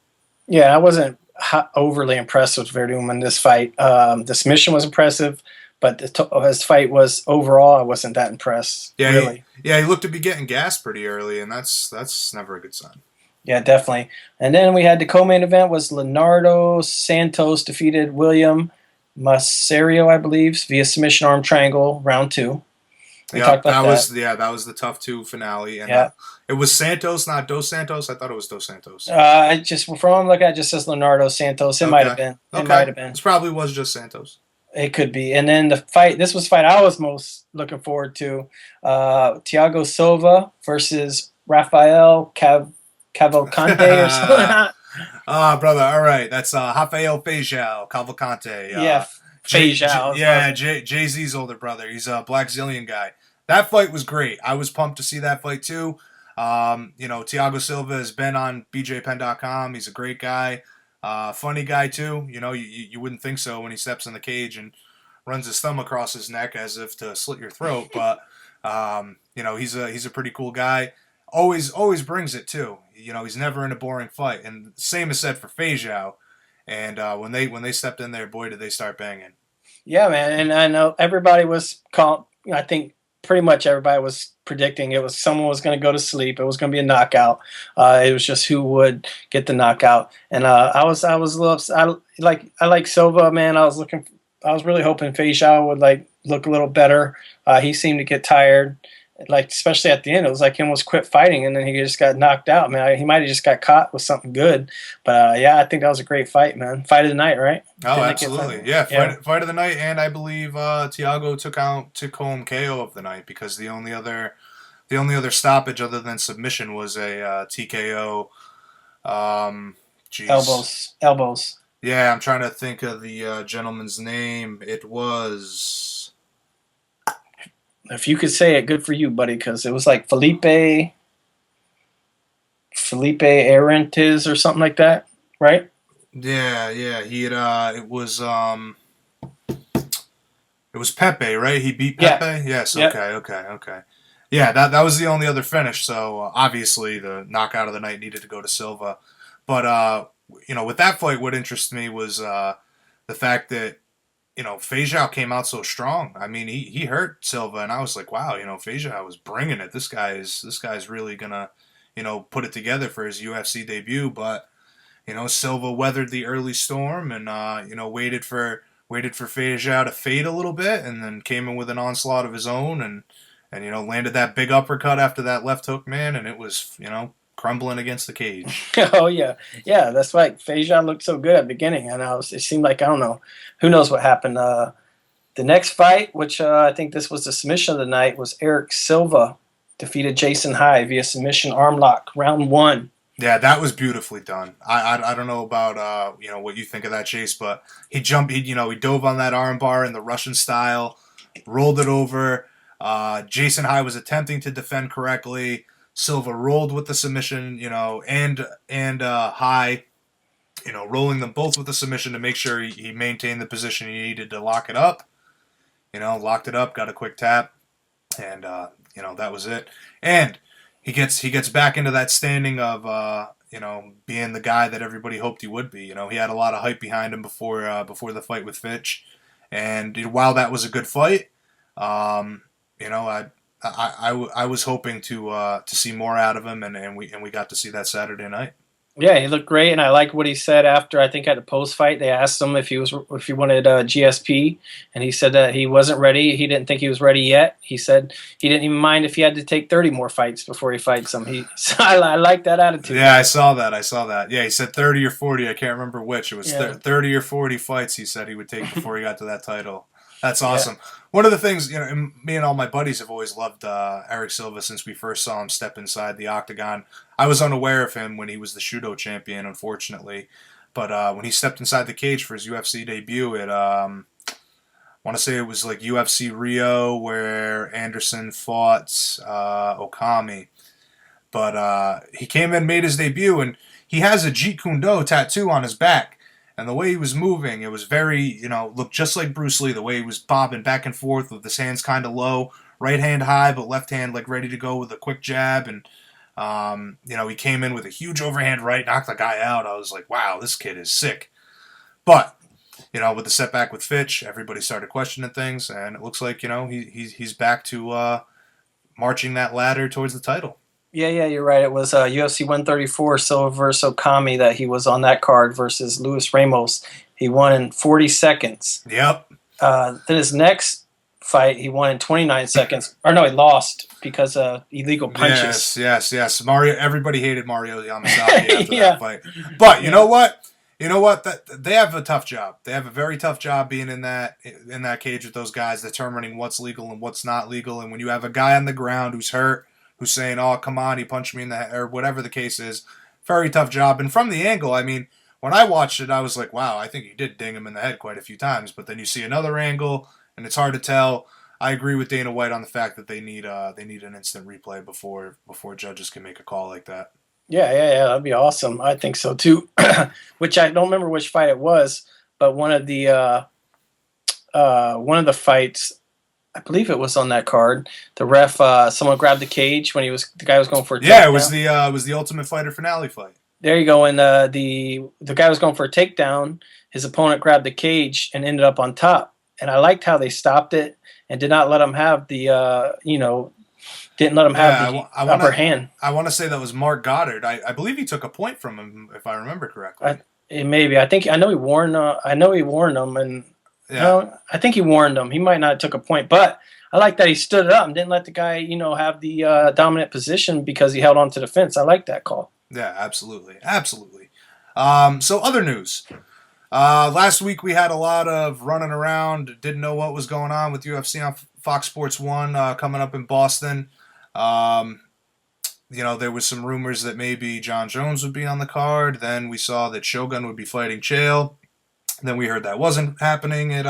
Speaker 2: Yeah, I wasn't overly impressed with Verdum in this fight. The submission was impressive, but his fight was overall, I wasn't that impressed.
Speaker 1: Yeah,
Speaker 2: really.
Speaker 1: He looked to be getting gassed pretty early, and that's never a good sign.
Speaker 2: Yeah, definitely. And then we had the co-main event was Leonardo Santos defeated William Masario, I believe, via submission arm triangle, round 2. We talked about that.
Speaker 1: That was the tough 2 finale, and it was Santos, not Dos Santos. I thought it was Dos Santos.
Speaker 2: I just from what I'm looking at, it just says Leonardo Santos. It might have been. It might have been.
Speaker 1: This probably was just Santos.
Speaker 2: It could be. And then the fight. This was the fight I was most looking forward to. Thiago Silva versus Rafael Cavalcante or something.
Speaker 1: Brother, all right. That's Rafael Cavalcante.
Speaker 2: Yeah, Feijão.
Speaker 1: Jay-Z's older brother. He's a Black Zillion guy. That fight was great. I was pumped to see that fight too. Thiago Silva has been on BJPenn.com. He's a great guy. Funny guy too. You wouldn't think so when he steps in the cage and runs his thumb across his neck as if to slit your throat. But he's a pretty cool guy. Always brings it too. He's never in a boring fight. And same is said for Feijão. And when they stepped in there, boy, did they start banging.
Speaker 2: Yeah, man. And I know everybody was I think pretty much everybody was predicting someone was going to go to sleep. It was going to be a knockout. It was just who would get the knockout. And I was a little. I like Silva, man. I was really hoping Feijão would look a little better. He seemed to get tired. Especially at the end, it was like he almost quit fighting, and then he just got knocked out. Man, he might have just got caught with something good, but I think that was a great fight, man. Fight of the night, right?
Speaker 1: Oh, absolutely, yeah. Fight of the night, and I believe Thiago took home KO of the night because the only other stoppage other than submission was a TKO.
Speaker 2: Elbows.
Speaker 1: Yeah, I'm trying to think of the gentleman's name. It was.
Speaker 2: If you could say it, good for you, buddy, because it was like Felipe Arantes or something like that, right?
Speaker 1: Yeah. He had it was Pepe, right? He beat Pepe.
Speaker 2: Yeah.
Speaker 1: Yes.
Speaker 2: Yep.
Speaker 1: Okay. Yeah, that was the only other finish. So obviously the knockout of the night needed to go to Silva, but with that fight, what interested me was the fact that. Feijão came out so strong. I mean, he hurt Silva, and I was like, wow, Feijão was bringing it. This guy's really gonna, put it together for his UFC debut. But, Silva weathered the early storm and, waited for Feijão to fade a little bit, and then came in with an onslaught of his own, and landed that big uppercut after that left hook, man, and it was, crumbling against the cage.
Speaker 2: Oh yeah, that's right. Feijão looked so good at the beginning, and it seemed like I don't know, who knows what happened. The next fight, which I think this was the submission of the night, was Eric Silva defeated Jason High via submission arm lock, round 1.
Speaker 1: Yeah, that was beautifully done. I don't know about what you think of that, Chase, but he dove on that arm bar in the Russian style, rolled it over. Jason High was attempting to defend correctly. Silva rolled with the submission, and High, rolling them both with the submission to make sure he maintained the position he needed to lock it up. Locked it up, got a quick tap, and that was it. And he gets back into that standing of being the guy that everybody hoped he would be. He had a lot of hype behind him before the fight with Fitch, and while that was a good fight, I was hoping to see more out of him, and we got to see that Saturday night.
Speaker 2: Yeah, he looked great, and I like what he said after. I think at the post fight, they asked him if he wanted GSP, and he said that he wasn't ready. He didn't think he was ready yet. He said he didn't even mind if he had to take 30 more fights before he fights him. So I like that attitude.
Speaker 1: Yeah, I saw that. Yeah, he said 30 or 40. I can't remember which. It was 30 or 40 fights. He said he would take before he got to that title. That's awesome. One of the things, me and all my buddies have always loved Eric Silva since we first saw him step inside the octagon. I was unaware of him when he was the Shudo champion, unfortunately. But when he stepped inside the cage for his UFC debut, I want to say it was like UFC Rio, where Anderson fought Okami. But he came in, made his debut, and he has a Jeet Kune Do tattoo on his back. And the way he was moving, it was very, looked just like Bruce Lee. The way he was bobbing back and forth with his hands kind of low, right hand high, but left hand like ready to go with a quick jab. And, he came in with a huge overhand right, knocked the guy out. I was like, wow, this kid is sick. But, with the setback with Fitch, everybody started questioning things. And it looks like, he's back to marching that ladder towards the title.
Speaker 2: Yeah, you're right. It was UFC 134, Silva versus Okami, that he was on that card versus Luis Ramos. He won in 40 seconds.
Speaker 1: Yep.
Speaker 2: Then his next fight, he won in 29 seconds. Or no, he lost because of illegal punches.
Speaker 1: Yes. Mario. Everybody hated Mario Yamasaki after that fight. But you know what? They have a tough job. They have a very tough job being in that cage with those guys, determining what's legal and what's not legal. And when you have a guy on the ground who's hurt, who's saying, oh, come on, he punched me in the head, or whatever the case is. Very tough job. And from the angle, I mean, when I watched it, I was like, wow, I think he did ding him in the head quite a few times. But then you see another angle, and it's hard to tell. I agree with Dana White on the fact that they need an instant replay before judges can make a call like that.
Speaker 2: Yeah, that'd be awesome. I think so, too. Which I don't remember which fight it was, but one of the fights, I believe it was on that card. The ref, someone grabbed the cage when the guy was going for a takedown.
Speaker 1: Yeah, it was the Ultimate Fighter finale fight.
Speaker 2: There you go. And the guy was going for a takedown. His opponent grabbed the cage and ended up on top. And I liked how they stopped it and did not let him have the upper hand.
Speaker 1: I want to say that was Mark Goddard. I believe he took a point from him, if I remember correctly.
Speaker 2: Maybe. I know he warned him, and I think he warned him. He might not have took a point, but I like that he stood up and didn't let the guy, have the dominant position because he held on to the fence. I like that call.
Speaker 1: Yeah, absolutely. So other news. Last week we had a lot of running around, didn't know what was going on with UFC on Fox Sports 1 coming up in Boston. There was some rumors that maybe John Jones would be on the card. Then we saw that Shogun would be fighting Chael. Then we heard that wasn't happening at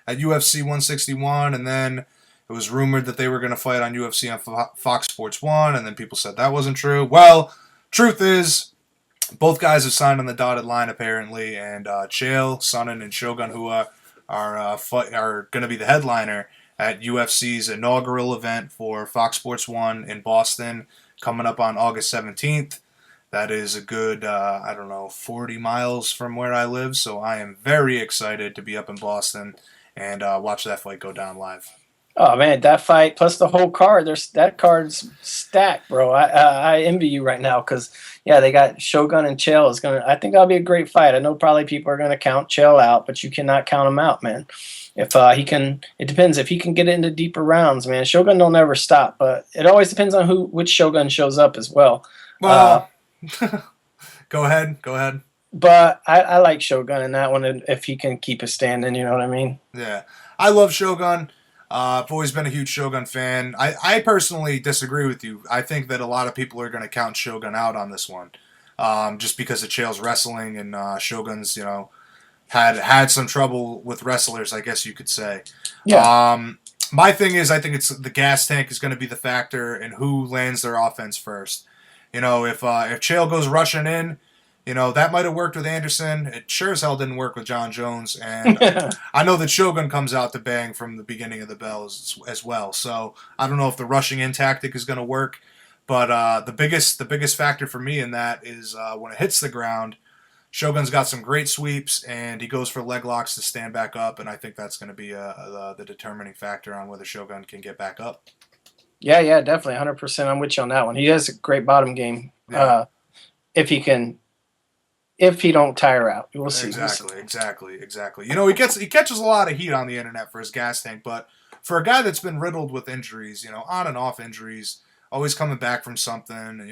Speaker 1: UFC 161, and then it was rumored that they were going to fight on UFC on Fox Sports 1, and then people said that wasn't true. Well, truth is, both guys have signed on the dotted line apparently, and Chael, Sonnen, and Shogun, who are going to be the headliner at UFC's inaugural event for Fox Sports 1 in Boston, coming up on August 17th. That is a good, 40 miles from where I live, so I am very excited to be up in Boston and watch that fight go down live.
Speaker 2: Oh, man, that fight, plus the whole card, that card's stacked, bro. I envy you right now because, they got Shogun and Chael. I think that'll be a great fight. I know probably people are going to count Chael out, but you cannot count him out, man. If he can, it depends. If he can get it into deeper rounds, man, Shogun don't ever stop, but it always depends on which Shogun shows up as well.
Speaker 1: Well, Go ahead.
Speaker 2: But I like Shogun in that one if he can keep it standing, you know what I mean?
Speaker 1: Yeah. I love Shogun. I've always been a huge Shogun fan. I personally disagree with you. I think that a lot of people are going to count Shogun out on this one. Just because of Chael's wrestling and Shogun's, had some trouble with wrestlers, I guess you could say.
Speaker 2: Yeah.
Speaker 1: My thing is, I think it's the gas tank is going to be the factor in who lands their offense first. If Chael goes rushing in, that might have worked with Anderson. It sure as hell didn't work with John Jones. And I know that Shogun comes out to bang from the beginning of the bell as well. So I don't know if the rushing in tactic is going to work. But the biggest factor for me in that is when it hits the ground, Shogun's got some great sweeps, and he goes for leg locks to stand back up. And I think that's going to be the determining factor on whether Shogun can get back up.
Speaker 2: Yeah, definitely, 100%. I'm with you on that one. He has a great bottom game.
Speaker 1: Yeah.
Speaker 2: If he don't tire out, we'll see.
Speaker 1: Exactly. He catches a lot of heat on the internet for his gas tank, but for a guy that's been riddled with injuries, on and off injuries, always coming back from something,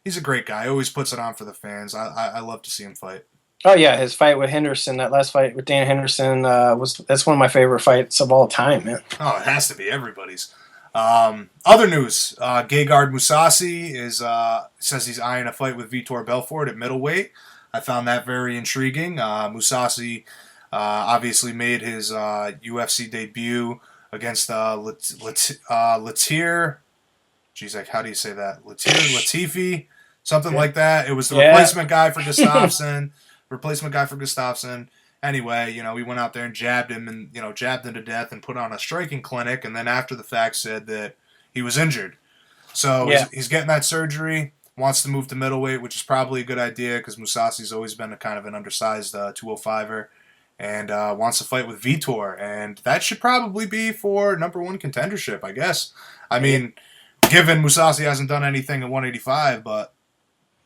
Speaker 1: he's a great guy. Always puts it on for the fans. I love to see him fight.
Speaker 2: Oh yeah, his fight with Henderson, that last fight with Dan Henderson, that's one of my favorite fights of all time, man.
Speaker 1: Oh, it has to be everybody's. Other news: Gegard Mousasi says he's eyeing a fight with Vitor Belfort at middleweight. I found that very intriguing. Mousasi obviously made his UFC debut against Latir. Geez, like how do you say that? Latifi, something like that. It was the replacement guy for Gustafsson. Anyway, we went out there and jabbed him and, jabbed him to death and put on a striking clinic, and then after the fact said that he was injured. So he's getting that surgery, wants to move to middleweight, which is probably a good idea because Mousasi's always been a kind of an undersized 205er, and wants to fight with Vitor, and that should probably be for number one contendership, I guess. I mean, given Mousasi hasn't done anything at 185, but...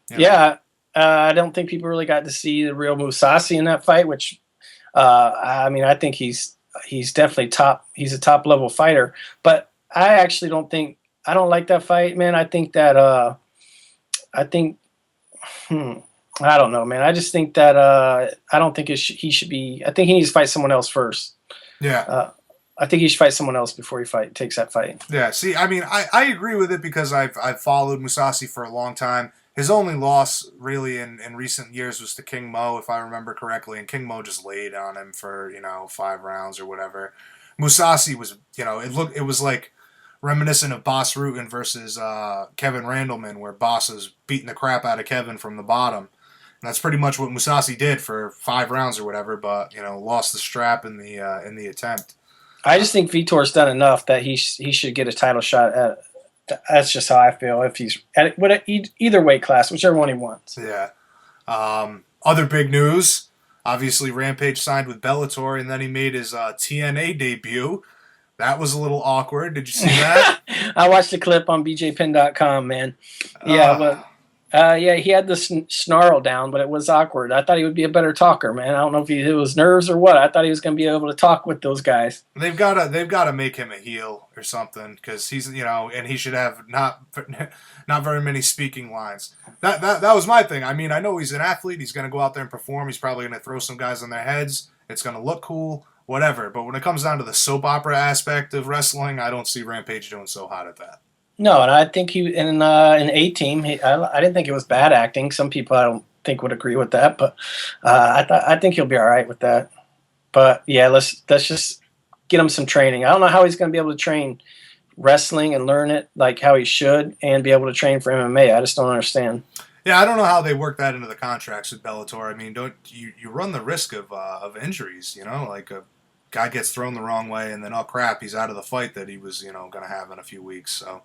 Speaker 2: Yeah, I don't think people really got to see the real Mousasi in that fight, which, I think he's definitely top. He's a top level fighter, but I actually I don't like that fight, man. I think that, I don't know, man. I just think that, I don't think he should be, I think he needs to fight someone else first.
Speaker 1: Yeah.
Speaker 2: I think he should fight someone else before he takes that fight.
Speaker 1: Yeah, see, I mean, I agree with it because I've followed Mousasi for a long time. His only loss, really, in recent years was to King Mo, if I remember correctly, and King Mo just laid on him for 5 rounds or whatever. Mousasi was, it was like reminiscent of Boss Rutan versus Kevin Randleman, where Boss was beating the crap out of Kevin from the bottom. And that's pretty much what Mousasi did for 5 rounds or whatever, but lost the strap in the attempt.
Speaker 2: I just think Vitor's done enough that he should get a title shot at. That's just how I feel. If he's at either weight class, whichever one he wants.
Speaker 1: Yeah. Other big news. Obviously, Rampage signed with Bellator, and then he made his TNA debut. That was a little awkward. Did you see that?
Speaker 2: I watched the clip on BJPin.com, man. Yeah, but he had the snarl down, but it was awkward. I thought he would be a better talker, man. I don't know if it was nerves or what. I thought he was going to be able to talk with those guys.
Speaker 1: They've got to make him a heel or something because he's and he should have not very many speaking lines. That was my thing. I mean, I know he's an athlete. He's going to go out there and perform. He's probably going to throw some guys on their heads. It's going to look cool, whatever. But when it comes down to the soap opera aspect of wrestling, I don't see Rampage doing so hot at that.
Speaker 2: No, and I think he in A-Team. I didn't think it was bad acting. Some people I don't think would agree with that, but I think he'll be all right with that. But yeah, let's just get him some training. I don't know how he's going to be able to train wrestling and learn it like how he should, and be able to train for MMA. I just don't understand.
Speaker 1: Yeah, I don't know how they work that into the contracts with Bellator. I mean, don't you run the risk of injuries? Like a guy gets thrown the wrong way, and then oh crap, he's out of the fight that he was going to have in a few weeks. So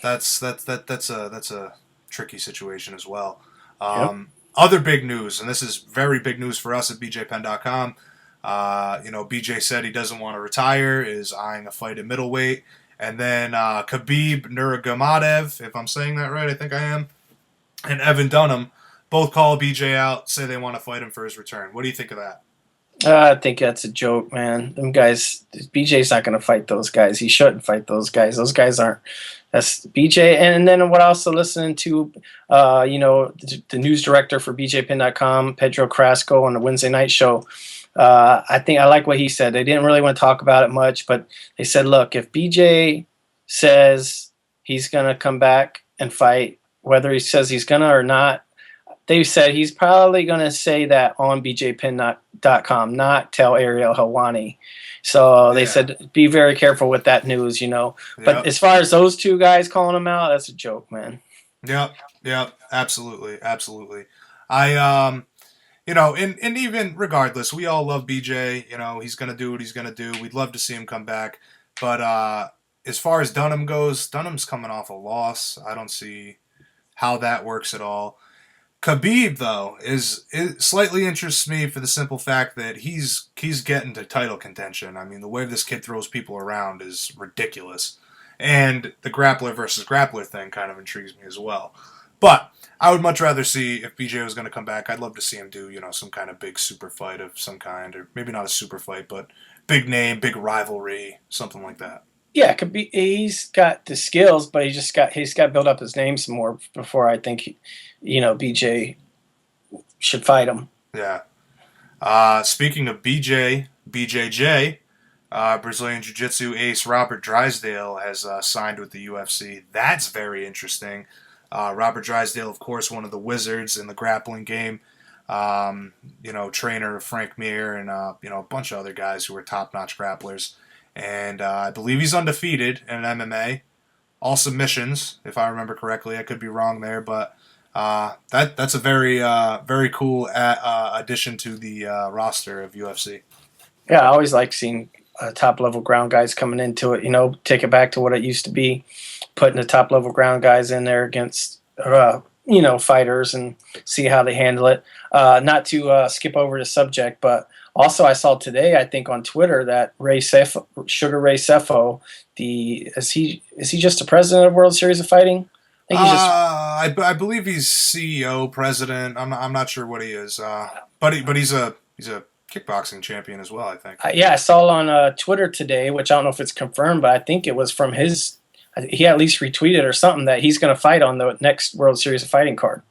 Speaker 1: that's a tricky situation as well. Other big news, and this is very big news for us at BJPen.com. BJ said he doesn't want to retire, is eyeing a fight at middleweight, and then Khabib Nurmagomedov, if I'm saying that right, I think I am, and Evan Dunham both call BJ out, say they want to fight him for his return. What do you think of that?
Speaker 2: I think that's a joke, man. Them guys, BJ's not going to fight those guys. He shouldn't fight those guys. Those guys aren't. That's BJ. And then what I also listening to, the news director for BJPin.com, Pedro Carrasco, on the Wednesday night show. I think I like what he said. They didn't really want to talk about it much, but they said, look, if BJ says he's going to come back and fight, whether he says he's going to or not, they said he's probably going to say that on BJPin.com, not tell Ariel Helwani. So they said, be very careful with that news, But as far as those two guys calling him out, that's a joke, man.
Speaker 1: Yep, absolutely. I, and even regardless, we all love BJ. He's going to do what he's going to do. We'd love to see him come back. But as far as Dunham goes, Dunham's coming off a loss. I don't see how that works at all. Khabib, though, is slightly interests me for the simple fact that he's getting to title contention. I mean, the way this kid throws people around is ridiculous. And the grappler versus grappler thing kind of intrigues me as well. But I would much rather see, if BJ was going to come back, I'd love to see him do, some kind of big super fight of some kind. Or maybe not a super fight, but big name, big rivalry, something like that.
Speaker 2: Yeah, Khabib, he's got the skills, but he's got to build up his name some more before I think BJ should fight him.
Speaker 1: Yeah. Speaking of BJJ, Brazilian Jiu-Jitsu ace Robert Drysdale has signed with the UFC. That's very interesting. Robert Drysdale, of course, one of the wizards in the grappling game. Trainer of Frank Mir and a bunch of other guys who are top-notch grapplers. And I believe he's undefeated in MMA. All submissions, if I remember correctly. I could be wrong there, but that's a very cool addition to the roster of UFC.
Speaker 2: Yeah, I always like seeing top level ground guys coming into it. Take it back to what it used to be, putting the top level ground guys in there against fighters and see how they handle it. Not to skip over the subject, but also I saw today, I think on Twitter, that Sugar Ray Sefo, is he just the president of World Series of Fighting? I think he's just.
Speaker 1: I believe he's CEO, president. I'm not sure what he is. But he's a kickboxing champion as well, I think.
Speaker 2: Yeah, I saw on Twitter today, which I don't know if it's confirmed, but I think it was from his. He at least retweeted or something that he's going to fight on the next World Series of Fighting card.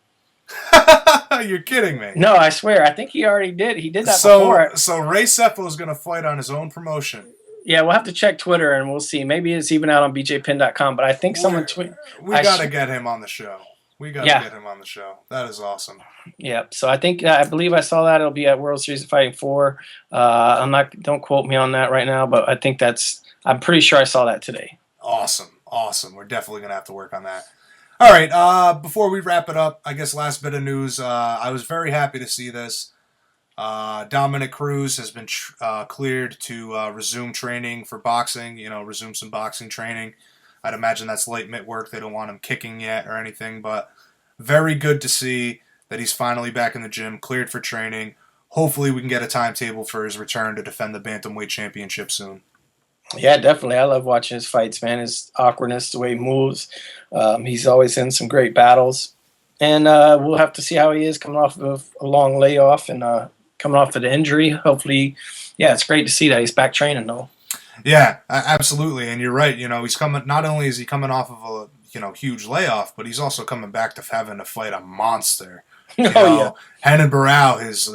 Speaker 1: You're kidding me.
Speaker 2: No, I swear. I think he already did. He did that before.
Speaker 1: So Ray Sefo is going to fight on his own promotion.
Speaker 2: Yeah, we'll have to check Twitter and we'll see. Maybe it's even out on bjpin.com, but I think someone tweeted.
Speaker 1: We got to get him on the show. We got to get him on the show. That is awesome.
Speaker 2: Yeah, so I believe I saw that. It'll be at World Series of Fighting 4. Don't quote me on that right now, but I think I'm pretty sure I saw that today.
Speaker 1: Awesome. We're definitely going to have to work on that. All right, before we wrap it up, I guess last bit of news. I was very happy to see this. Dominic Cruz has been cleared to resume training for boxing, resume some boxing training. I'd imagine that's light mitt work. They don't want him kicking yet or anything, but very good to see that he's finally back in the gym, cleared for training. Hopefully we can get a timetable for his return to defend the Bantamweight Championship soon.
Speaker 2: Yeah, definitely. I love watching his fights, man. His awkwardness, the way he moves. He's always in some great battles. And we'll have to see how he is coming off of a long layoff and coming off of the injury. Hopefully, it's great to see that he's back training, though.
Speaker 1: Yeah, absolutely. And you're right. He's coming. Not only is he coming off of a huge layoff, but he's also coming back to having to fight a monster.
Speaker 2: Yeah.
Speaker 1: Renan Barão has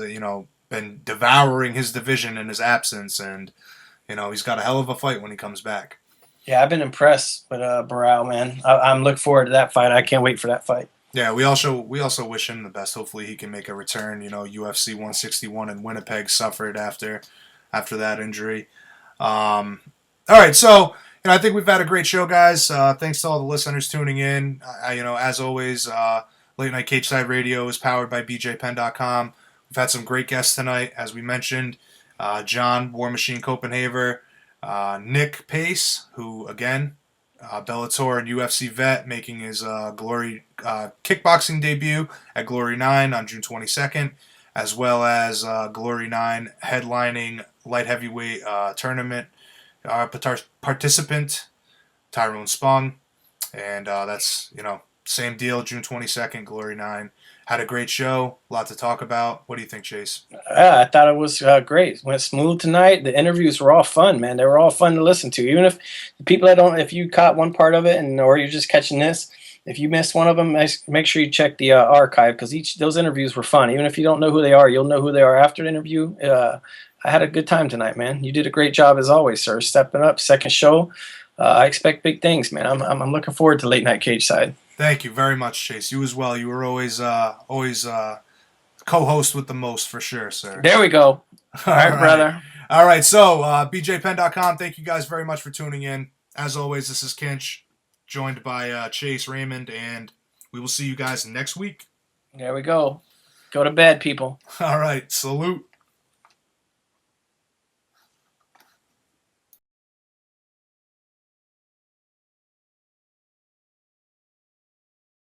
Speaker 1: been devouring his division in his absence, and he's got a hell of a fight when he comes back.
Speaker 2: Yeah, I've been impressed with Barão, man. I'm looking forward to that fight. I can't wait for that fight.
Speaker 1: Yeah, we also wish him the best. Hopefully he can make a return. UFC 161 in Winnipeg suffered after that injury. All right, so I think we've had a great show, guys. Thanks to all the listeners tuning in. As always, Late Night Cageside Radio is powered by BJPen.com. We've had some great guests tonight, as we mentioned. John War Machine Copenhaver, Nick Pace, who again, Bellator and UFC vet, making his Glory kickboxing debut at Glory 9 on June 22nd, as well as Glory 9 headlining light heavyweight tournament participant Tyron Spong, and that's same deal, June 22nd, Glory 9. Had a great show, a lot to talk about. What do you think, Chase?
Speaker 2: I thought it was great. It went smooth tonight. The interviews were all fun, man. They were all fun to listen to. Even if the people if you caught one part of it or you're just catching this, if you missed one of them, make sure you check the archive because those interviews were fun. Even if you don't know who they are, you'll know who they are after the interview. I had a good time tonight, man. You did a great job as always, sir. Stepping up, second show. I expect big things, man. I'm looking forward to Late Night Cageside.
Speaker 1: Thank you very much, Chase. You as well. You were always co-host with the most, for sure, sir.
Speaker 2: There we go. All right, brother.
Speaker 1: All right, so BJPen.com, thank you guys very much for tuning in. As always, this is Kinch, joined by Chase, Raymond, and we will see you guys next week.
Speaker 2: There we go. Go to bed, people.
Speaker 1: All right, salute.